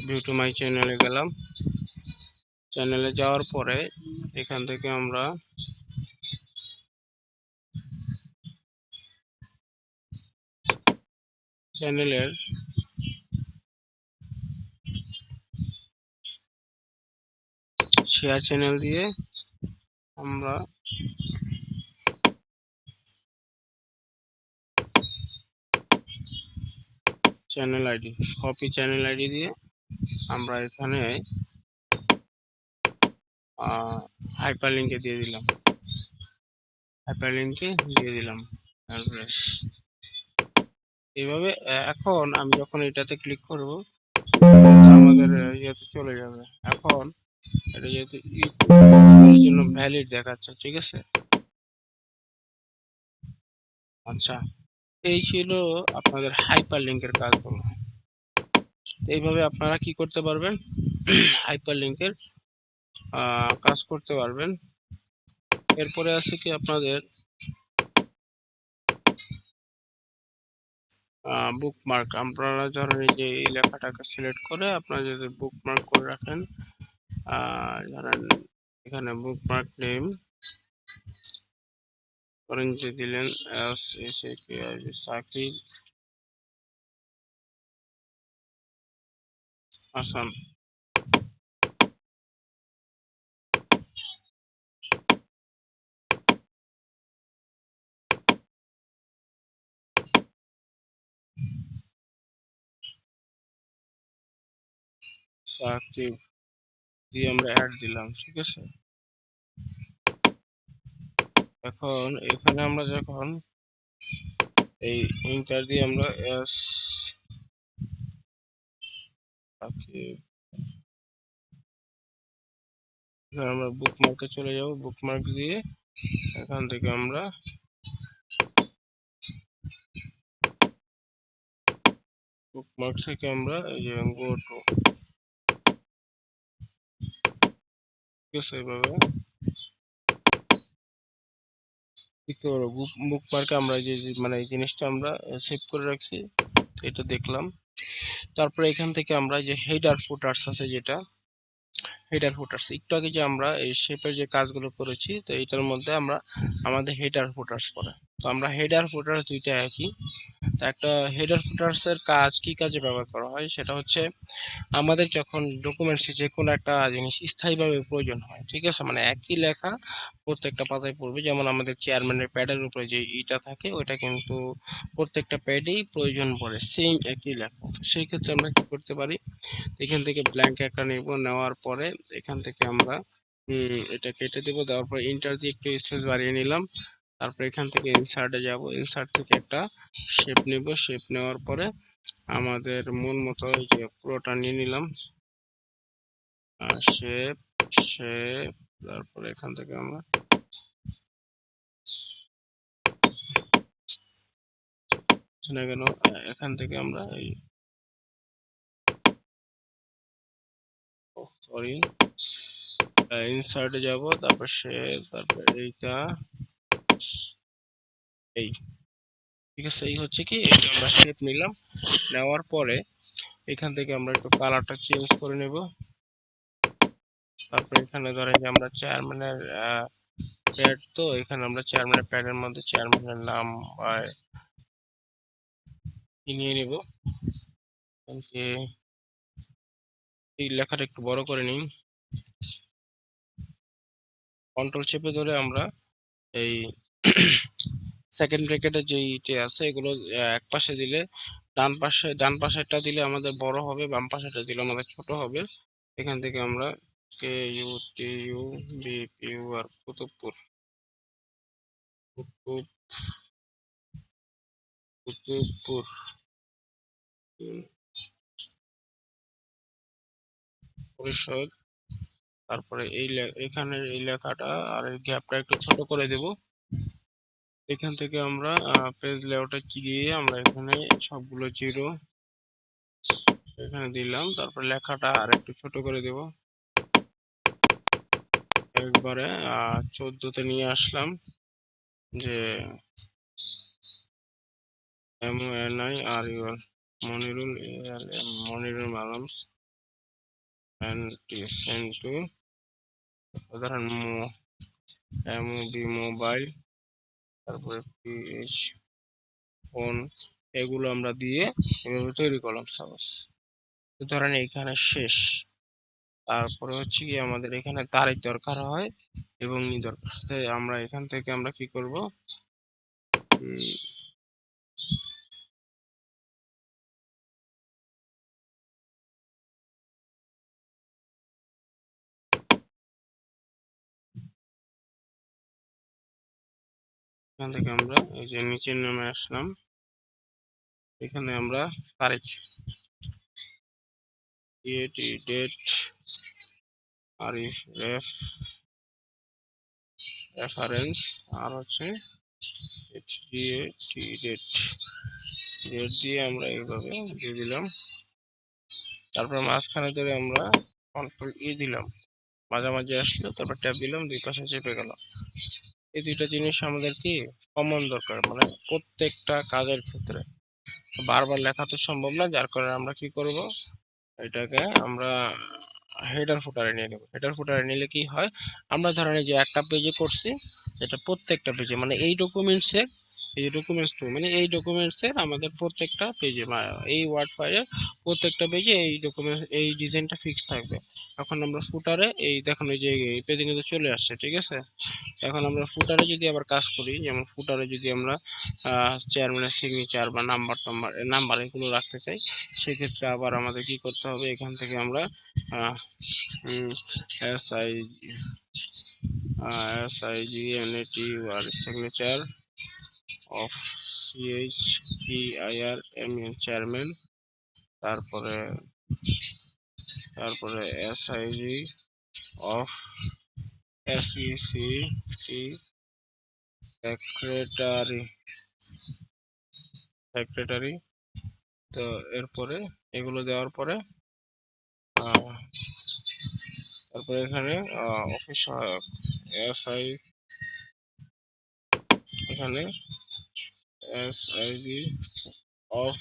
ভিউ টু মাই চ্যানেলে গেলাম। চ্যানেলে যাওয়ার পরে এখান থেকে আমরা চ্যানেলের শেয়ার চ্যানেল দিয়ে আমরা channel ID copy channel ID দিয়ে আমরা এখানে হাইপার লিঙ্কে দিয়ে দিলাম, অ্যাড্রেস। এইভাবে এখন আমি যখন এটাতে ক্লিক করব আমাদের ইয়েতে চলে যাবে। এখন এটা যেহেতু ইউটিউবের জন্য ভ্যালিড দেখাচ্ছে, ঠিক আছে। আচ্ছা, এই ছিল আপনাদের হাইপার লিঙ্কের কাজগুলো। এইভাবে আপনারা কি করতে পারবেন, হাইপার লিঙ্কের কাজ করতে পারবেন। এরপরে আছে কি আপনাদের বুকমার্ক। আপনারা ধরেন এই যে এই লেখাটাকে সিলেক্ট করে আপনারা যদি বুকমার্ক করে রাখেন, ধরেন এখানে বুকমার্ক নেম ধরেন যে দিলেন সাকিব হাসান, সাকিব দিয়ে আমরা অ্যাড দিলাম, ঠিক আছে। এখন এখানে আমরা যখন এই ইন্টার দিয়ে আমরা সাকিব, এখানে আমরা বুকমার্কে চলে যাব, বুকমার্ক দিয়ে এখান থেকে আমরা বুকমার্ক থেকে আমরা এই যে গো টু, ঠিক আছে। এভাবে দেখতে পারবো বুকমার্কে আমরা যে মানে এই জিনিসটা আমরা সেভ করে রাখছি, এটা দেখলাম। তারপরে এখান থেকে আমরা যে হেডার ফুটার্স আছে, যেটা হেডার ফুটার্স একটু আগে যে আমরা এই শেপের যে কাজগুলো করেছি, তো এটার মধ্যে আমরা আমাদের হেডার ফুটার্স পড়ে। তো আমরা হেডার ফুটার্স দুইটা একই। তো একটা হেডার ফুটার্স এর কাজ কি কাজে ব্যবহার করা হয়, সেটা হচ্ছে আমাদের যখন ডকুমেন্টসে যে কোনো একটা জিনিস স্থায়ীভাবে প্রয়োজন হয়, ঠিক আছে, মানে একই লেখা প্রত্যেকটা পাতায় পড়বে। যেমন আমাদের চেয়ারম্যানের প্যাডের উপরে যে ইটা থাকে ওইটা কিন্তু প্রত্যেকটা প্যাডেই প্রয়োজন পড়ে, সেম একই লেখা। সেই ক্ষেত্রে আমরা কি করতে পারি, এখান থেকে ব্ল্যাঙ্ক একটা নেব, নেওয়ার পরে এখান থেকে আমরা এটা কেটে দেবো, দেওয়ার পরে ইন্টার দিয়ে একটু স্পেস বাড়িয়ে নিলাম। তারপর এখান থেকে ইনসার্টে যাব, ইনসার্ট থেকে একটা শেপ নেব, শেপ নেওয়ার পরে আমাদের মন মতো এই যে পুরোটা নিয়ে নিলাম, শেপ শেপ। তারপরে এখান থেকে আমরা না কেন এখান থেকে আমরা এই সরি ইনসার্টে যাব, তারপর শেপ, তারপর এইটা এই, ঠিক আছে। এই হচ্ছে কি, এটা আমরা শেপ নিলাম, নেওয়ার পরে এখান থেকে আমরা একটু কালারটা চেঞ্জ করে নেব। তারপরে এখানে ধরেন যে আমরা চেয়ারম্যানের প্যাড, তো এখানে আমরা চেয়ারম্যানের প্যাডের মধ্যে চেয়ারম্যানের নাম নিয়ে নিব। এই লেখাটা একটু বড় করে নিই, কন্ট্রোল চেপে ধরে আমরা এই সেকেন্ড ব্র্যাকেটে যেইটা আছে এগুলো এক পাশে দিলে, ডান পাশেরটা দিলে আমাদের বড় হবে, বাম পাশেরটা দিলে আমাদের ছোট হবে। এখান থেকে আমরা K U T U B P U R Kutubpur, Kutub Kutubpur Parishad, তারপরে এখানের এই লেখাটা আর এই গ্যাপটা একটু ছোট করে দেব। এখান থেকে আমরা পেজ লেআউটে গিয়ে আমরা এখানে সবগুলো জিরো এখানে দিলাম, তারপর লেখাটা আর একটু ছোট করে দেব, একবারে 14তে নিয়ে আসলাম, যে MONIRUL Monirul, Monirul Alam, and send to ধরেন এমওবি মোবাইল, তারপরে পিএইচ ফোন, এগুলো আমরা দিয়ে এভাবে তৈরি করলাম সাপোজ। তো ধরেন এইখানে শেষ। তারপরে হচ্ছে কি আমাদের এখানে তারিখ দরকার হয় এবং ই দরকার। তাই আমরা এখান থেকে আমরা কি করব, এখান থেকে আমরা এই যে নিচের নামে আসলাম, এখানে আমরা তারিখ, ডেট, আর রেফারেন্স, আর হচ্ছে ডেট, দিয়ে আমরা এইভাবে দিয়ে দিলাম। তারপর মাঝখানে ধরে আমরা কন্ট্রোল দিলাম, মাঝামাঝি আসলো, তারপর ট্যাব দিলাম, দুই পাশে চেপে গেল। এই দুইটা জিনিস আমাদের কি কমন দরকার, মানে প্রত্যেকটা কাজের ক্ষেত্রে বারবার লেখা তো সম্ভব না, যার কারণে আমরা কি করব, এটাকে আমরা হেডার ফুটারে নিয়ে নেব। হেডার ফুটারে নিলে কি হয়, আমরা ধরেন এই যে একটা পেজে করছি, এটা প্রত্যেকটা পেজে মানে এই ডকুমেন্টসের, এই যে ডকুমেন্টস টু মানে এই ডকুমেন্টসের আমাদের প্রত্যেকটা পেজে এই ওয়ার্ড ফাইলের প্রত্যেকটা পেজে এই ডকুমেন্ট এই ডিজাইনটা ফিক্স থাকবে। এখন আমরা ফুটারে এই দেখুন এই যে এই পেজে কিন্তু চলে আসছে, ঠিক আছে। এখন আমরা ফুটারে যদি আবার কাজ করি, যেমন ফুটারে যদি আমরা চেয়ারম্যানের সিগনেচার বা নাম্বার এগুলো রাখতে চাই, সেক্ষেত্রে আবার আমাদের কি করতে হবে, এখান থেকে আমরা S I SIGNATUR signature of CHEIRMN chairman, তারপরে SIG অফ SECT সেক্রেটারি। তো এরপরে এগুলো দেওয়ার পরে তারপরে এখানে অফিস সহায়ক SI, এখানে SIG অফ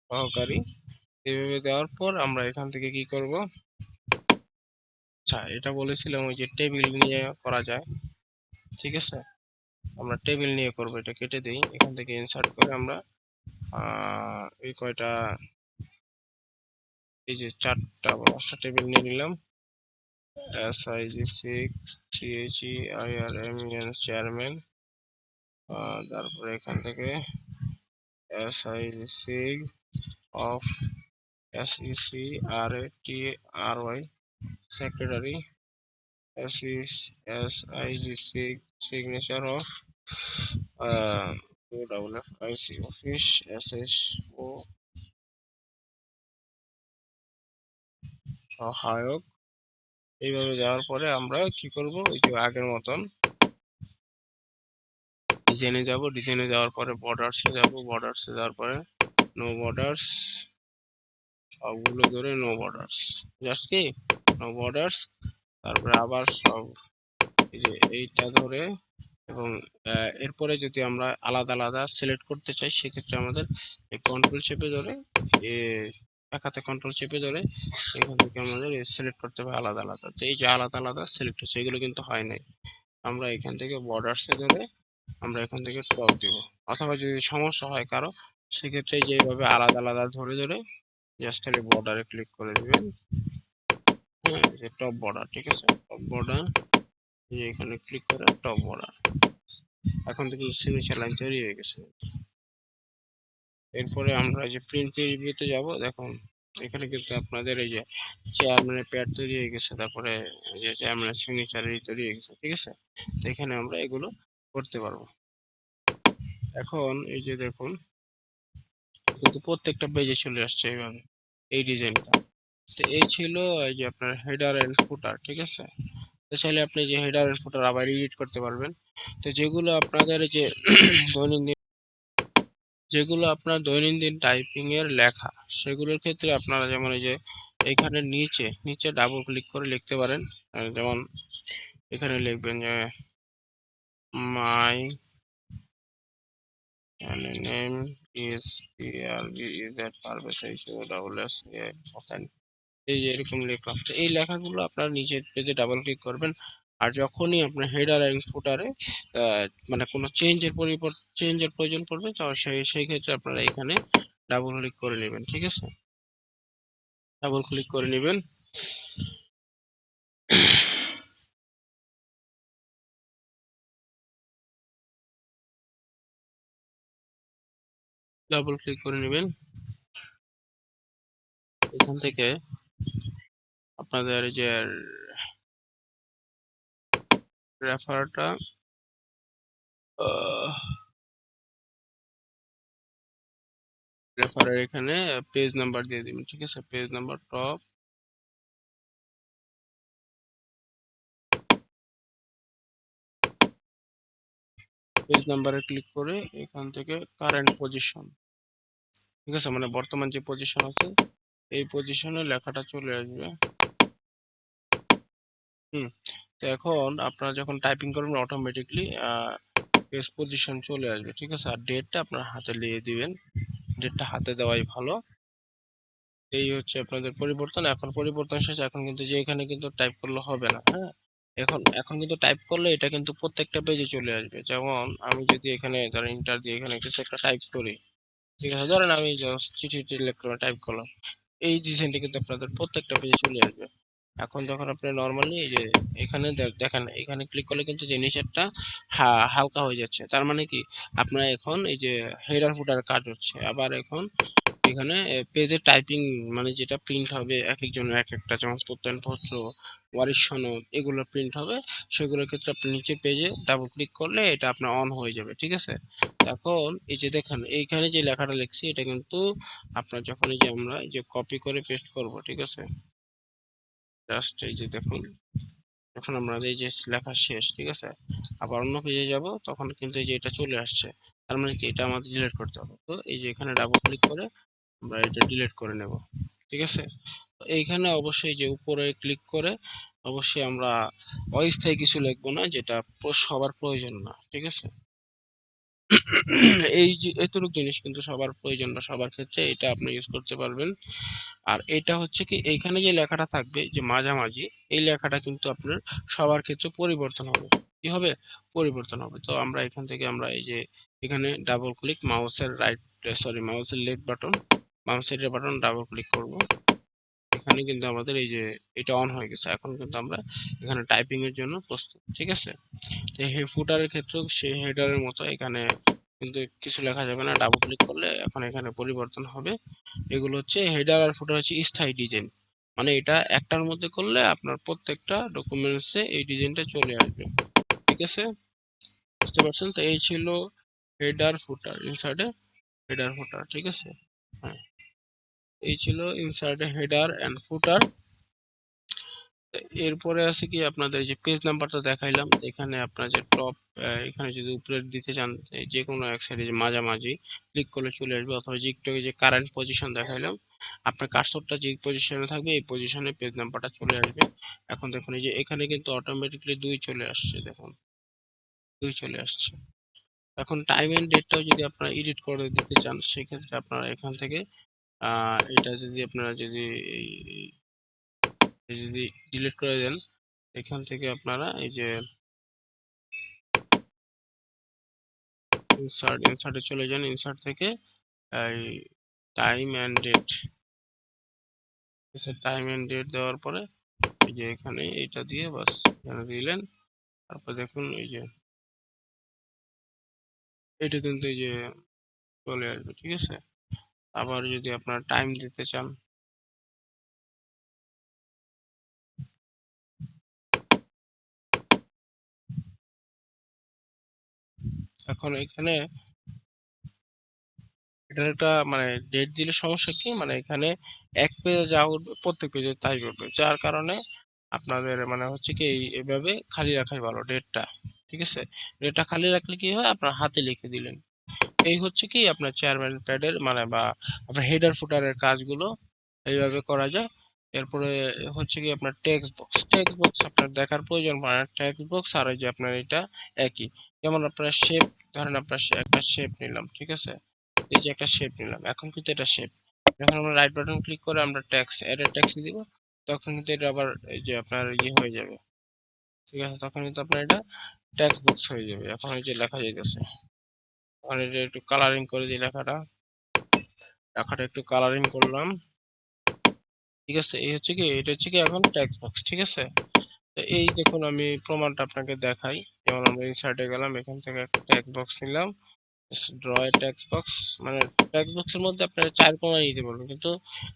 সহকারী, এইভাবে দেওয়ার পর আমরা এখান থেকে কি করব, আচ্ছা এটা বলেছিলাম ওই যে টেবিল নিয়ে করা যায়, ঠিক আছে। আমরা টেবিল নিয়ে করব, এটা কেটে দিই, এখান থেকে ইনসার্ট করে আমরা এই কয়টা, এই যে চারটা বা পাঁচটা টেবিল নিয়ে নিলাম। SIG6CHEIRMN চেয়ারম্যান, তারপরে এখান থেকে SIG of SECRATRY secretary, SIG signature of OFFIC office, SSO সহায়ক। এইভাবে যাওয়ার পরে আমরা কি করব, ওই যে আগের মতন ডিজাইনে যাব, ডিজাইনে যাওয়ার পরে বর্ডার্সে যাব, বর্ডার্সে যাওয়ার পরে নো বর্ডার্স, সবগুলো ধরে নো বর্ডার্স, জাস্ট কি নো বর্ডার্স, তারপরে আবার সব এই যে এইটা ধরে, এবং এরপরে যদি আমরা আলাদা আলাদা সিলেক্ট করতে চাই, সেক্ষেত্রে আমাদের এই কন্ট্রোল চেপে ধরে এক হাতে কন্ট্রোল চেপে ধরে এখান থেকে আমাদের সিলেক্ট করতে হবে আলাদা আলাদা। তো এই যে আলাদা আলাদা সিলেক্ট হচ্ছে, এগুলো কিন্তু হয় নাই। আমরা এখান থেকে বর্ডার্সে ধরে আমরা এখান থেকে টপ দিব, অথবা যদি সমস্যা হয় কারো, সেক্ষেত্রে যেভাবে আলাদা আলাদা ধরে ধরে জাস্ট খালি বর্ডারে ক্লিক করে দিবেন, হ্যাঁ, যে টপ বর্ডার, ঠিক আছে, টপ বর্ডার, যে এখানে ক্লিক করে টপ বর্ডার, এখন থেকে সিগনেচার লাইন তৈরি হয়ে গেছে। এরপরে আমরা যে প্রিন্ট রিভিউতে যাব, দেখুন এখানে কিন্তু আপনাদের এই যে চেয়ারম্যানের প্যাড তৈরি হয়ে গেছে, তারপরে যে চেয়ারম্যানের সিগনেচার তৈরি হয়ে গেছে, ঠিক আছে। তো এখানে আমরা এগুলো করতে পারবো। এখন এই যে দেখুন কিন্তু প্রত্যেকটা পেজে চলে আসছে এইভাবে এই ডিজাইনটা। তো এই ছিল এই যে আপনার হেডার এন্ড ফুটার, ঠিক আছে। তো চাইলে আপনি যে হেডার এন্ড ফুটার আবার এডিট করতে পারবেন। তো যেগুলো আপনাদের এই যে দৈনন্দিন যেগুলো আপনার দৈনন্দিন টাইপিং এর লেখা, সেগুলোর ক্ষেত্রে আপনারা যেমন এই যে এখানে নিচে নিচে ডাবল ক্লিক করে লিখতে পারেন। যেমন এখানে লিখবেন যে মাই and name is PRB is that Parvez issue double S A often এই যে এরকম লিখলাম, তো এই লেখাগুলো আপনার নিচের পেজে ডাবল ক্লিক করবেন। আর যখনই আপনার হেডার এন্ড ফুটারে মানে কোনো চেঞ্জের প্রয়োজন পড়বে, তো সেই ক্ষেত্রে আপনারা এখানে ডাবল ক্লিক করে নেবেন। ঠিক আছে, ডাবল ক্লিক করে নেবেন। ডাবল ক্লিক করে নেবেন। এখান থেকে আপনাদের যে রেফারটা রেফারের এখানে পেজ নাম্বার দিয়ে দিবেন। ঠিক আছে, পেজ নাম্বার টপ পেজ নাম্বারে ক্লিক করে এখান থেকে কারেন্ট পজিশন, ঠিক আছে, মানে বর্তমান যে পজিশন আছে এই পজিশনে লেখাটা চলে আসবে। হুম, তো এখন আপনারা যখন টাইপিং করবেন অটোমেটিকলি পেজ পজিশন চলে আসবে। ঠিক আছে, আর ডেটটা আপনার হাতে লিখে দিবেন, ডেটটা হাতে দেওয়াই ভালো। এই হচ্ছে আপনাদের পরিবর্তন। এখন পরিবর্তন শেষ, এখন কিন্তু যে এখানে কিন্তু টাইপ করলে হবে না। হ্যাঁ, এখন কিন্তু টাইপ করলে এটা কিন্তু প্রত্যেকটা পেজে চলে আসবে। যেমন আমি যদি এখানে ধরেন ইন্টার দিয়ে এখানে কিছু একটা টাইপ করি, ঠিক আছে, ধরেন আমি জাস্ট চিঠি ইলেকট্রনে টাইপ করলাম, এই ডিজাইনটা কিন্তু আপনাদের প্রত্যেকটা পেজে চলে আসবে। এখন যখন আপনি নর্মালি এই যে এখানে দেখেন, এখানে ক্লিক করলে কিন্তু যে নিচেরটা হালকা হয়ে যাচ্ছে, তার মানে কি আপনার এখন এই যে হেডার ফুটার কাজ হচ্ছে। আবার এখন এখানে পেজে টাইপিং মানে যেটা প্রিন্ট হবে এক একজনের এক একটা, যেমন প্রত্যয়নপত্র, ওয়ারিশ সনদ, এগুলো প্রিন্ট হবে। সেগুলোর ক্ষেত্রে আপনি নিচের পেজে ডাবল ক্লিক করলে এটা আপনার অন হয়ে যাবে। ঠিক আছে, এখন এই যে দেখেন এইখানে যে লেখাটা লিখছি এটা কিন্তু আপনার যখন এই যে আমরা এই যে কপি করে পেস্ট করব, ঠিক আছে, জাস্ট এই যে দেখুন যখন আমরা এই যে লেখা শেষ, ঠিক আছে, আবার অন্য পেজে যাব তখন কিন্তু এই যে এটা চলে আসছে। তার মানে কি এটা আমাদের ডিলিট করতে হবে। তো এই যে এখানে ডাবল ক্লিক করে আমরা এটা ডিলিট করে নেব। ঠিক আছে, তো এইখানে অবশ্যই যে উপরে ক্লিক করে অবশ্যই আমরা অস্থায়ী কিছু লিখবো না, যেটা সবার প্রয়োজন না। ঠিক আছে, এই যে এতটুকু জিনিস কিন্তু সবার প্রয়োজন না, সবার ক্ষেত্রে এটা আপনি ইউজ করতে পারবেন। আর এটা হচ্ছে কি এইখানে যে লেখাটা থাকবে যে মাঝামাঝি, এই লেখাটা কিন্তু আপনার সবার ক্ষেত্রে পরিবর্তন হবে। কি হবে? পরিবর্তন হবে। তো আমরা এখান থেকে আমরা এই যে এখানে ডাবল ক্লিক মাউসের মাউসের লেফট বাটন, মাউসের বাটন ডাবল ক্লিক করব। এখানে কিন্তু আমাদের এই যে এটা অন হয়ে গেছে। এখন কিন্তু আমরা এখানে টাইপিং এর জন্য প্রস্তুত। ঠিক আছে, তো ফুটারের ক্ষেত্রেও সেই হেডারের মতো এখানে কিন্তু কিছু লেখা যাবে না, ডাবল ক্লিক করলে এখন এখানে পরিবর্তন হবে। এগুলো হচ্ছে হেডার আর ফুটার হচ্ছে স্থায়ী ডিজাইন, মানে এটা একটার মধ্যে করলে আপনার প্রত্যেকটা ডকুমেন্টসে এই ডিজাইনটা চলে আসবে। ঠিক আছে, বুঝতে পারছেন? তো এই ছিল হেডার ফুটার, ইনসার্টে হেডার ফুটার। ঠিক আছে, হ্যাঁ, এই ছিল ইনসার্টে হেডার এন্ড ফুটার। এরপরে আছে কি আপনাদের যে পেজ নাম্বারটা দেখাইলাম, এখানে আপনার যে টপ, এখানে যদি উপরে দিতে চান যে কোনো এক সাইডে যে মাঝামাঝি ক্লিক করলে চলে আসবে, অথবা যে একটু আগে যে কারেন্ট পজিশন দেখাইলাম আপনার কার্সরটা যে পজিশনে থাকবে এই পজিশনে পেজ নাম্বারটা চলে আসবে। এখন দেখুন এই যে এখানে কিন্তু অটোমেটিকলি 2 চলে আসছে, দেখুন 2 চলে আসছে। এখন টাইম এন্ড ডেটটাও যদি আপনারা এডিট করে দিতে চান সেক্ষেত্রে আপনারা এখান থেকে এটা যদি আপনারা যদি যদি ডিলিট করে দেন, এখান থেকে আপনারা এই যে ইনসার্টে চলে যান, ইনসার্ট থেকে এই time and date, time and date দেওয়ার পরে এই যে এখানে এটা দিয়ে বাস এখানে দিলেন। তারপর দেখুন এই যে এটা কিন্তু এই যে চলে আসবে। ঠিক আছে, আবার যদি আপনার টাইম দিতে চান, এখন এখানে এটার একটা মানে ডেট দিলে সমস্যা কি, মানে এখানে এক পেজে যা উঠবে প্রত্যেক পেজে তাই উঠবে, যার কারণে আপনাদের মানে হচ্ছে কি এভাবে খালি রাখাই ভালো ডেটটা। ঠিক আছে, ডেটটা খালি রাখলে কি হয়, আপনার হাতে লিখে দিলেন। এই হচ্ছে কি আপনার চেয়ারম্যান প্যাডের মানে বা আপনার হেডার ফুটারের কাজগুলো এইভাবে করা যায়। এরপরে হচ্ছে কি আপনার টেক্সট বক্স আপনার দেখার প্রয়োজন পড়ে না, টেক্সট বক্স আর ওই যে আপনার এটা একই। যেমন আপনার শেপ ধরেন আপনার একটা শেপ নিলাম, ঠিক আছে? এই যে একটা শেপ নিলাম, এখন কিন্তু এটা শেপ। যখন আমরা রাইট বাটন ক্লিক করে আমরা ট্যাক্স এডেড ট্যাক্স দিব, তখন কিন্তু এটা আবার এই যে আপনার ইয়ে হয়ে যাবে, ঠিক আছে? তখন কিন্তু আপনার এটা ট্যাক্স বক্স হয়ে যাবে। এখন এই যে লেখা যাইতেছে, এখন এটা একটু কালারিং করে দিই, লেখাটা একটু কালারিং করলাম, ঠিক আছে? এই হচ্ছে কি, এটা হচ্ছে কি এখন ট্যাক্স বক্স, ঠিক আছে? তো এই দেখুন আমি প্রমাণটা আপনাকে দেখাই। যেমন আমরা ইনসার্টে গেলাম, এখান থেকে একটা ট্যাক্স বক্স নিলাম, ড্র এ টেক্সট বক্স, মানে টেক্সট বক্সের মধ্যে আপনারা 4 কোণায় নিতে পারবেন, কিন্তু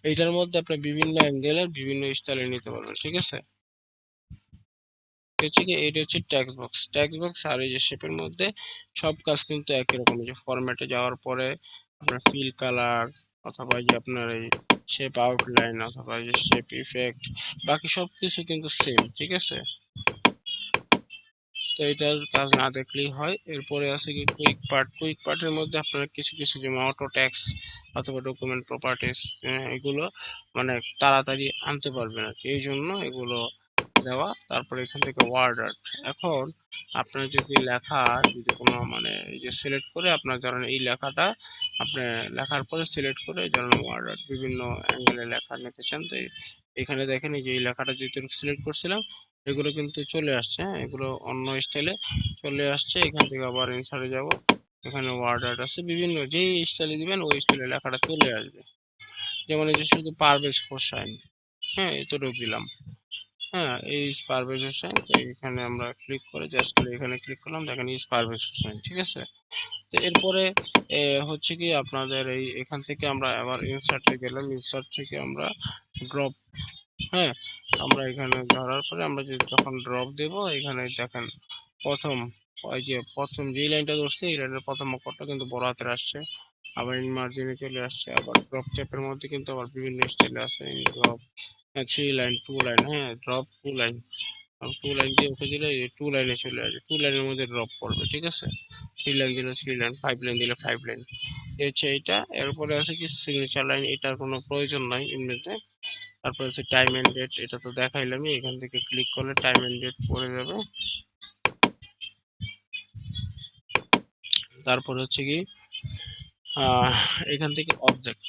এইটার মধ্যে আপনি বিভিন্ন অ্যাঙ্গেলের বিভিন্ন স্টাইলে নিতে পারবেন, ঠিক আছে? হচ্ছে কি, এটা হচ্ছে টেক্সট বক্স আর এই যে শেপের মধ্যে সব কাজ কিন্তু একই রকম। এই যে ফরম্যাটে যাওয়ার পরে আপনার ফিল কালার, অথবা এই যে আপনার এই শেপ আউটলাইন, অথবা এই যে শেপ ইফেক্ট, বাকি সবকিছু কিন্তু সেম, ঠিক আছে? তো এটার কাজ না দেখলেই হয়। এরপরে আছে কি কুইক পার্টের মধ্যে আপনারা কিছু কিছু, যেমন অটো ট্যাক্স অথবা ডকুমেন্ট প্রপার্টিস, এগুলো মানে তাড়াতাড়ি আনতে পারবেন আর কি, এই জন্য এগুলো দেওয়া। তারপরে এখান থেকে ওয়ার্ড আর্ট। এখন আপনার যদি লেখা, যদি কোনো মানে এই যে সিলেক্ট করে আপনার ধরেন এই লেখাটা আপনি লেখার পরে সিলেক্ট করে ধরেন ওয়ার্ড আর্ট বিভিন্ন অ্যাঙ্গেলে লেখা নিতে চান, তো এখানে দেখেন এই যে এই লেখাটা যেহেতু সিলেক্ট করছিলাম, এগুলো কিন্তু চলে আসছে, হ্যাঁ? এগুলো অন্য স্টাইলে চলে আসছে। এখান থেকে আবার ইনসার্টে যাব, এখানে ওয়ার্ড আর্ট আছে, বিভিন্ন যেই স্টাইলে দিবেন ওই স্টাইলে লেখাটা চলে আসবে। যেমন এই যে শুধু পারভেজ হোসাইন, হ্যাঁ, এতটুকু দিলাম। হ্যাঁ, এই পারভেজ হোসেন, তো এখানে আমরা ক্লিক করে জাস্ট এখানে ক্লিক করলাম, দেখেন ইজ পারভেজ হোসেন, ঠিক আছে? তো এরপরে হচ্ছে কি আপনাদের এই এখান থেকে আমরা আবার ইনসার্টে গেলাম, ইনসার্ট থেকে আমরা ড্রপ, হ্যাঁ, আমরা এখানে ধরার পরে আমরা যখন ড্রপ দেব, এখানে দেখেন প্রথম ওই যে প্রথম যেই লাইনটা ধরছে এই লাইনের প্রথম অক্ষরটা কিন্তু বড় হাতের আসছে, আবার ইন মার্জিনে চলে আসছে, আবার ড্রপ ট্যাপের মধ্যে কিন্তু আবার বিভিন্ন স্টাইলে আছে, ড্রপ 3 লাইন, 2 লাইন, হ্যাঁ, ড্রপ 2 লাইন, 2 লাইন দিয়ে উঠে দিলে 2 লাইনে চলে আসবে, 2 লাইনের মধ্যে ড্রপ করবে, ঠিক আছে? 3 লাইন দিলে 3 লাইন, 5 লাইন দিলে 5 লাইন, হচ্ছে এইটা। এরপরে আছে কি সিগনেচার লাইন, এটার কোনো প্রয়োজন নাই এমনিতে। তারপর হচ্ছে টাইম এন্ড ডেট, এটা তো দেখাইলামই, এখান থেকে ক্লিক করলে টাইম এন্ড ডেট পড়ে যাবে। তারপর হচ্ছে কি আহ এখান থেকে অবজেক্ট,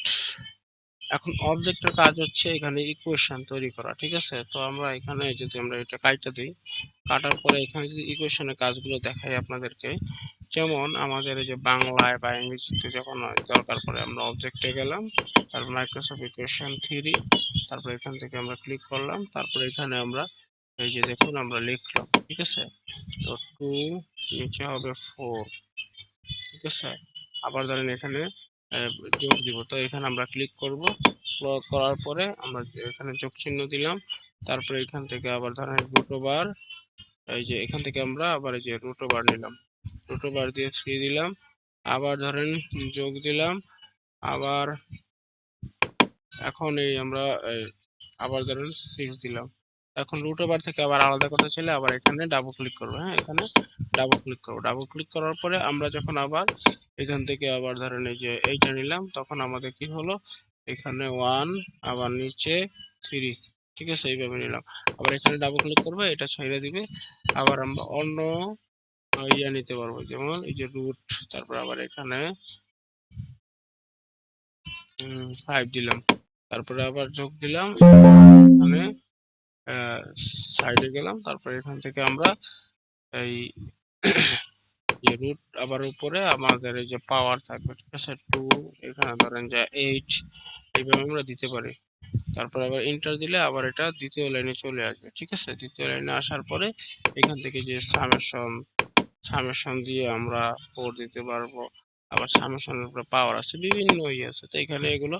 এখন অবজেক্টের কাজ হচ্ছে এখানে ইকুয়েশন তৈরি করা, ঠিক আছে? তো আমরা এখানে যদি আমরা এটা কাইটা দিই, কাটার পরে এখানে যদি ইকুয়েশনের কাজগুলো দেখাই আপনাদেরকে, যেমন আমাদের এই যে বাংলায় বা ইংরেজিতে যখন দরকার পড়ে আমরা অবজেক্টে গেলাম, তারপর মাইক্রোসফট ইকুয়েশন 3, তারপর এখান থেকে আমরা ক্লিক করলাম, তারপর এখানে আমরা এই যে দেখুন আমরা লিখলাম, ঠিক আছে? তো 2 নিচে হবে 4, ঠিক আছে? আবার ধরেন এখানে আহ, যোগ দিব, তো এখানে আমরা ক্লিক করব, করার পরে আমরা এখানে যোগ চিহ্ন দিলাম, তারপরে এখান থেকে আবার ধরেন রুট ওভার, এই যে এখান থেকে আমরা আবার এই যে রুট ওভার নিলাম, রুট ওভার দিয়ে 3 দিলাম, আবার ধরেন যোগ দিলাম, আবার এখন এই আমরা আবার ধরেন 6 দিলাম। এখন রুট ওভার থেকে আবার আলাদা করতে চাইলে আবার এখানে ডাবল ক্লিক করবো, হ্যাঁ, এখানে ডাবল ক্লিক করবো, ডাবল ক্লিক করার পরে আমরা যখন আবার এখান থেকে আবার ধরেন এই যে এইটা নিলাম, তখন আমাদের কি হলো, এখানে 1, আবার নিচে 3, ঠিক আছে? এইভাবে নিলাম, আবার এখানে ডাবল ক্লিক করবো, এটা ছেড়ে দিবে, আবার আমরা অন্য ইয়া নিতে পারবো, যেমন এই যে রুট, তারপর আবার এখানে 5 দিলাম, তারপরে আবার যোগ দিলাম, এখানে সাইডে গেলাম, তারপরে এখান থেকে আমরা এই যে রুট আবার উপরে আমাদের এই যে পাওয়ার থাকবে, ঠিক আছে? 2, এখানে ধরেন যে 8, এইভাবে আমরা দিতে পারি। তারপর আবার এন্টার দিলে আবার এটা দ্বিতীয় লাইনে চলে আসবে, ঠিক আছে? দ্বিতীয় লাইনে আসার পরে এখান থেকে যে সামেশন দিয়ে আমরা 4 দিতে পারবো, আবার সামেশনের উপরে পাওয়ার আছে, বিভিন্ন ইয়ে আছে, তো এখানে এগুলো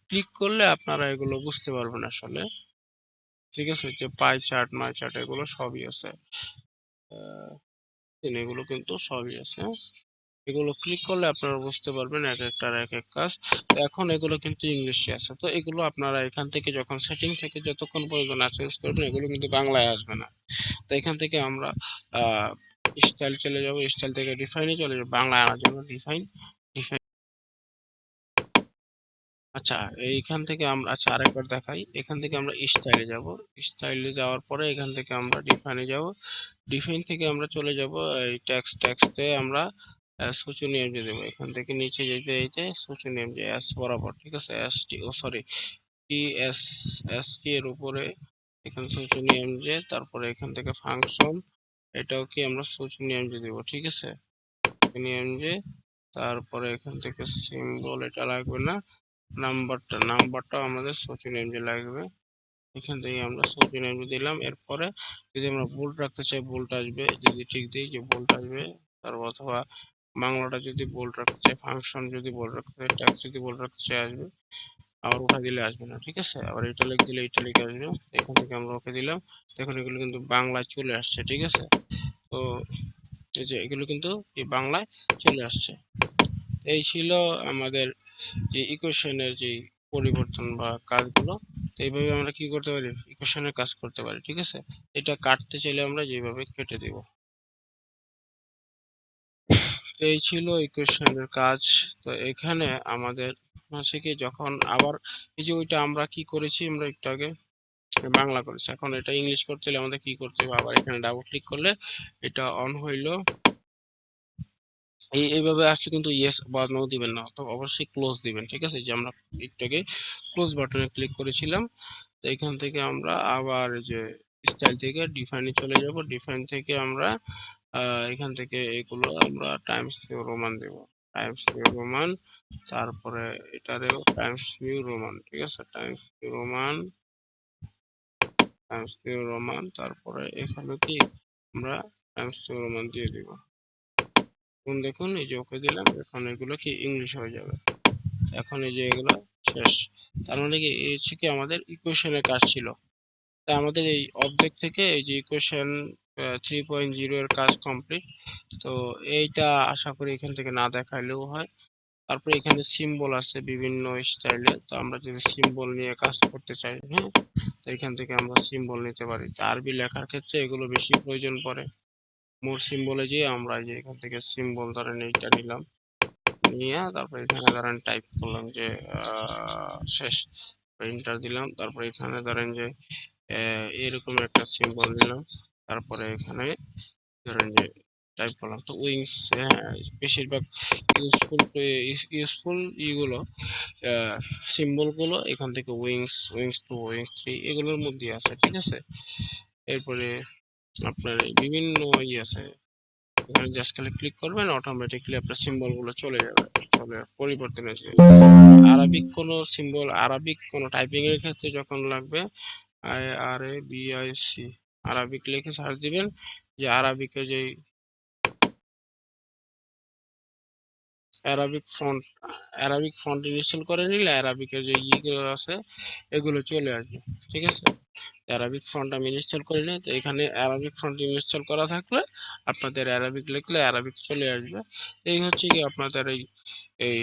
ক্লিক করলে আপনারা এগুলো বুঝতে পারবেন আসলে, ঠিক আছে? যে পাই চার্ট, মাই চার্ট, এগুলো সবই আছে, এগুলো কিন্তু সবই আছে, হ্যাঁ? এগুলো ক্লিক করলে আপনারা বুঝতে পারবেন এক একটার এক এক কাজ। তো এখন এগুলো কিন্তু ইংলিশে আছে, তো এগুলো আপনারা এখান থেকে যখন সেটিং থেকে যতক্ষণ পর্যন্ত না চেঞ্জ করবেন এগুলো কিন্তু বাংলায় আসবে না। তো এখান থেকে আমরা আহ স্টাইল চলে যাব, স্টাইল থেকে ডিফাইনে চলে যাব, বাংলায় আনার জন্য ডিফাইন, ডিফাইন। আচ্ছা, এইখান থেকে আমরা, আচ্ছা আরেকবার দেখাই, এখান থেকে আমরা স্টাইলে যাব, স্টাইলে যাওয়ার পরে এখান থেকে আমরা ডিফাইনে যাব, ডিফাইন থেকে আমরা চলে যাব এই ট্যাক্সতে আমরা শোচনীয় এমজি দেবো। এখান থেকে নিচে যেতে যেতে শোচনীয় এমজি এস বরাবর, ঠিক আছে? S T, oh sorry, T S, S T এর উপরে এখানে শোচনীয় এমজি, তারপরে এখান থেকে ফাংশন, এটাও কি আমরা শোচনীয় এমজি দেবো, ঠিক আছে? শোচনীয় এমজি, তারপরে এখান থেকে সিম্বল এটা লাগবে না, নাম্বারটাও আমাদের শোচনীয় এমজি লাগবে। এখান থেকে আমরা শোচনীয় এমজি দিলাম। এরপরে যদি আমরা বোল্ড রাখতে চাই বোল্ড আসবে, যদি ঠিক দিই যে বোল্ড আসবে, তারপর অথবা বাংলাটা যদি বোল্ড রাখতে চাই, ফাংশন যদি বোল্ড রাখতে চাই, ট্যাক্স যদি বোল্ড রাখতে চাই আসবে, আবার ওঠা দিলে আসবে না, ঠিক আছে? আবার ইটালিক দিলে ইটালিক আসবে। এখান থেকে আমরা ওকে দিলাম, দেখুন এগুলো কিন্তু বাংলায় চলে আসছে, ঠিক আছে? তো এই যে এগুলো কিন্তু এই বাংলায় চলে আসছে। এই ছিল আমাদের যে ইকুয়েশনের যে পরিবর্তন বা কাজগুলো। তো এইভাবে আমরা কি করতে পারি, ইকুয়েশনের কাজ করতে পারি, ঠিক আছে? এটা কাটতে চাইলে আমরা যেভাবে কেটে দিব। তো এই ছিল ইকুয়েশনের কাজ। তো এখানে আমাদের হচ্ছে কি, যখন আবার এই যে ওইটা আমরা কি করেছি, আমরা একটু আগে বাংলা করেছি, এখন এটা ইংলিশ করতে হলে আমাদের কি করতে হবে, আবার এখানে ডাবল ক্লিক করলে এটা অন হইলো। এইভাবে আসলে কিন্তু ইয়েস বা নো দিবেন না, তো অবশ্যই ক্লোজ দিবেন, ঠিক আছে? যে আমরা একটু আগে ক্লোজ বাটনে ক্লিক করেছিলাম। তো এখান থেকে আমরা আবার এই যে স্টাইল থেকে ডিফাইনে চলে যাব, ডিফাইন থেকে আমরা এখান থেকে এগুলো আমরা টাইমস নিউ রোমান দেব, টাইমস নিউ রোমান, তারপরে এটারেও টাইমস নিউ রোমান, ঠিক আছে? Times new Roman, Times new Roman, তারপরে এখানে কি আমরা টাইমস নিউ রোমান দিয়ে দিব। এখন দেখুন এই যে ওকে দিলাম, এখন এগুলো কি ইংলিশ হয়ে যাবে। এখন এই যে এগুলো শেষ। তার মানে কি, এই হচ্ছে কি আমাদের ইকুয়েশনের কাজ ছিল। তাই আমাদের এই অবজেক্ট থেকে এই যে ইকুয়েশন 3.0 এর কাজ কমপ্লিট। তো এইটা আশা করি এখান থেকে না দেখাইলেও হয়। তারপরে এখানে সিম্বল আছে বিভিন্ন স্টাইলে, তো আমরা যদি সিম্বল নিয়ে কাজ করতে চাই, হ্যাঁ, তো এখান থেকে আমরা সিম্বল নিতে পারি। তো আরবি লেখার ক্ষেত্রে এগুলো বেশি প্রয়োজন পড়ে। মোর সিম্বলে যেয়ে আমরা যে এখান থেকে সিম্বল ধরেন এইটা নিলাম, নিয়ে তারপর এখানে ধরেন টাইপ করলাম যে শেষ, এন্টার দিলাম, তারপর এখানে ধরেন যে এরকম একটা সিম্বল নিলাম, তারপরে এখানে ধরেন যে টাইপ করলাম। তো উইংস, বেশিরভাগ ইউজফুল ইউজফুল ইগুলো সিম্বল গুলো এখান থেকে wings, wings two, wings three এগুলোর মধ্যে আছে, ঠিক আছে? এরপরে আপনার এই বিভিন্ন আছে, এখানে জাস্ট খালি ক্লিক করবেন, অটোমেটিকলি আপনার সিম্বল গুলো চলে যাবে, চলে পরিবর্তন হয়েছে। আরবিক কোনো সিম্বল, আরবিক কোনো টাইপিং এর ক্ষেত্রে যখন লাগবে, IRABIC, আরাবিক লিখে সার্চ দিবেন, যে আরাবিকের যে Arabic font, Arabic font install করে নিলে অ্যারাবিকের যে ইগুলো আছে এগুলো চলে আসবে, ঠিক আছে? অ্যারাবিক ফন্ট আমি ইনস্টল করে নিই, তো এখানে অ্যারাবিক ফন্ট ইনস্টল করা থাকলে আপনাদের অ্যারাবিক লিখলে অ্যারাবিক চলে আসবে। এই হচ্ছে কি আপনাদের এই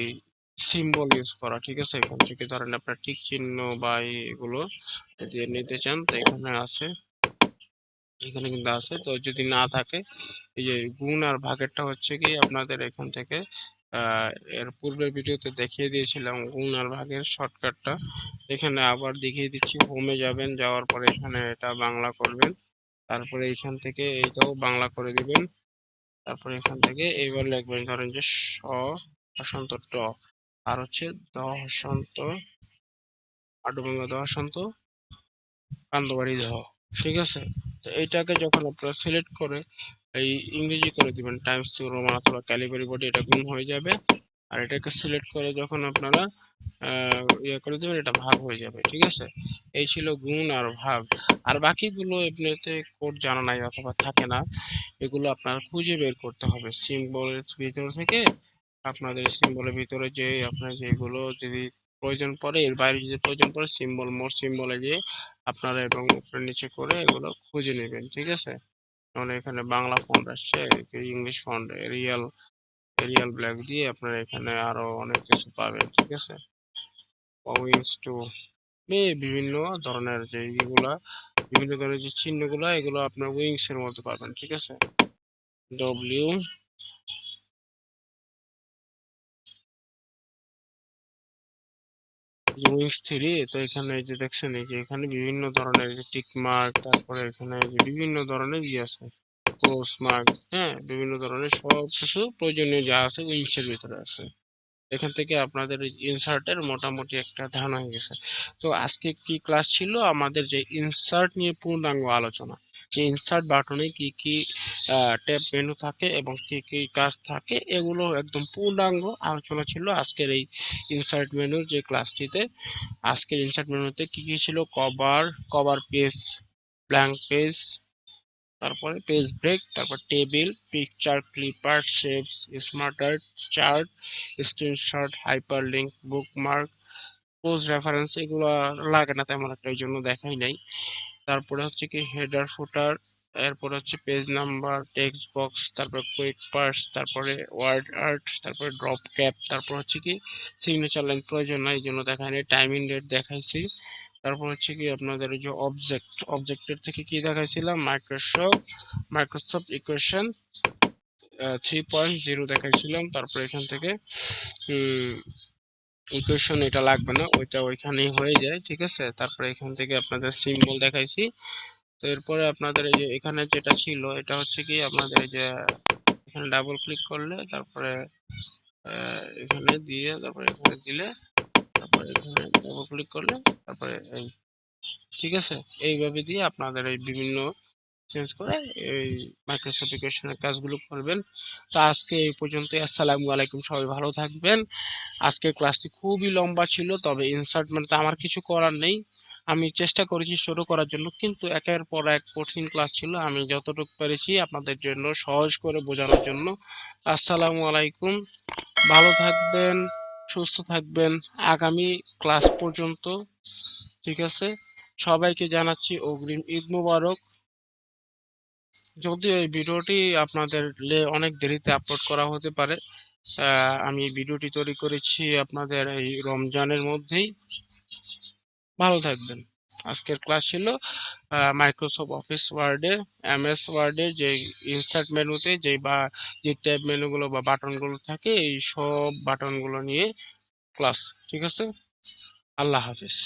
সিম্বল ইউজ করা, ঠিক আছে? এখান থেকে ধরেন আপনার টিক চিহ্ন বা এগুলো যদি নিতে চান, তো এখানে আছে, এখানে কিন্তু আছে। তো যদি না থাকে, এই যে গুণ আর ভাগেরটা হচ্ছে কি আপনাদের এখান থেকে আহ, এর পূর্বের ভিডিওতে দেখিয়ে দিয়েছিলাম গুণ আর ভাগের শর্টকাটটা। এখানে আবার দেখিয়ে দিচ্ছি, হোমে যাবেন, যাওয়ার পরে এখানে এটা বাংলা করবেন, তারপরে এখান থেকে এইটাও বাংলা করে দিবেন, তারপরে এখান থেকে এইবার লিখবেন ধরেন যে হসন্ত ট, আর হচ্ছে দ হসন্ত, আডুবাংলা দ হসন্ত, কান্দবাড়ি দেহ, ঠিক আছে? তো এইটাকে যখন আপনারা সিলেক্ট করে এই ইংরেজি করে দিবেন টাইমস টু রোমান অথবা ক্যালিবারি বডি, এটা গুণ হয়ে যাবে। আর এটাকে সিলেক্ট করে যখন আপনারা ইয়ে করে দেবেন, এটা ভাগ হয়ে যাবে, ঠিক আছে? এই ছিল গুণ আর ভাগ। আর বাকিগুলো এমনিতে কোড জানা নাই অথবা থাকে না, এগুলো আপনার খুঁজে বের করতে হবে সিম্বলের ভিতর থেকে। আপনাদের সিম্বলের ভিতরে যে আপনার যেগুলো যদি প্রয়োজন পড়ে, এর বাইরে যদি প্রয়োজন পড়ে, সিম্বল মোর সিম্বলে গিয়ে আপনারা এবং উপরে নিচে করে এগুলো খুঁজে নেবেন, ঠিক আছে? যেমন এখানে বাংলা ফন্ট আসছে, English font Arial, Arial black দিয়ে আপনারা এখানে আরো অনেক কিছু পাবেন, ঠিক আছে? উইংস টু, বিভিন্ন ধরনের যে এগুলা, বিভিন্ন ধরনের যে চিহ্নগুলো এগুলো আপনার উইংস এর মধ্যে পাবেন, ঠিক আছে? ডব্লিউ, উইংস থ্রি, তো এখানে এই যে দেখছেন, এই যে এখানে বিভিন্ন ধরনের টিক মার্ক, তারপরে এখানে এই যে বিভিন্ন ধরনের ইয়ে আছে, ক্রস মার্ক, হ্যাঁ, বিভিন্ন ধরনের সবকিছু প্রয়োজনীয় যা আছে উইংসের ভিতরে আছে। এখান থেকে আপনাদের ইনসার্টের মোটামুটি একটা ধারণা হয়ে গেছে। তো আজকে কি ক্লাস ছিল? আমাদের যে ইনসার্ট নিয়ে পূর্ণাঙ্গ আলোচনা, যে ইনসার্ট বাটনে কি কি ট্যাব মেনু থাকে এবং কি কি কাজ থাকে, এগুলো একদম পূর্ণাঙ্গ আলোচনা ছিল আজকের এই ইনসার্ট মেনুর যে ক্লাসটিতে। আজকের ইনসার্ট মেনুতে কি কি ছিল? Cover, cover page, blank page, তারপরে পেজ ব্রেক, তারপর table, picture, clipper, shapes, smarter, chart, screenshot, hyperlink, bookmark, post reference, এগুলো লাগে না তেমন একটা, এই জন্য দেখাই নাই। তারপরে হচ্ছে কি হেডার ফুটার, এরপরে হচ্ছে পেজ নাম্বার, টেক্সট বক্স, তারপর কুইক পার্স, তারপরে ওয়ার্ড আর্ট, তারপরে ড্রপ ক্যাপ, তারপর হচ্ছে কি সিগনেচার লাইন প্রয়োজন নাই, এই জন্য দেখাই নাই। টাইমিং ডেট দেখাইছি। তারপর হচ্ছে কি আপনাদের এই যে অবজেক্ট, অবজেক্টের থেকে কি দেখাইছিলাম? মাইক্রোসফট ইকুয়েশন 3.0 দেখাইছিলাম। তারপর এখান থেকে ইকুয়েশন এটা লাগবে না, ওইটা ওইখানেই হয়ে যায়, ঠিক আছে। তারপরে এখান থেকে আপনাদের সিম্বল দেখাইছি। তো এরপরে আপনাদের এই যে এখানে যেটা ছিল, এটা হচ্ছে কি আপনাদের এই যে এখানে ডাবল ক্লিক করলে, তারপরে এখানে দিয়ে, তারপরে এখানে দিলে, তারপরে এখানে ডাবল ক্লিক করলে, তারপরে এই, ঠিক আছে। এইভাবে দিয়ে আপনাদের এই বিভিন্ন চেঞ্জ করে এই মাইক্রোসফট ইকুয়েশনের কাজগুলো করবেন। তো আজকে এই পর্যন্তই। আসসালামু আলাইকুম, সবাই ভালো থাকবেন। আজকের ক্লাসটি খুবই লম্বা ছিল, তবে ইনসার্ট মানে তো আমার কিছু করার নেই, আমি চেষ্টা করেছি শুরু করার জন্য, কিন্তু একের পর এক কঠিন ক্লাস ছিল, আমি যতটুকু পেরেছি আপনাদের জন্য সহজ করে বোঝানোর জন্য। আসসালামু আলাইকুম, ভালো থাকবেন, সুস্থ থাকবেন আগামী ক্লাস পর্যন্ত, ঠিক আছে। সবাইকে জানাচ্ছি অগ্রিম ঈদ মোবারক। যদিও এই ভিডিওটি আপনাদের অনেক দেরিতে আপলোড করা হতে পারে, আমি এই ভিডিওটি তৈরি করেছি আপনাদের এই রমজানের মধ্যেই। ভালো থাকবেন। আজকের ক্লাস ছিল মাইক্রোসফট অফিস ওয়ার্ডে, এমএস ওয়ার্ডের যে ইনসার্ট মেনুতে যে ট্যাব মেনুগুলো বা বাটনগুলো থাকে, এই সব বাটনগুলো নিয়ে ক্লাস, ঠিক আছে। আল্লাহ হাফিজ।